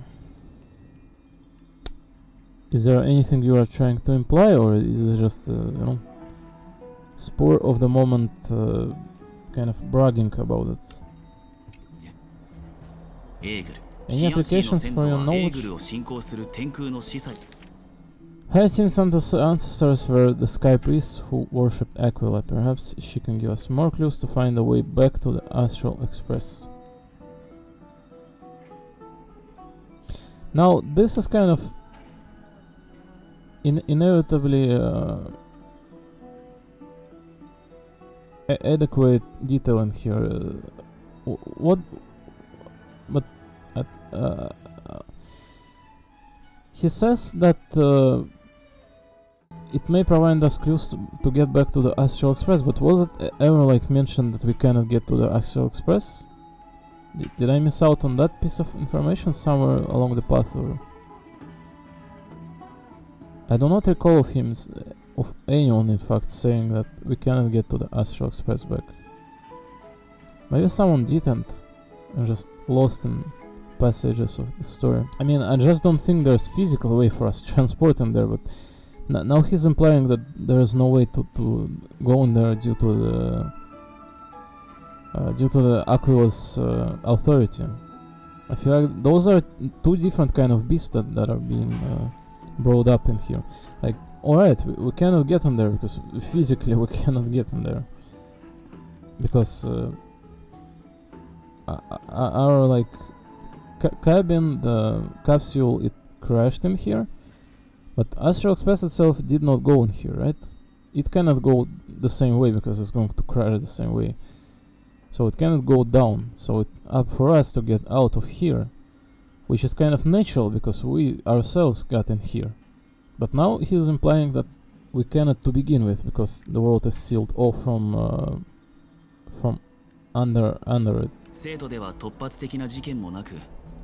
is there anything you are trying to imply, or is it just, spur of the moment kind of bragging about it? エーグル。 Any applications for your エー knowledge? グルを信仰する天空の司祭。 Hyacinth's ancestors were the sky priests who worshipped Aquila. Perhaps she can give us more clues to find a way back to the Astral Express. Now, this is kind of inevitably adequate detail in here. He says that it may provide us clues to get back to the Astral Express, but was it ever like mentioned that we cannot get to the Astral Express? Did I miss out on that piece of information somewhere along the path, or I do not recall of him, of anyone in fact, saying that we cannot get to the Astral Express back. Maybe someone did and I'm just lost in passages of the story. I mean, I just don't think there's physical way for us to transport in there, but now he's implying that there is no way to go in there due to the Aquila's authority. I feel like those are two different kind of beasts that are being brought up in here. Like, alright, we cannot get in there because physically we cannot get in there. Because our like cabin, the capsule, it crashed in here, but Astral Express itself did not go in here, right? It cannot go the same way because it's going to crash the same way. So it cannot go down, so it's up for us to get out of here, which is kind of natural because we ourselves got in here. But now he's implying that we cannot to begin with because the world is sealed off from under it. 生徒では突発的な事件もなく、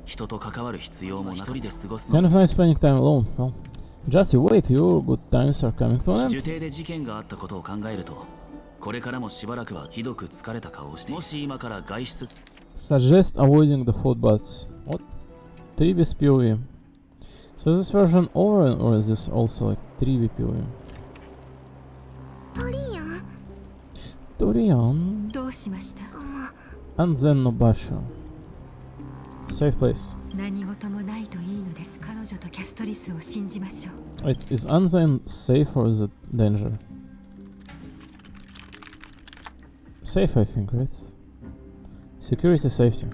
人と関わる必要も一人で過ごす Kind の。 of nice spending time alone. Well, just you wait, your good times are coming to an 受 end. 刑で事件があったことを考えると、これからもしばらくはひどく疲れた顔をして、もし今から外出 Suggest avoiding the hot baths. What? 3B POE. So is this version over or is this also like 3B POE? トリアン Torian どうしました？ Anzen no Basho. Safe place. 何事もないといいのです。彼女とキャストリスを信じましょう。 Wait, is Anzen safe or is it danger? Safe, I think, right? Security, safety.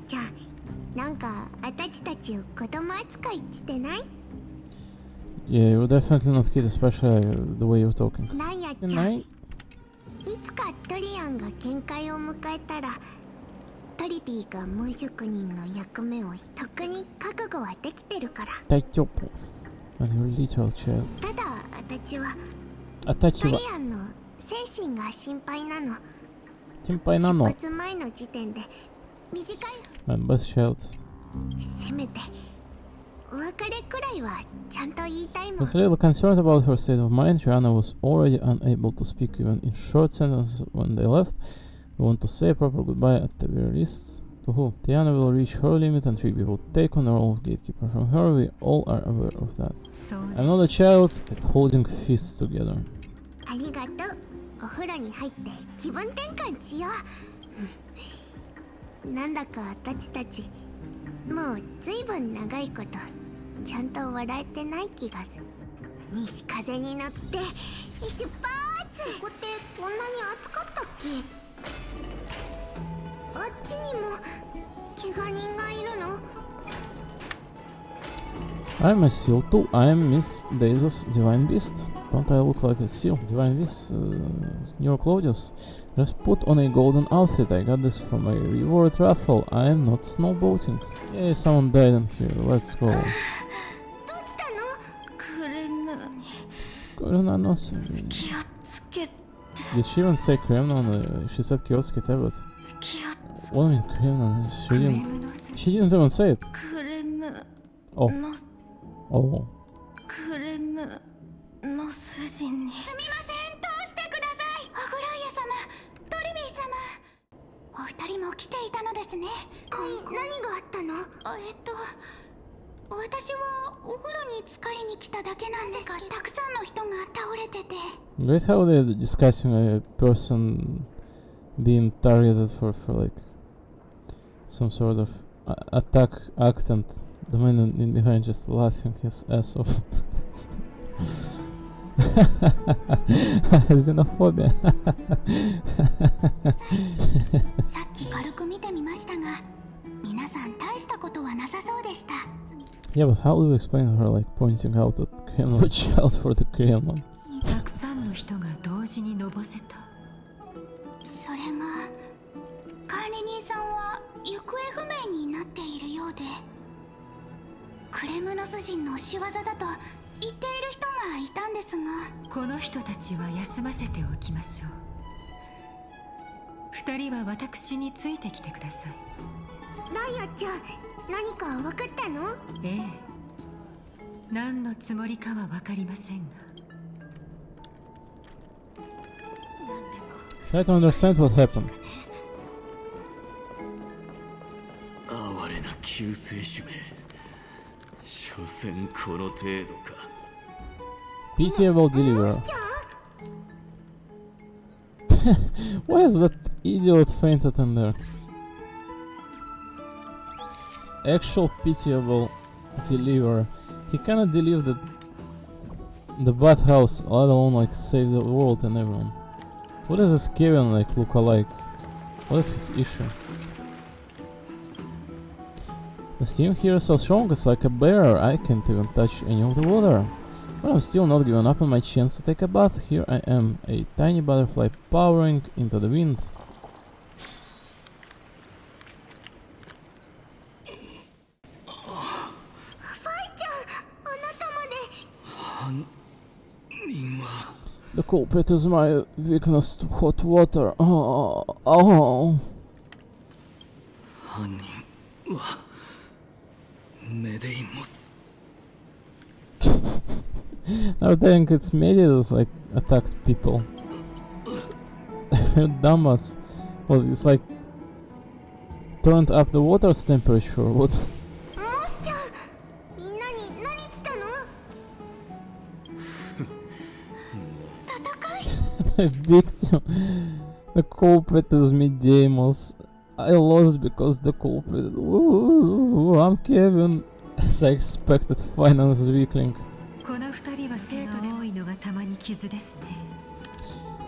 じゃあなんか私たちを子供扱いしてない？ Yeah, you're definitely not kid, especially the way you're talking. なんやっちゃいつかトリアンが限界を迎えたらトリビーが無職人の役目をとっくに覚悟はできてるから。 Taikyopo. And your literal child. ただ私は Atachi トリ wa アンの精神が心配なの。 Timpai 出 nano. 発前の時点で短い My best child. せめてお別れくらいはちゃんと言いたいもん。 Was really concerned about her state of mind. Rihanna was already unable to speak even in short sentences when they left. We want to say a proper goodbye at the very least. To who? Tiana will reach her limit and 3B will take on the role of gatekeeper. From her, we all are aware of that. そうね。 I'm not a child holding fists together. ありがとう。お風呂に入って気分転換しよう。なんだか私たちもうずいぶん長いことちゃんと笑えてない気がする。西風に乗って出発。ここってこんなに暑かったっけ？あっちにも怪我人がいるの？ I'm a seal too. I am Miss Daisa's Divine Beast. Don't I look like a seal? Divine Beast, Nero Claudius. Just put on a golden outfit. I got this from a reward raffle. I am not snowboating. Yay, someone died in here. Let's go. どうしたの？クレムに Kuruna no 気をつけて。Did she even say Kremlin? She said Kyosuke but... What do you mean Kremlin? She didn't even say it. クレム Oh. の Oh. クレムの筋にすみません、通してください。アグライア様、トリビー様、お二人も来ていたのですね。何があったの？私はお風呂に浸かりに来ただけなんですが、たくさんの人が倒れてて。 Great how they're discussing a person being targeted for like some sort of attack act, and the man in behind just laughing his ass off. Xenophobia. さっき軽く見てみましたが、皆さん大したことはなさそうでした。 Yeah, but how do you explain her like pointing out at Kremlin? Watch out for the Kremlin. たくさんの人が同時にのぼせた。それが管理人さんは行方不明になっているようで、クレムノス人の仕業だと言っている人がいたんですが、この人たちは休ませておきましょう。二人は私についてきてください。ライアちゃん、何か分かったの？ええ、何のつもりかは分かりませんが。 Try to understand what happened. 哀れな救世主め、所詮この程度か。 Pitiable deliverer. Why is that idiot fainted in there? Actual pitiable deliverer. He cannot deliver the bathhouse, let alone like save the world and everyone. What does this Kevin like look alike? What is his issue? The steam here is so strong, it's like a bear. I can't even touch any of the water. But I'm still not giving up on my chance to take a bath. Here I am, a tiny butterfly powering into the wind. The culprit is my weakness to hot water. Oh. 犯人はメデイモス。 I think it's Medeiros like attacked people. Dumbass. Well, it's like turned up the water's temperature. What? The victim. The culprit is Medeiros. I lost because the culprit. Ooh, I'm Kevin. As I expected, finance weakling. この二人は生徒で多いのがたまに傷ですね。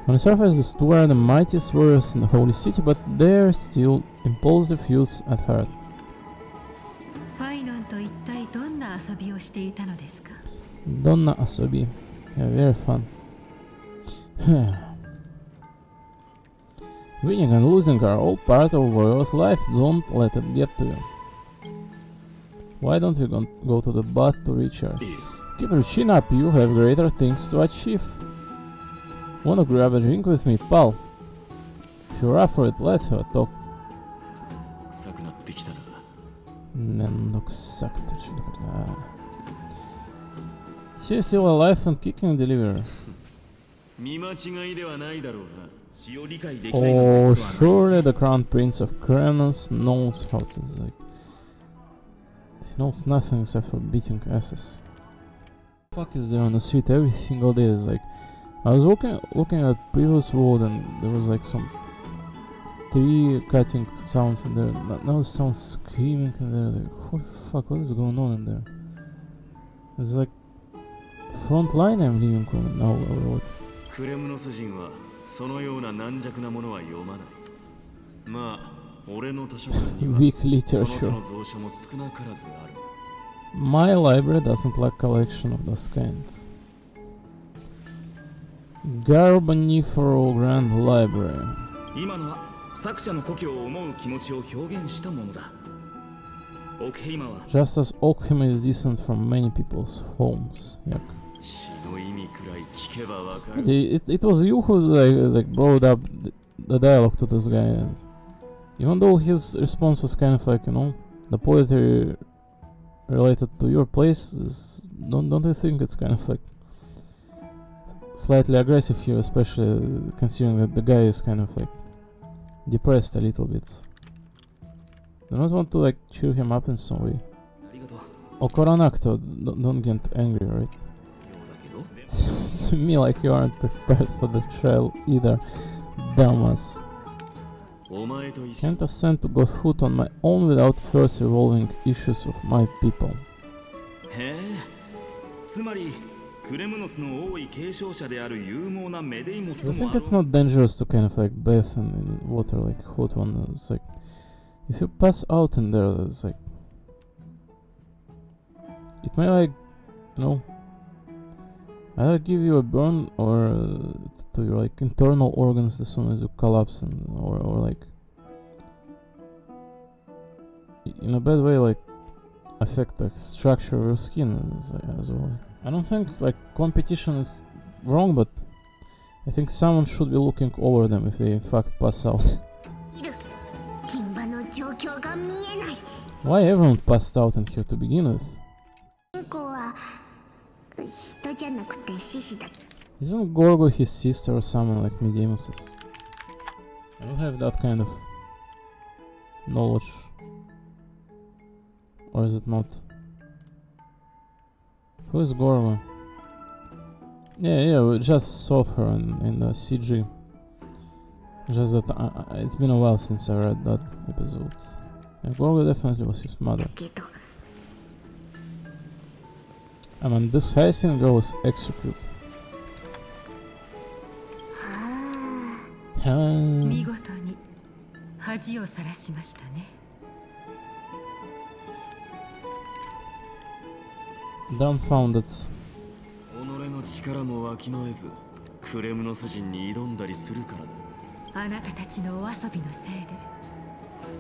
On the surface, these two are the mightiest warriors in the holy city, but they're still impulsive youths at heart. ファイノンと一体どんな遊びをしていたのですか? Donna Asobi. Yeah, very fun. Winning and losing are all part of a warrior's life. Don't let it get to you. Why don't we go to the bath to recharge? Keep your chin up, you have greater things to achieve. Wanna grab a drink with me, pal? If you're up for it, let's have a talk. 臭くなってきたな。めんどくさくてちょっとこれな。She's still alive and kicking deliverer. 見間違いではないだろうな。死を理解できない。 Oh, surely the crown prince of Krenos knows how to like. He knows nothing except for beating asses. What the fuck is there on the street every single day? Is like, I was looking at previous world and there was like some tree cutting sounds in there. Now sounds screaming in there. Like, what the fuck? What is going on in there? It's like front line I'm leaving now or what? クレムノス人はそのような軟弱なものは読まない。まあ、俺の図書館には Weak その literature. 他の蔵書も少なからずある。My library doesn't lack collection of those kind. Garbonifero Grand Library. 今のは作者の故郷を思う気持ちを表現したものだ。オクヘイマは Just as Okhima is distant from many people's homes. Yep. 死の意味くらい聞けばわかる。 It was you who like brought up the dialogue to this guy. And even though his response was kind of like, you know, the poetry related to your place, don't you think it's kind of like slightly aggressive here, especially considering that the guy is kind of like depressed a little bit. Do not want to like cheer him up in some way. Okoranakto, don't get angry, right? Seems to me like you aren't prepared for the trial either, dumbass. Can't assent to Godhood on my own without first revolving issues of my people. へえ、つまりクレムノスの王位継承者である勇猛なメデイモス I とも think it's not dangerous to kind of like bathe in water like hot one. It's like if you pass out in there, it's like it may like, you know, either give you a burn or to your like internal organs as soon as you collapse, or like in a bad way like affect the structure of your skin as well. I don't think like competition is wrong, but I think someone should be looking over them if they in fact pass out. Why everyone passed out in here to begin with? Isn't Gorgo his sister or someone like Medeiros is? I don't have that kind of knowledge. Or is it not? Who is Gorgo? Yeah, we just saw her in the CG. Just that it's been a while since I read that episode. Yeah, Gorgo definitely was his mother. I mean, this Hyacinth girl is executed. 見事に恥をさらしましたね。 Dumbfounded. 己の力もわきまえずクレムノス人に挑んだりするからだ。あなたたちのお遊びのせいで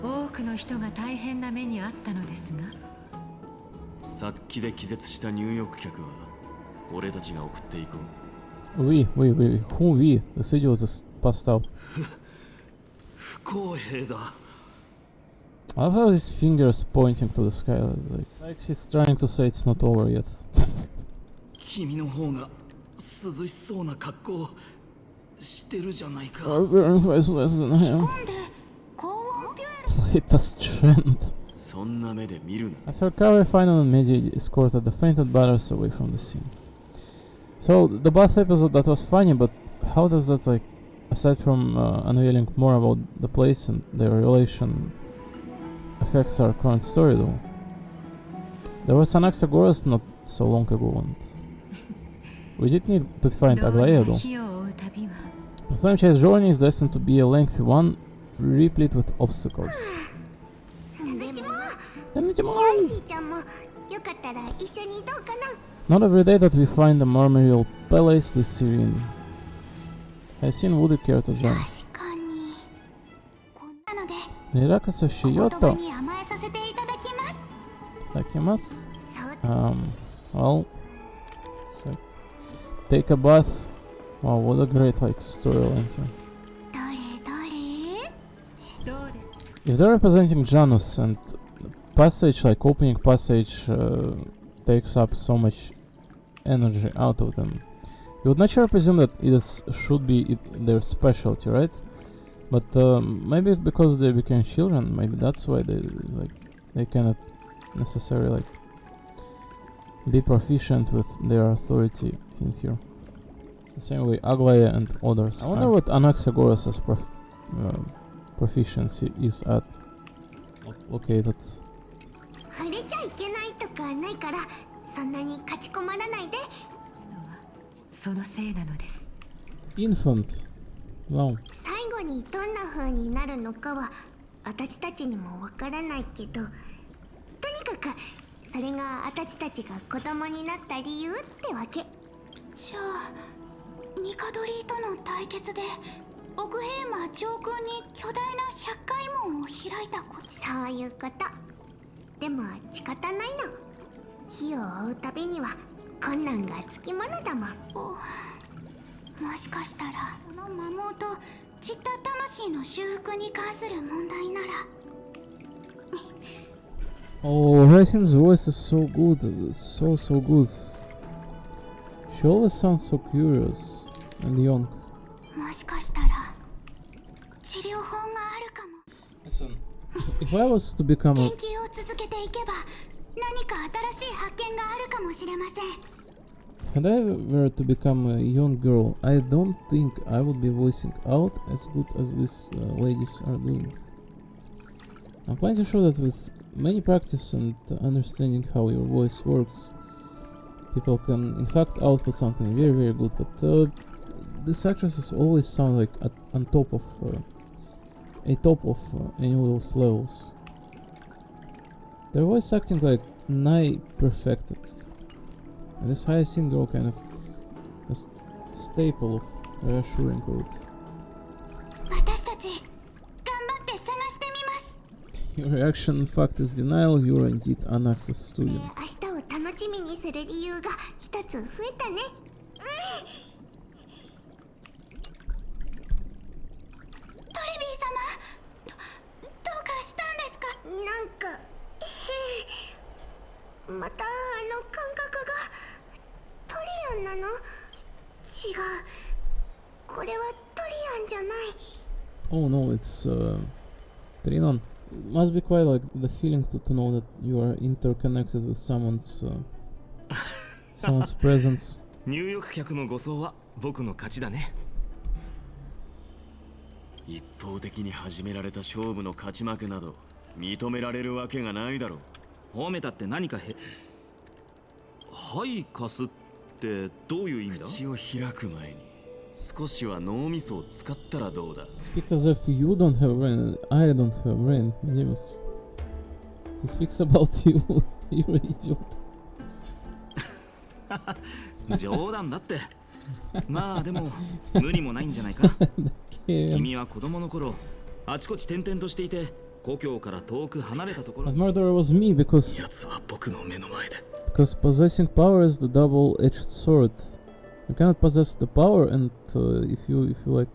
多くの人が大変な目にあったのですが、殺気で気絶した入浴客は俺たちが送っていこう。 Who we? This idiot is passed out. 不公平だ。 I love how his fingers pointing to the sky, like he's trying to say it's not over yet. 君の方が涼しそうな格好してるじゃないか。 Latest trend. そんな目で見るな。 After Kaori finally Meiji escorted the fainted batters away from the scene. So the bath episode, that was funny, but how does that, like, aside from unveiling more about the place and their relation, affects our current story though? There was Anaxagoras not so long ago, and we did need to find Aglaia though. The Flame Chase journey is destined to be a lengthy one, replete with obstacles. Not every day that we find the Marmorial Palace this serene. Hyacinth, would you care to join us? Relax o shiyoto. Itadakimasu. Well, so take a bath. Wow, what a great like storyline here. If they're representing Janus and passage, like opening passage, takes up so much energy out of them, you would naturally presume that should be their specialty, right? But maybe because they became children, maybe that's why they cannot necessarily like be proficient with their authority in here. The same way Aglaia and others. I wonder what Anaxagoras' proficiency is at located. 触れちゃいけないとかないからそんなにかちこまらないで。そのせいなのです。 Infant. Wow. 最後にどんな風になるのかは私たちにもわからないけど、とにかくそれが私たちが子供になった理由ってわけ。じゃあニカドリーとの対決でオクヘーマ上空に巨大な百回門を開いたこと。そういうこと。でも仕方ないの。火を追うたびには困難がつきものだもん。もしかしたらその摩耗と散った魂の修復に関する問題なら。Oh, Hyacinth's voice is so good, so good. She always sounds so curious and young. もしかしたら治療法があるかも。 Listen, if I was to become 研 a 究を続けていけば何か新しい発見があるかもしれません。 had I were to become a young girl, I don't think I would be voicing out as good as these ladies are doing. I'm plenty sure that with many practice and understanding how your voice works, people can in fact output something very good, but these actresses always sound like on top of any of those levels. Their voice acting like nigh perfected. And this Hyacinth girl kind of a staple of reassuring quotes. 私たち頑張って探してみます。 Your reaction in fact is denial, you are indeed an access student. 明日を楽しみにする理由が一つ増えたね。トレビー様、どうかしたんですか？なんかまたあの感覚がトリアンなの？違う。これはトリアンじゃない。 Oh no, it's Trinon. Must be quite like the feeling to know that you are interconnected with someone's presence. 入浴客の護送は僕の勝ちだね。一方的に始められた勝負の勝ち負けなど認められるわけがないだろう。褒めたって何かはい貸すってどういう意味だ？口を開く前に少しは脳みそを使ったらどうだ？ Speak as if you don't have brain and I don't have brain, James. He speaks about you, you're an idiot. 冗談だって。まあでも無理もないんじゃないか。君は子供の頃あちこち転々としていて故郷から遠く離れたところ。 The murderer was me because 奴は僕の目の前で。Because possessing power is the double-edged sword. You cannot possess the power, and if you like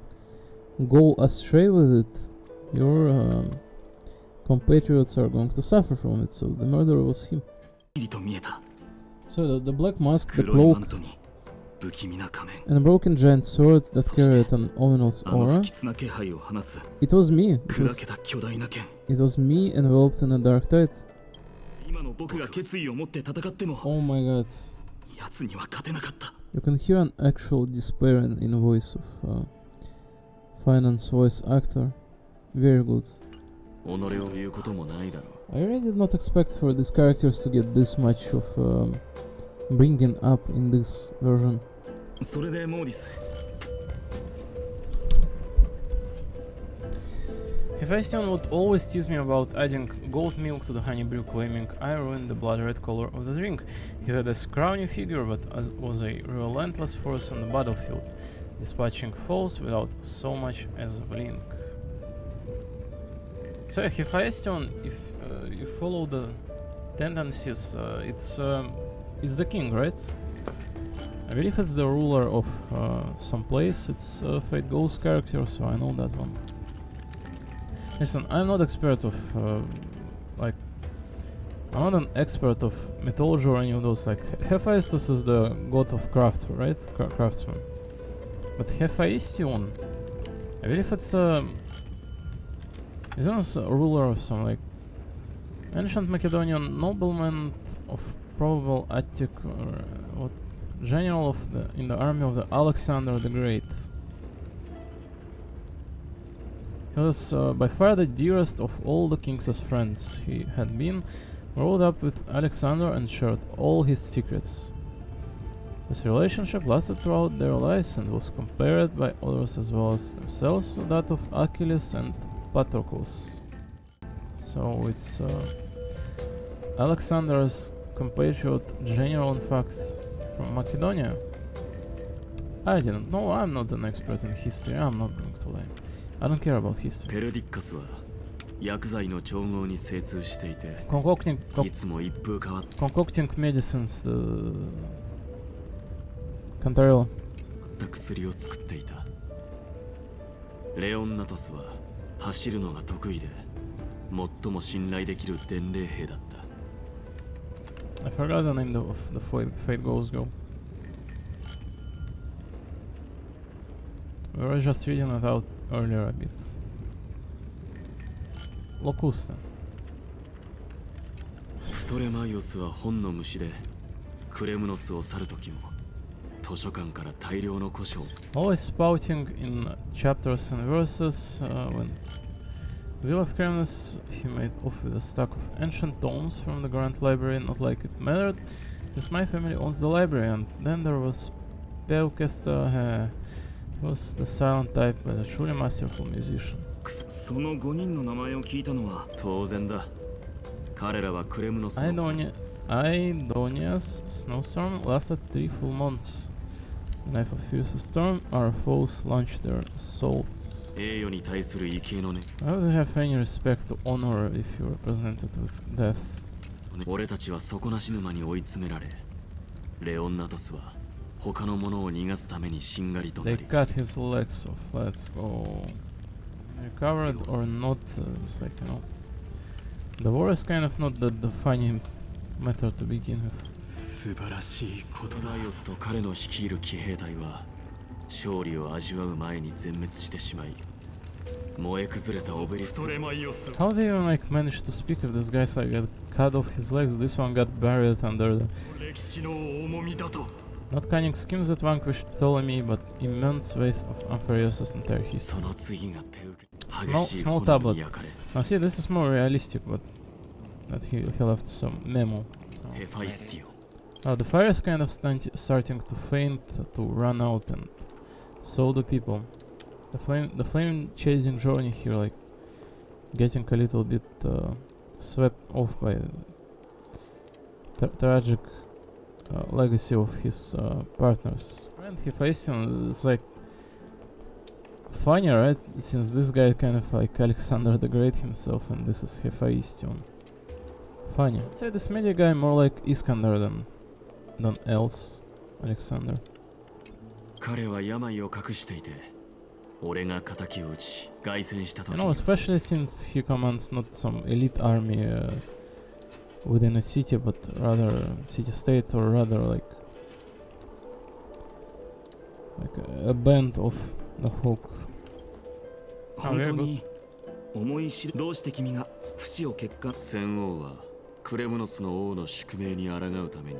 go astray with it, your compatriots are going to suffer from it. So the murderer was him. So the black mask, the cloak, and a broken giant sword that carried an ominous aura. It was me. It was me enveloped in a dark tide. Oh my god. You can hear an actual despair in the voice of Finance voice actor. Very good. I really did not expect for these characters to get this much of bringing up in this version. Hephaestion would always tease me about adding goat milk to the honey brew, claiming I ruined the blood red color of the drink. He had a scrawny figure but was a relentless force on the battlefield, dispatching foes without so much as a blink. So Hephaestion, if you follow the tendencies, it's the king, right? I believe it's the ruler of some place. It's Fate Ghost character, so I know that one. Listen, I'm not expert of I'm not an expert of mythology or any of those. Like Hephaestus is the god of craft, right? Craftsman. But Hephaestion, I believe it's isn't this a ruler of some like ancient Macedonian nobleman of probable Attic or general of in the army of the Alexander the Great. He was by far the dearest of all the king's friends. He had been brought up with Alexander and shared all his secrets. This relationship lasted throughout their lives and was compared by others as well as themselves to that of Achilles and Patroclus. So it's Alexander's compatriot general, in fact, from Macedonia. I didn't know. I'm not an expert in history. I'm not going to lie. I don't care about history. ペルディッカスは薬剤の調合に精通していて、いつも一風変わって concocting medicines Cantarella. 薬を作っていた。レオンナトスは走るのが得意で、最も信頼できる伝令兵だった。I forgot the name of the Fate Goals Go. We were just reading it out earlier a bit. Locusta. プトレマイオスは本の虫で、クレムノスを去る時も図書館から大量の古書を Always spouting in chapters and verses. When we left Kremlis, he made off with a stack of ancient tomes from the Grand Library, not like it mattered, since my family owns the library. And then there was Peukesta, he was the silent type, but a truly masterful musician. その5人の名前を聞いたのは当然だ。彼らはクレムノスの Aidonia's snowstorm lasted 3 full months. The knife of fiercest storm, our foes launched their assaults. 栄誉に対する畏敬のね。How do you have any respect to honor if you are presented with death? 俺たちは底なし沼に追い詰められ、レオンナトスは他の者を逃がすためにしんがりとな They り。 cut his legs off. Let's go. Recovered or not, it's like, you know. The war is kind of not the defining matter to begin with. 素晴らしいことだ。ライオスと彼の率いる騎兵隊は勝利を味わう前に全滅してしまい、燃え崩れたオベリスク。 How do you like manage to speak if this guy's like cut off his legs? This one got buried under the not cunning schemes that vanquished Ptolemy, but immense weight of Amphiaraus's entire history. その次がペウケ。 Small tablet. Now see, this is more realistic, but that he left some memo. ヘファイスティオ。 Now the fire is kind of starting to faint, to run out, and so do people. The flame chasing journey here, like getting a little bit swept off by the tragic legacy of his partners. And Hephaestion is like funny, right? Since this guy kind of like Alexander the Great himself, and this is Hephaestion. Funny. I'd say this media guy more like Iskander than else Alexander. 彼は病を隠していて、俺が仇を討ち、凱旋した時。You know, especially since he commands not some elite army within a city, but rather city-state, or rather like a band of the Hawk. 本当に思い知る。どうして君が不死を結果。戦王はクレムノスの王の宿命に抗うために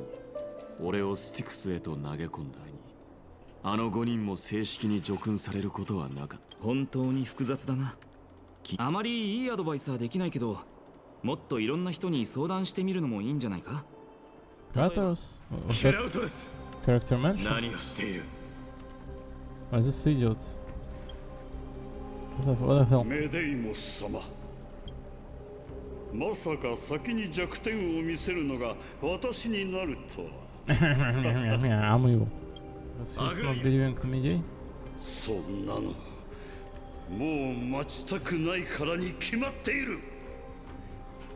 俺をスティクスへと投げ込んだに、あの5人も正式に叙勲されることはなかった。本当に複雑だな。あまりいいアドバイスはできないけど、もっといろんな人に相談してみるのもいいんじゃないか。Kratos? ケラウトレス。 Character mention? 何をしている。 Why is this idiot? What the hell? メデイモス様。まさか先に弱点を見せるのが私になるとは。I'm evil. Was he not believing in me? そんなのもう待ちたくないからに決まっている。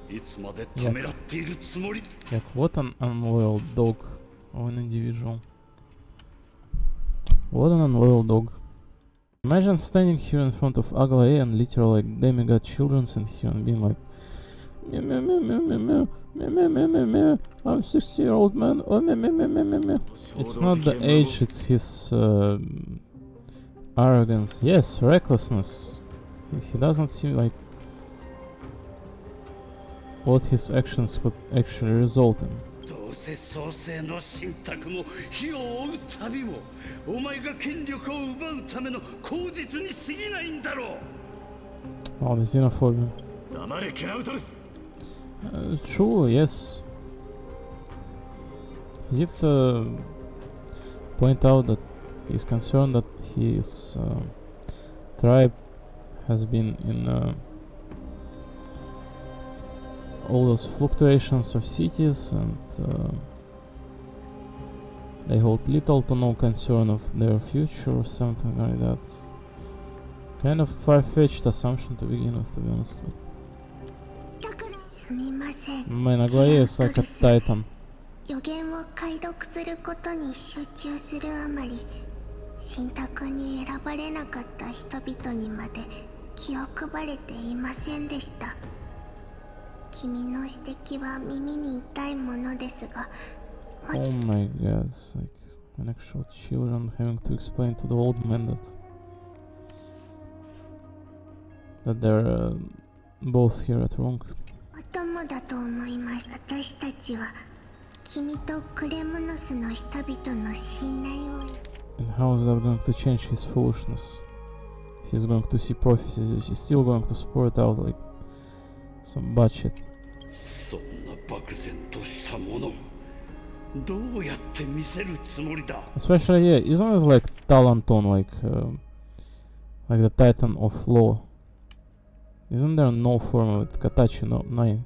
いつまでためらっているつもり。 Like, what an unloyal dog of an individual. What an unloyal dog. Imagine standing here in front of Aglaé and literally like demigod children and here and being like, meow, meow, meow, meow, meow, meow, meow, meow, meow, meow. I'm 60-year-old man. Oh, meow, meow, meow, meow, meow, meow. It's not the age, it's his arrogance. Yes, recklessness. He doesn't seem like what his actions could actually result in. どうせ創世の信託も火を追う旅もお前が権力を奪うための口実に過ぎないんだろう。 Oh, the xenophobia. 黙れケラウトルス。 True, yes. He did point out that he's concerned that his tribe has been in all those fluctuations of cities, and they hold little to no concern of their future or something like that. Kind of far-fetched assumption to begin with, to be honest. Man, Aglaé is like a titan. 予言を解読することに集中するあまり、信託に選ばれなかった人々にまで気を配れていませんでした。君の指摘は耳に痛いものですが、Oh my god, it's like an actual children having to explain to the old man that they're both here at wrong. お供だと思います。私たちは君とクレムノスの人々の信頼を。And how is that going to change his foolishness? He's going to see prophecies, he's still going to sport out like some bad shit. そんな漠然としたもの、どうやって見せるつもりだ。 Especially, yeah, isn't it like Talanton, like the Titan of Law? Isn't there no form of it? Katachi no 9.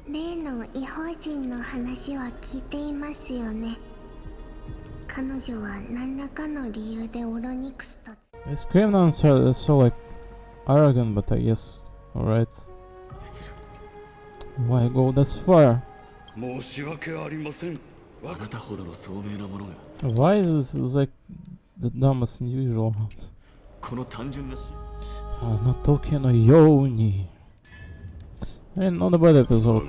例の異邦人の話は聞いていますよね。彼女は何らかの理由でオロニクスと。 These criminals are so like arrogant, but I guess, alright. Why go this far? 申し訳ありません。あなたほどの聡明なものが Why is this like the dumbest individual? この単純なし Anatoke no Yoni. Hey, not a bad episode.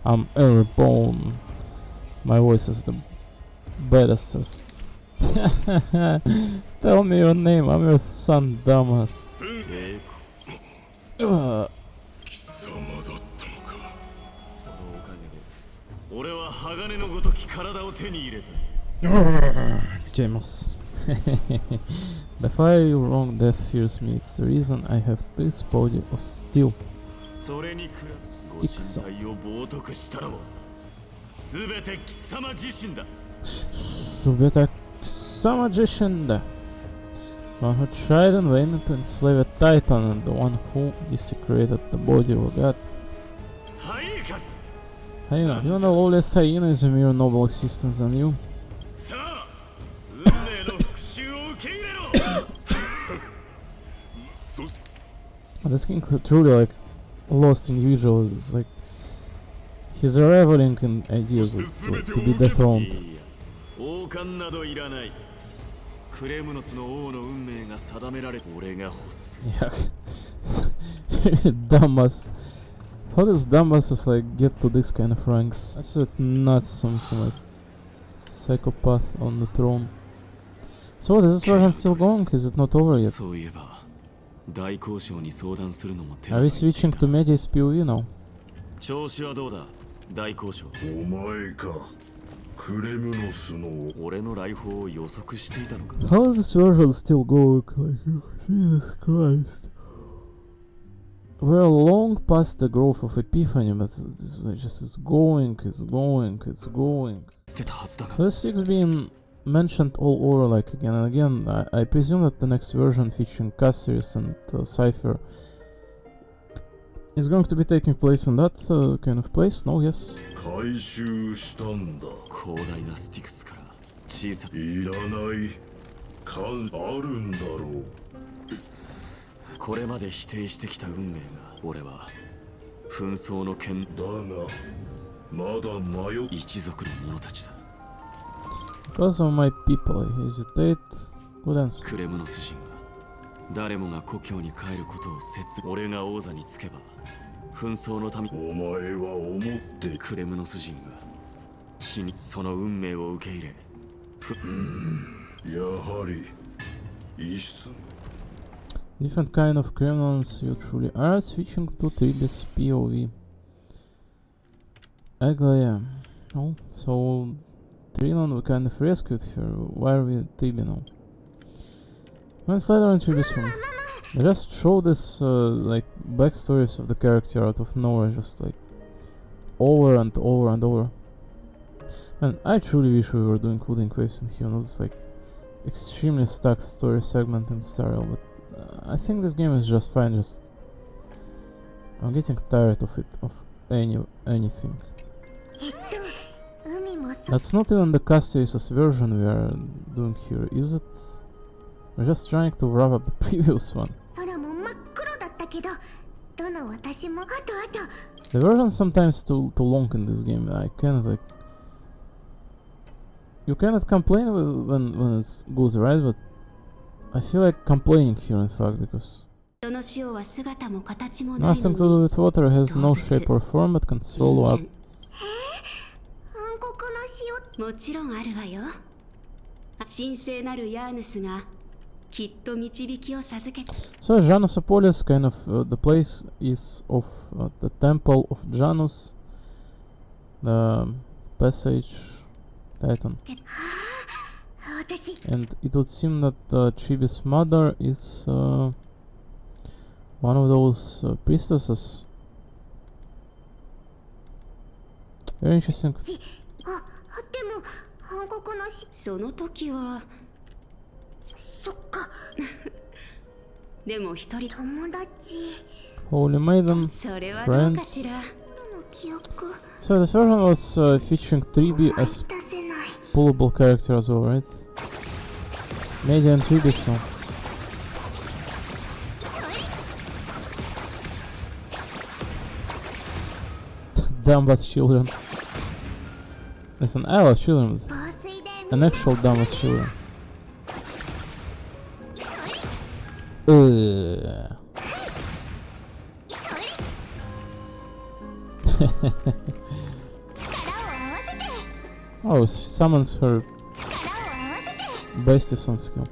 I'm airborne. My voice is the baddest. Tell me your name, I'm your son, dumbass. 貴様だったのか。そのおかげで俺は鋼のごとき体を手に入れた。James. Defy your wrong death fears me. It's the reason I have this body of steel. それに比べご身体を冒涜したのも全て貴様自身だ。Subeta貴様自身だ。One who tried in vain to enslave a titan and the one who desecrated the body of a god. Hyena, even the lowliest hyena is a mere noble existence than you. This king truly like lost individual. It's like he's reveling in ideas of, to be dethroned. 王冠などいらない。クレムノスの王の運命が定められ、俺が欲す。Yeah, dumbass. How does dumbasses like get to this kind of ranks? That's not some like psychopath on the throne. So what, is this version still going? Is it not over yet? そういえば、大交渉に相談するのも手 Are we switching to Media's POV now? 調子はどうだ、大交渉。お前か。クレムノスの俺の来訪を予測していたのか。 How is this version still going? Like, Jesus Christ. We're long past the growth of Epiphany, but it's going. So this 6 being mentioned all over like again and again. I presume that the next version featuring Cassius and Cypher is going to be taking place in that kind of place. No, yes. 回収したんだ。広大なスティクスから小さいらない感あるんだろう。これまで否定してきた運命が、俺は紛争の剣だがまだ迷一族の者たちだ。 Because of my people, I hesitate. Good answer. クレムノス人は誰もが故郷に帰ることを俺が王座につけば紛争のためお前は思ってクレムノス人が死にその運命を受け入れやはり異質 Different kind of criminals you truly are. Switching to Tribi's POV. Aglaya. Oh, so Trinon we kind of rescued her. Why are we at Tribi now? Let's later in Tribi's room. They just show this like backstories of the character out of nowhere, just like over and over and over. And I truly wish we were doing Wooding Waves in here, not this like extremely stuck story segment in style, but I think this game is just fine. Just I'm getting tired of it, of anything. That's not even the Cassius version we are doing here, is it? We're just trying to wrap up the previous one. 空も真っ黒だったけど、どの私もあと The version sometimes too long in this game. I can't like. You cannot complain when it's good, right? But I feel like complaining here in fact because nothing to do with water, has no shape or form but can swallow up. もちろんあるわよ。神聖なるヤーヌスがきっと導きを授けた。 So Janusopolis, kind of the place is of the temple of Janus, the passage Titan. And it would seem that Chibi's mother is one of those priestesses. Very interesting. でも暗黒のその時はそっかでも一人友達 Holy Maiden, それはどうか friends. しら So this version was featuring 3B as pullable character as well, right? Media and 3B, so. Dumb but children. Listen, I love children, but an actual dumb but children. Oh, she summons her besties on skill.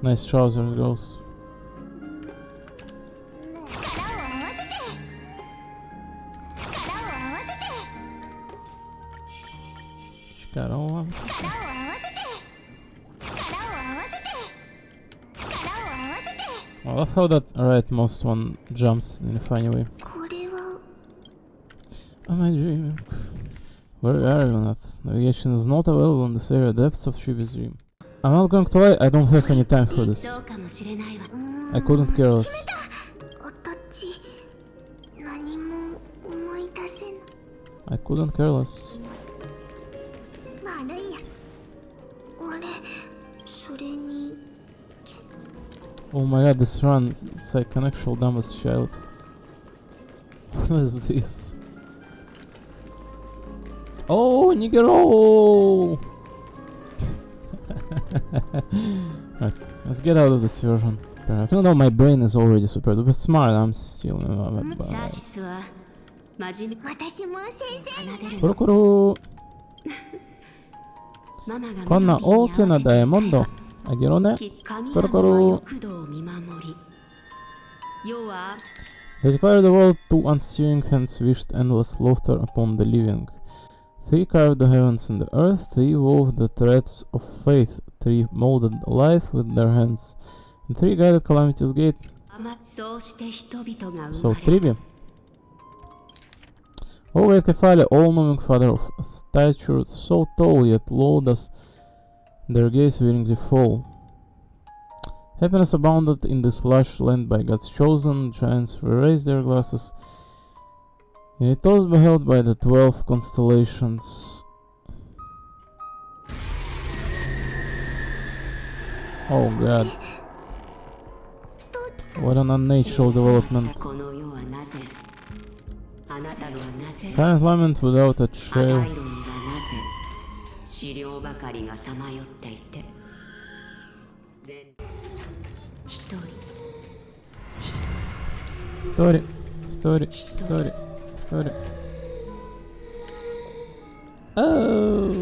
Nice trousers, girls. I love how that rightmost one jumps in a funny way. Am I dreaming? Where are you, Nat? Navigation is not available in this area, depths of Chibi's dream. I'm not going to lie, I don't have any time for this. I couldn't care less. I couldn't care less. Oh my god, this run is like an actual dumbest child. What is this? Oh, Nigero! Right, let's get out of this version. Perhaps. Even though my brain is already super duper smart, I'm still Kurukuru! こんな大きなダイヤモンドあげろね。コロコロ。They declared the world to unseeing hands wished endless laughter upon the living. 3 carved the heavens and the earth, 3 wove the threads of faith, 3 molded life with their hands, and 3 guided calamity's gate. So, Tribi. O great Kefali, all-knowing father of a stature so tall yet low does their gaze willingly fall. Happiness abounded in this lush land by God's chosen, giants raised their glasses, and it was beheld by the 12 constellations. Oh god. What an unnatural development. Silent lament without a trail. 資料ばかりがさまよっていて一人Oh!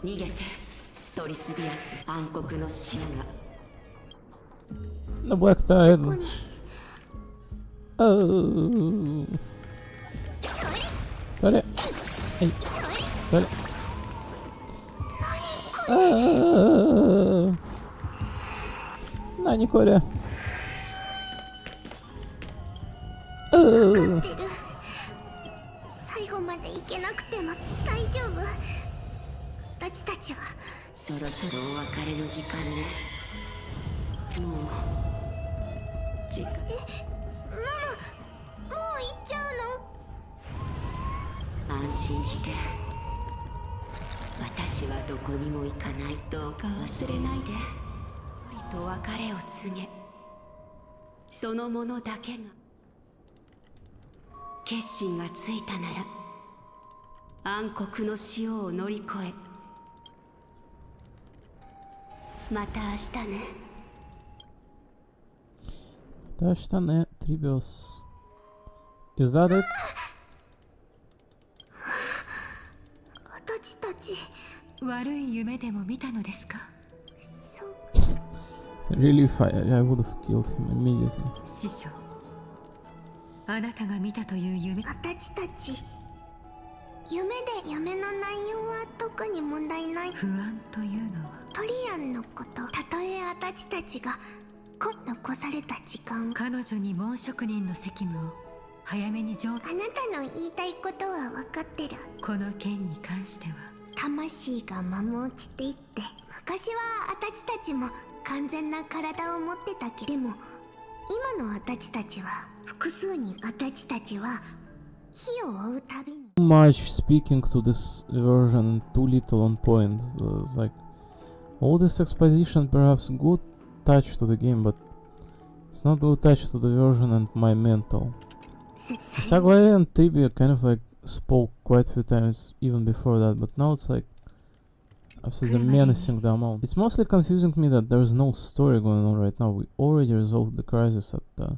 逃げて取りすびやす暗黒の潮が The black tide. Oh. Got it. Hey. Got it. Oh. Nani kore? Oh. 最後まで行けなくても大丈夫。私たちはそろそろお別れの時間ね。もう時間。ママ、もう行っちゃうの？安心して私はどこにも行かない。どうか忘れないで。一人と別れを告げ、そのものだけが決心がついたなら暗黒の潮を乗り越え、また明日ね。That's ne Tribios. Is that it? 私たち悪い夢でも見たのですか？ Really, if I would have killed him immediately. 師匠、あなたが見たという夢。私たち夢の内容は特に問題ない。不安というのはトリアンのこと、たとえ私たちが残された時間、彼女に門職人の責務を早めにあなたの言いたいことは分かってる。この件に関しては魂が摩耗していって、昔は私たちも完全な体を持ってたけど、でも今の私たちは複数に、私たちは火を追うたびに Too much speaking to this version and too little on point. It's like all this exposition perhaps good touch to the game, but it's not good touch to the version and my mental. Saglai and Tibia kind of like spoke quite a few times even before that, but now it's like absolutely menacing the amount. It's mostly confusing me that there's no story going on right now. We already resolved the crisis at the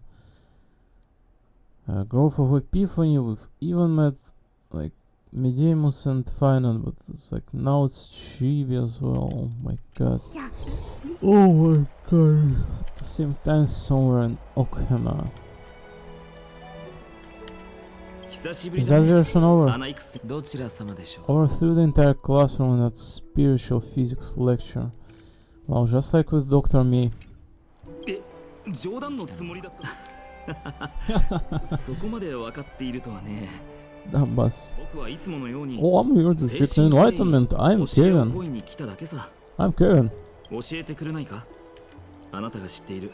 Grove of Epiphany. We've even met like Medeimus and Final, but it's like now it's Chibi as well. Oh my god. Oh my god. At the same time somewhere in Okhama. Is that version over? どちら様でしょう。 Overthrew the entire classroom in that spiritual physics lecture. Wow, just like with Dr. Me. 冗談のつもりだった。そこまで分かっているとはね。 Damn boss. 僕はいつものように Oh, I'm here to seek enlightenment. I'm 教えを Kevin. 恋に来ただけさ。 I'm Kevin. 教えてくれないか？あなたが知っている。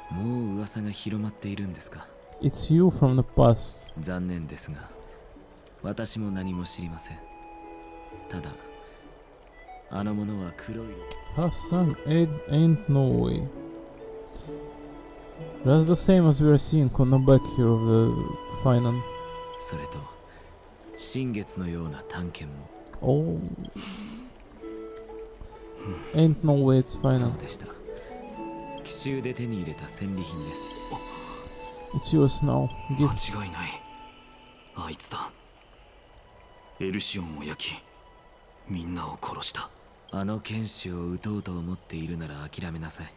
もう噂が広まっているんですか？ It's you from the past. 残念ですが、私も何も知りません。ただ、あの者は黒い。 Hassan, ain't no way. Just the same as we are seeing on the back here of the final. それと、新月のような探検も。 Oh. Ain't no way it's そ final. うでした。奇襲で手に入れた戦利品です。 It's yours now. Gift. 間違いない。あいつだ。エルシオンを焼き、みんなを殺した。あの剣士を撃とうと思っているなら諦めなさい。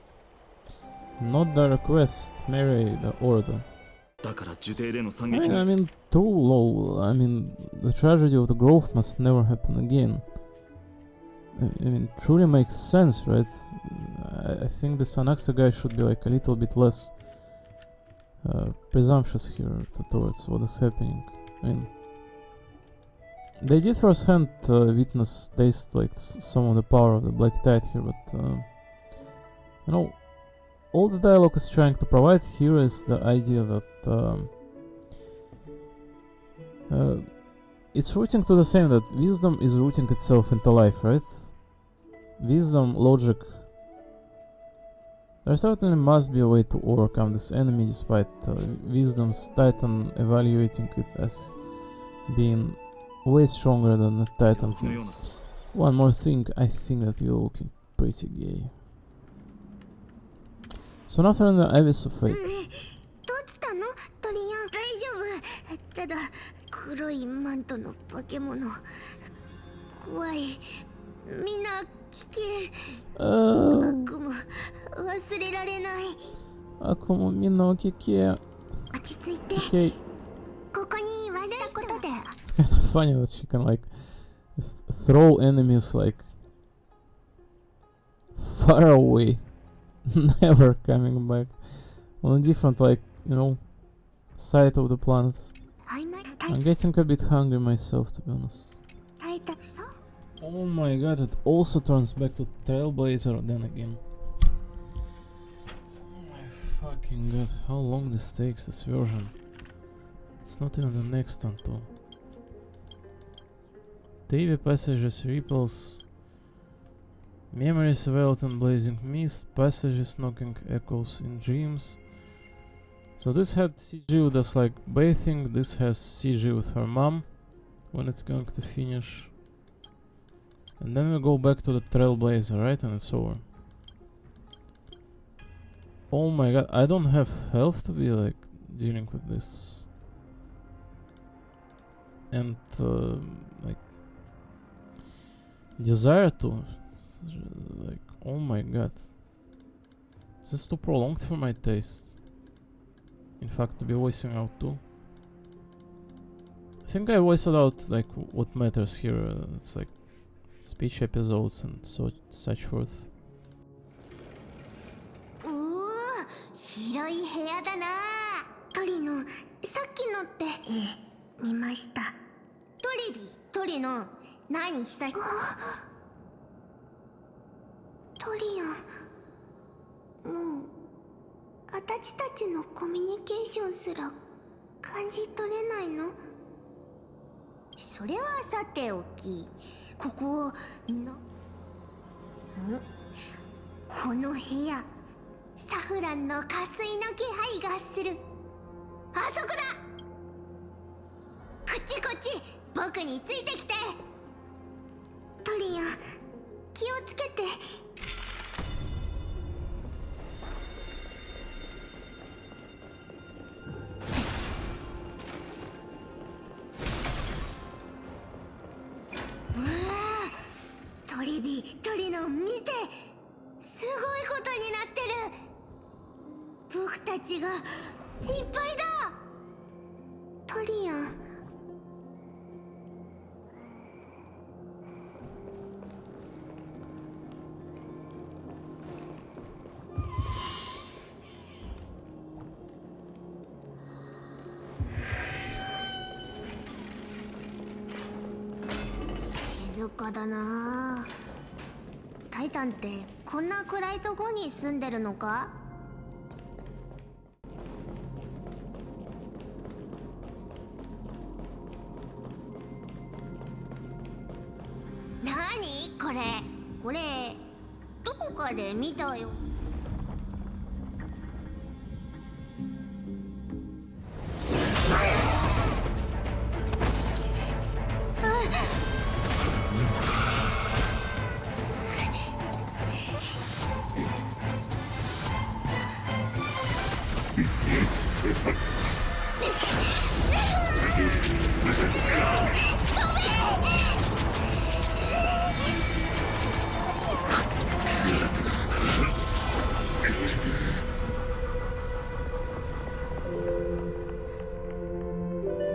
Not the request, marry the order. だから受刑での惨 I 劇 mean, too low. I mean, the tragedy of the Grove must never happen again. I mean, truly makes sense, right? I think the Sanaxa guy should be like a little bit less presumptuous here towards what is happening. I mean, they did firsthand witness, taste like some of the power of the Black Tide here, but you know, all the dialogue is trying to provide here is the idea that it's rooting to the same, that wisdom is rooting itself into life, right? Wisdom, logic. There certainly must be a way to overcome this enemy despite wisdom's titan evaluating it as being way stronger than the titan kings. One more thing, I think that you're looking pretty gay. So now from the Abyss of Fate. どうしたのトリアン？大丈夫。ただ黒いマントの化け物怖い。みんな危険。悪夢忘れられない。悪夢みんなお聞き。落ち着いて。Okay. ここに言われたことで。 It's kind of funny that she can like just throw enemies like far away, never coming back, on a different, like, you know, side of the planet. I'm getting a bit hungry myself, to be honest. Oh my god, it also turns back to Trailblazer then again. Oh my fucking god, how long this takes, this version. It's not even the next one too. TV passages, ripples, memories veiled in blazing mist, passages knocking echoes in dreams. So this had CG with us like bathing, this has CG with her mom when it's going to finish. And then we go back to the Trailblazer, right? And it's over. Oh my god, I don't have health to be like dealing with this. And like desire to like, oh my god, this is too prolonged for my taste. In fact, to be voicing out too. I think I voiced out like what matters here. It's like speech episodes and such forth. 広い部屋だな。トリノ、さっきのって。見ました。トリノ、何久しトリアン、もう私たちのコミュニケーションすら感じ取れないの？それはさておき、こここの部屋、サフランの加水の気配がする。あそこだ。こっち、僕についてきて。トリアン、気をつけて。トリノ、見て、すごいことになってる。僕たちがいっぱいだ。トリアン、静かだなあ。タイタンってこんな暗いとこに住んでるのか？なにこれどこかで見たよ。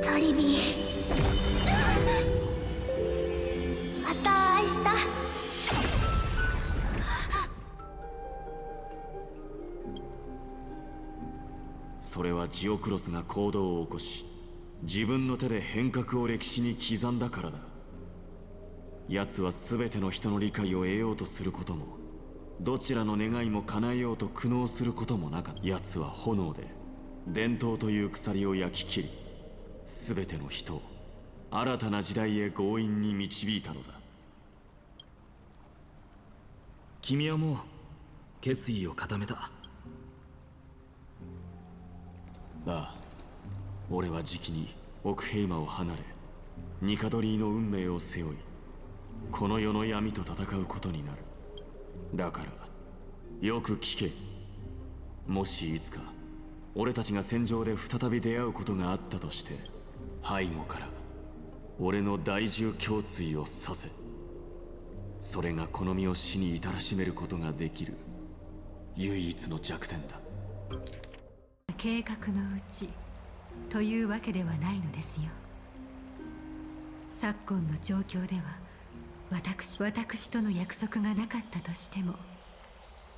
トリビー、また明日。それはジオクロスが行動を起こし、自分の手で変革を歴史に刻んだからだ。奴は全ての人の理解を得ようとすることも、どちらの願いも叶えようと苦悩することもなかった。奴は炎で伝統という鎖を焼き切り、全ての人を新たな時代へ強引に導いたのだ。君はもう決意を固めた。ああ、俺はじきにオクヘイマを離れ、ニカドリーの運命を背負い、この世の闇と戦うことになる。だからよく聞け。もしいつか俺たちが戦場で再び出会うことがあったとして、背後から俺の第10胸椎を刺せ。それがこの身を死に至らしめることができる唯一の弱点だ。計画のうちというわけではないのですよ。昨今の状況では私との約束がなかったとしても、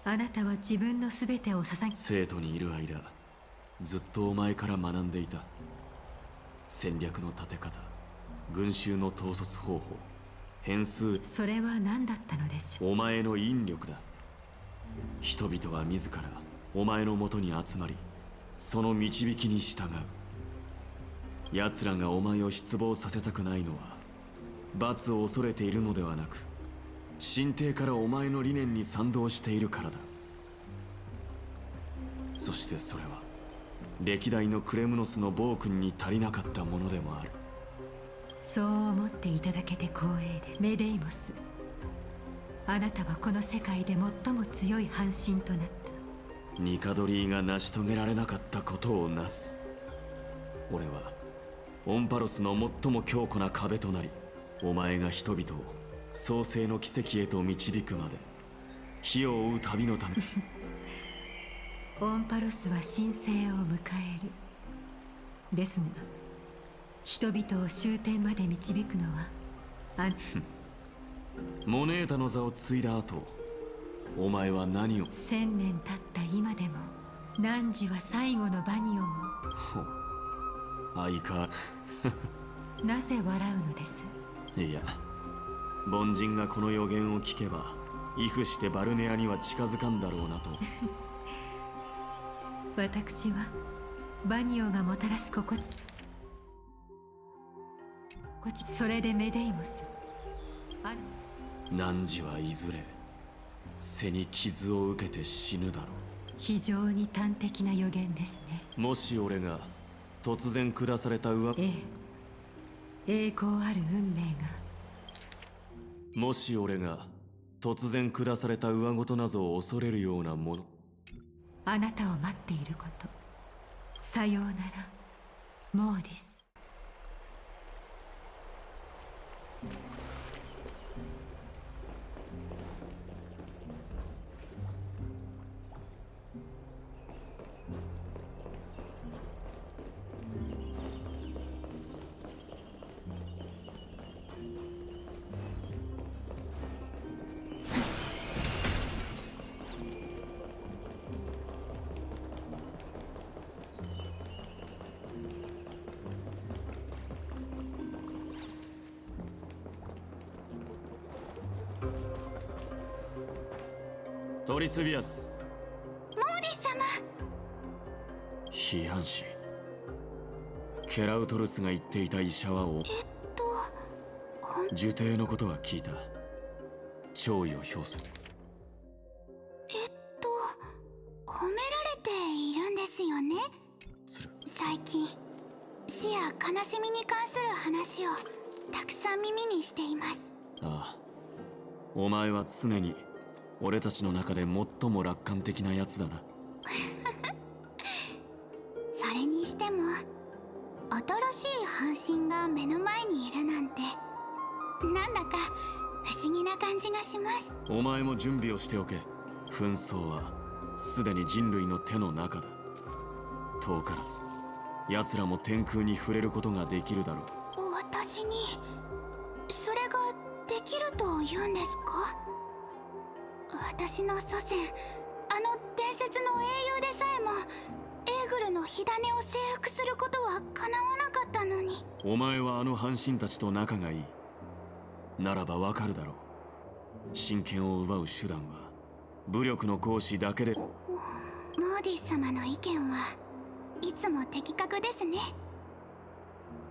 あなたは自分の全てを捧げ。生徒にいる間、ずっとお前から学んでいた。戦略の立て方、群衆の統率方法、変数。それは何だったのでしょう。お前の引力だ。人々は自らお前のもとに集まり、その導きに従う。奴らがお前を失望させたくないのは、罰を恐れているのではなく、神帝からお前の理念に賛同しているからだ。そしてそれは歴代のクレムノスの暴君に足りなかったものでもある。そう思っていただけて光栄です。メデイモス、あなたはこの世界で最も強い半身となった。ニカドリーが成し遂げられなかったことをなす。俺はオンパロスの最も強固な壁となり、お前が人々を創世の奇跡へと導くまで火を追う旅のためオンパロスは神聖を迎える。ですが人々を終点まで導くのはモネータの座を継いだ後、お前は何を。1000年経った今でも汝は最後のバニオを。相変わなぜ笑うのです。いや、凡人がこの予言を聞けば畏怖してバルネアには近づかんだろうなと私はバニオがもたらす心地、それでメデイモス、汝はいずれ背に傷を受けて死ぬだろう。非常に端的な予言ですね。もし俺が突然下された栄光ある運命が。もし俺が突然下された上ごとなぞを恐れるようなもの。あなたを待っていること。さようなら、モーディス。トリスビアス。モーディス様。批判士ケラウトルスが言っていた医者は受刑のことは聞いた。弔意を表する。褒められているんですよね。最近死や悲しみに関する話をたくさん耳にしています。ああ、お前は常に俺たちの中で最も楽観的なやつだなそれにしても新しい半身が目の前にいるなんて、なんだか不思議な感じがします。お前も準備をしておけ。紛争はすでに人類の手の中だ。遠からず奴らも天空に触れることができるだろう。私にそれができると言うんですか？私の祖先、あの伝説の英雄でさえもエーグルの火種を征服することは叶わなかったのに。お前はあの半身たちと仲がいいならばわかるだろう。神権を奪う手段は武力の行使だけで。モーディス様の意見はいつも的確ですね。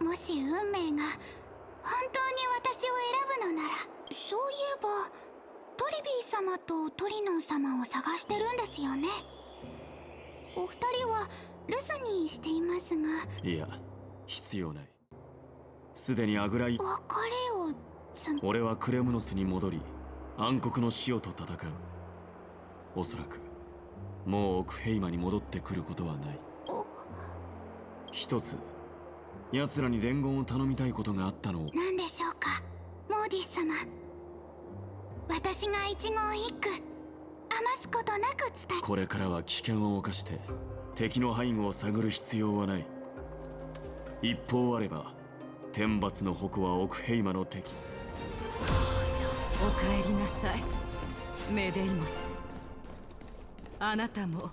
もし運命が本当に私を選ぶのなら。そういえばトリビー様とトリノン様を探してるんですよね。お二人は留守にしていますが。いや、必要ない。すでにあぐらい。別れを俺はクレムノスに戻り暗黒のシオと戦う。おそらくもうオクヘイマに戻ってくることはない。一つ奴らに伝言を頼みたいことがあったのを。何でしょうか、モーディス様。私が一言一句余すことなく伝え。これからは危険を冒して敵の背後を探る必要はない。一方あれば天罰の矛はオクヘイマの敵。お帰りなさい、メデイモス。あなたも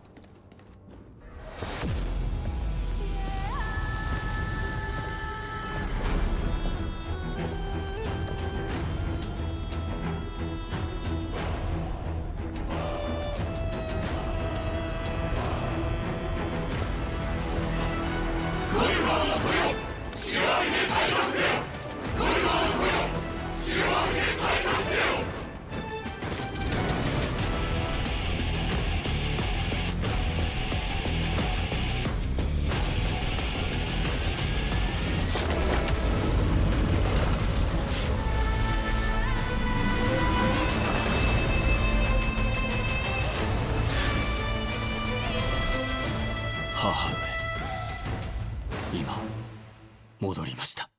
母上、今戻りました。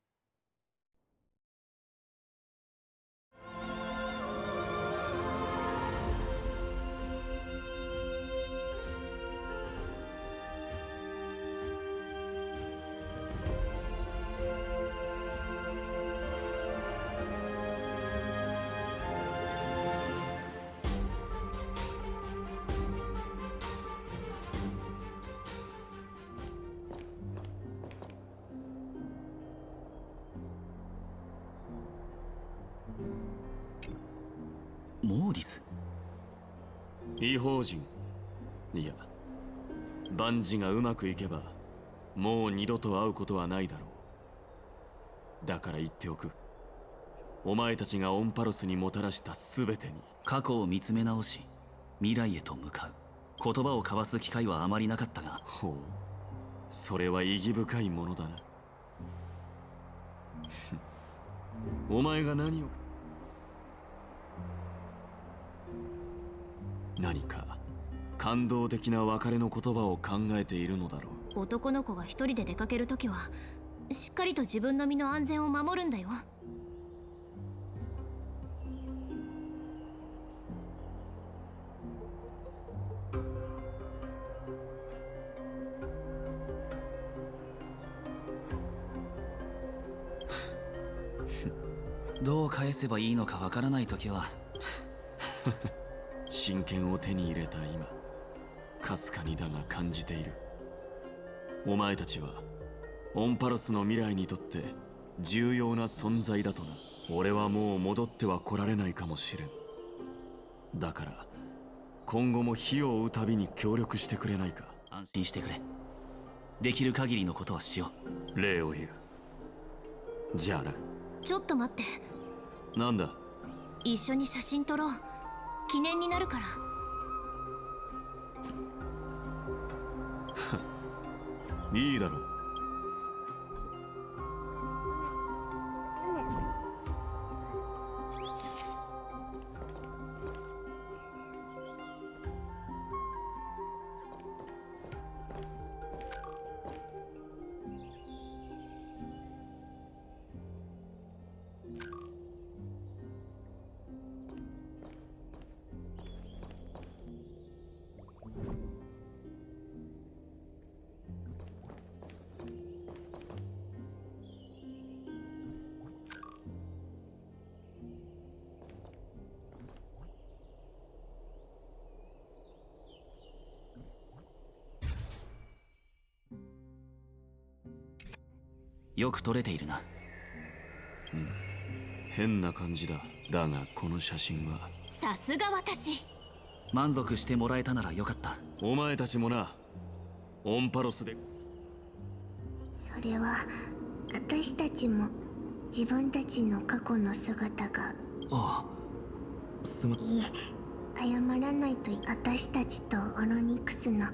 モーリス。異邦人、いや万事がうまくいけばもう二度と会うことはないだろう。だから言っておく。お前たちがオンパロスにもたらした全てに過去を見つめ直し未来へと向かう。言葉を交わす機会はあまりなかったが。ほう、それは意義深いものだな。お前が何か感動的な別れの言葉を考えているのだろう。男の子が一人で出かけるときはしっかりと自分の身の安全を守るんだよ。どう返せばいいのかわからないときは真剣を手に入れた今、かすかにだが感じている。お前たちはオンパロスの未来にとって重要な存在だとな。俺はもう戻っては来られないかもしれん。だから今後も火を追うたびに協力してくれないか。安心してくれ。できる限りのことはしよう。礼を言う。じゃあな。ちょっと待って。なんだ。一緒に写真撮ろう。記念になるから。いいだろう。よく撮れているな。うん、変な感じだ。だがこの写真はさすが私。満足してもらえたならよかった。お前たちもな、オンパロスで。それは私たちも自分たちの過去の姿が。ああ、いいえ、謝らないと。私たちとオロニクスの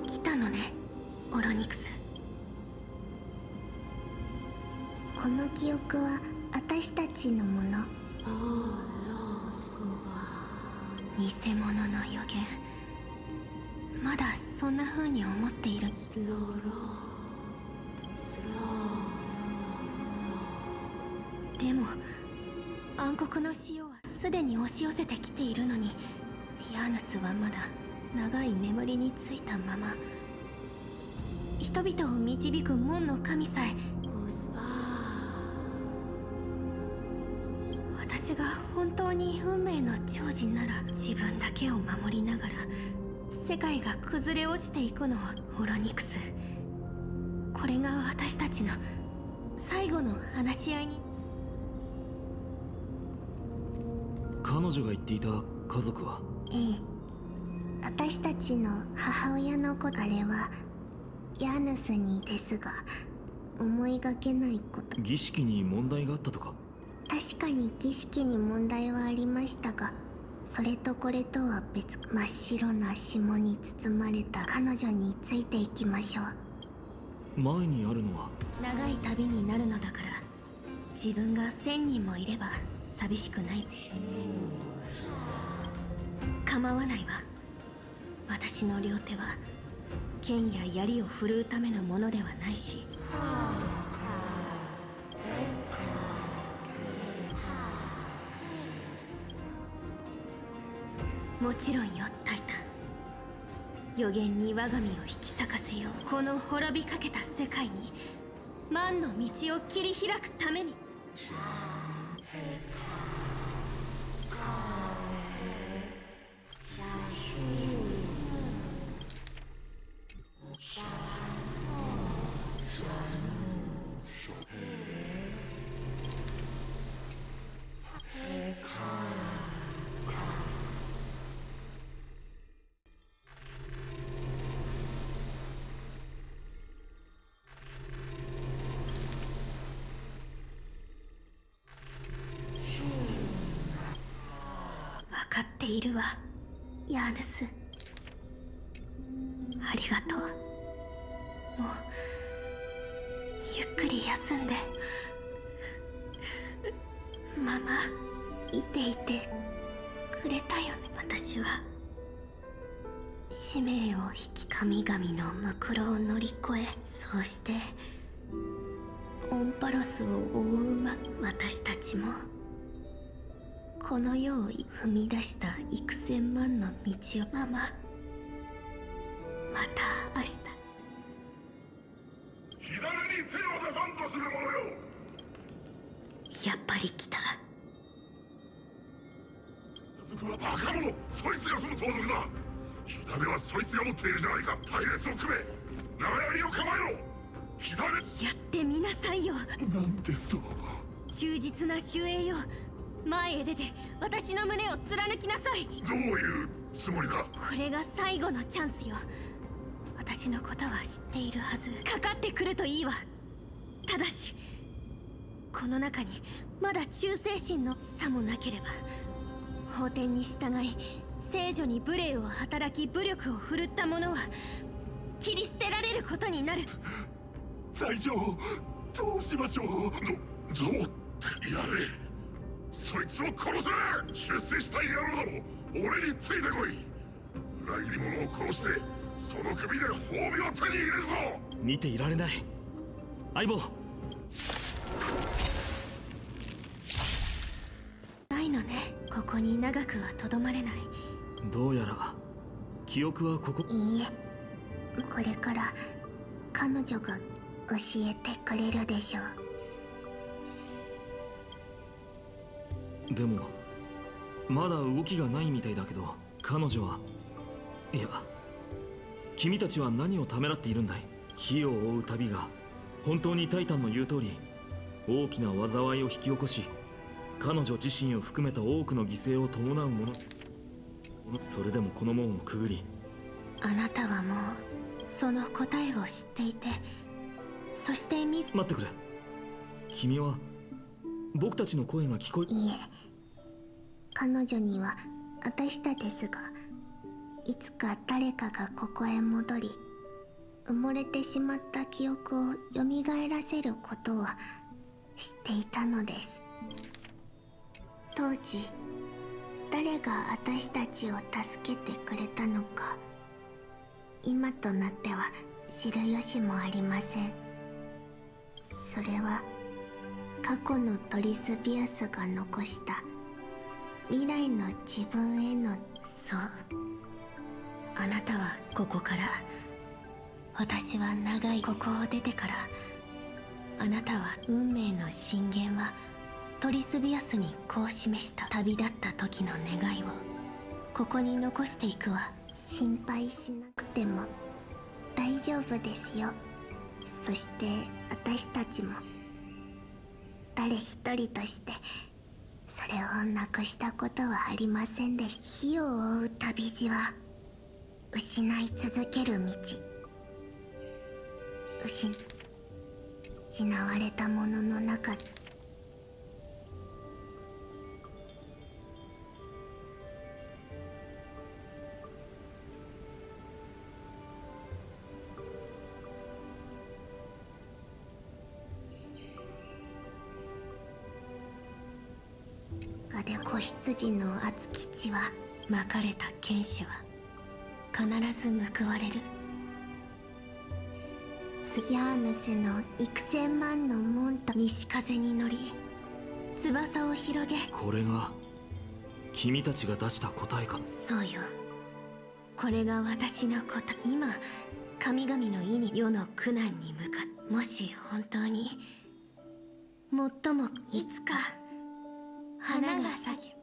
来たのね、オロニクス。この記憶は私たちのもの。偽物の予言。まだそんな風に思っている。でも暗黒の潮はすでに押し寄せてきているのに、ヤーヌスはまだ長い眠りについたまま。人々を導く門の神さえ。私が本当に運命の寵児なら、自分だけを守りながら世界が崩れ落ちていくのはオロニクス。これが私たちの最後の話し合いに。彼女が言っていた家族は？ええ、私たちの母親の子。あれはヤーヌスにですが、思いがけないこと。儀式に問題があったとか？確かに儀式に問題はありましたが、それとこれとは別。真っ白な霜に包まれた彼女についていきましょう。前にあるのは長い旅になるのだから、自分が1000人もいれば寂しくない。構わないわ。私の両手は剣や槍を振るうためのものではないし、もちろんよ、タイタン。予言に我が身を引き裂かせよう。この滅びかけた世界に万の道を切り開くために。分かっているわ、ヤーヌス。ありがとう。もうゆっくり休んで。ママ、いていてくれたよね。私は使命を引き、神々のムクロを乗り越え、そうしてオンパロスを覆う私たちもこの世を踏み出した幾千万の道を。ママ、また明日。左に背を出さんとする者よ。やっぱり来た。バカ者、そいつがその盗賊だ。火種はそいつが持っているじゃないか。隊列を組め、長槍を構えろ。火種、やってみなさいよ。なんですと。忠実な守衛よ。前へ出て私の胸を貫きなさい。どういうつもりだ。これが最後のチャンスよ。私のことは知っているはず。かかってくるといいわ。ただしこの中にまだ忠誠心のさもなければ、法典に従い聖女に無礼を働き武力を振るった者は切り捨てられることになる。隊長、どうしましょう。どうってやれ。そいつを殺せ。出世したい野郎ども、俺についてこい。裏切り者を殺してその首で褒美を手に入れるぞ。見ていられない。相棒。ないのね。ここに長くはとどまれない。どうやら記憶はここ。いいえ、これから彼女が教えてくれるでしょう。でもまだ動きがないみたいだけど、彼女はいや、君たちは何をためらっているんだい。火を追う旅が本当にタイタンの言う通り大きな災いを引き起こし、彼女自身を含めた多くの犠牲を伴うもの。それでもこの門をくぐり。あなたはもうその答えを知っていて、そして待ってくれ。君は僕たちの声が聞こえ。いいえ、彼女には私たですが、いつか誰かがここへ戻り、埋もれてしまった記憶を蘇らせることを知っていたのです。当時誰が私たちを助けてくれたのか、今となっては知る由もありません。それは過去のトリスビアスが残した未来の自分への。そう、あなたはここから、私は長いここを出てから、あなたは運命の震源はトリスビアスにこう示した。旅立った時の願いをここに残していくわ。心配しなくても大丈夫ですよ。そして私たちも誰一人としてそれをなくしたことはありませんでした。火を追う旅路は失い続ける道。失われたものの中で子羊の厚吉はまかれた剣士は必ず報われる。ヤーヌスの幾千万の門と西風に乗り翼を広げ。これが君たちが出した答えか。そうよ、これが私の答え。今神々の意に世の苦難に向かって、もし本当に最もいつか花が咲き、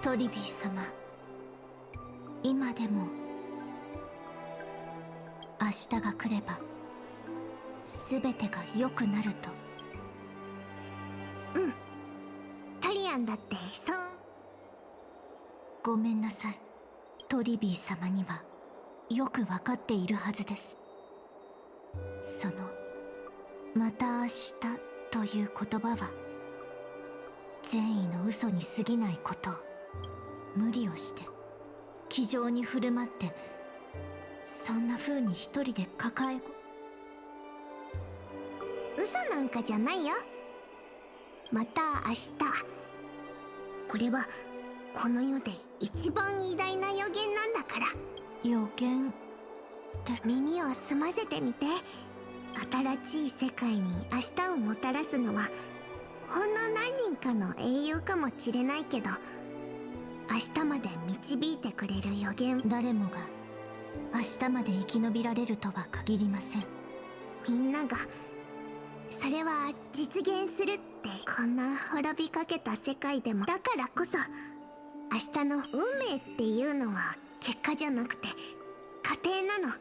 トリビー様、今でも明日が来れば全てが良くなると。うん、トリアンだってそう。ごめんなさい、トリビー様にはよくわかっているはずです。そのまた明日という言葉は善意の嘘に過ぎないことを無理をして気丈に振る舞って、そんな風に一人で抱え嘘なんかじゃないよ。また明日。これはこの世で一番偉大な予言なんだから。予言で耳を澄ませてみて。新しい世界に明日をもたらすのはほんの何人かの英雄かもしれないけど、明日まで導いてくれる予言。誰もが明日まで生き延びられるとは限りません。みんながそれは実現するって、こんな滅びかけた世界でも。だからこそ明日の運命っていうのは結果じゃなくて過程なの。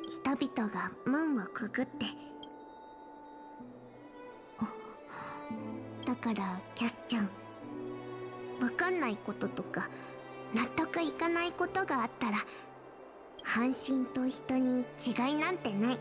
人々が門をくぐって。だからキャスちゃん、わかんないこととか納得いかないことがあったら、半身と人に違いなんてない。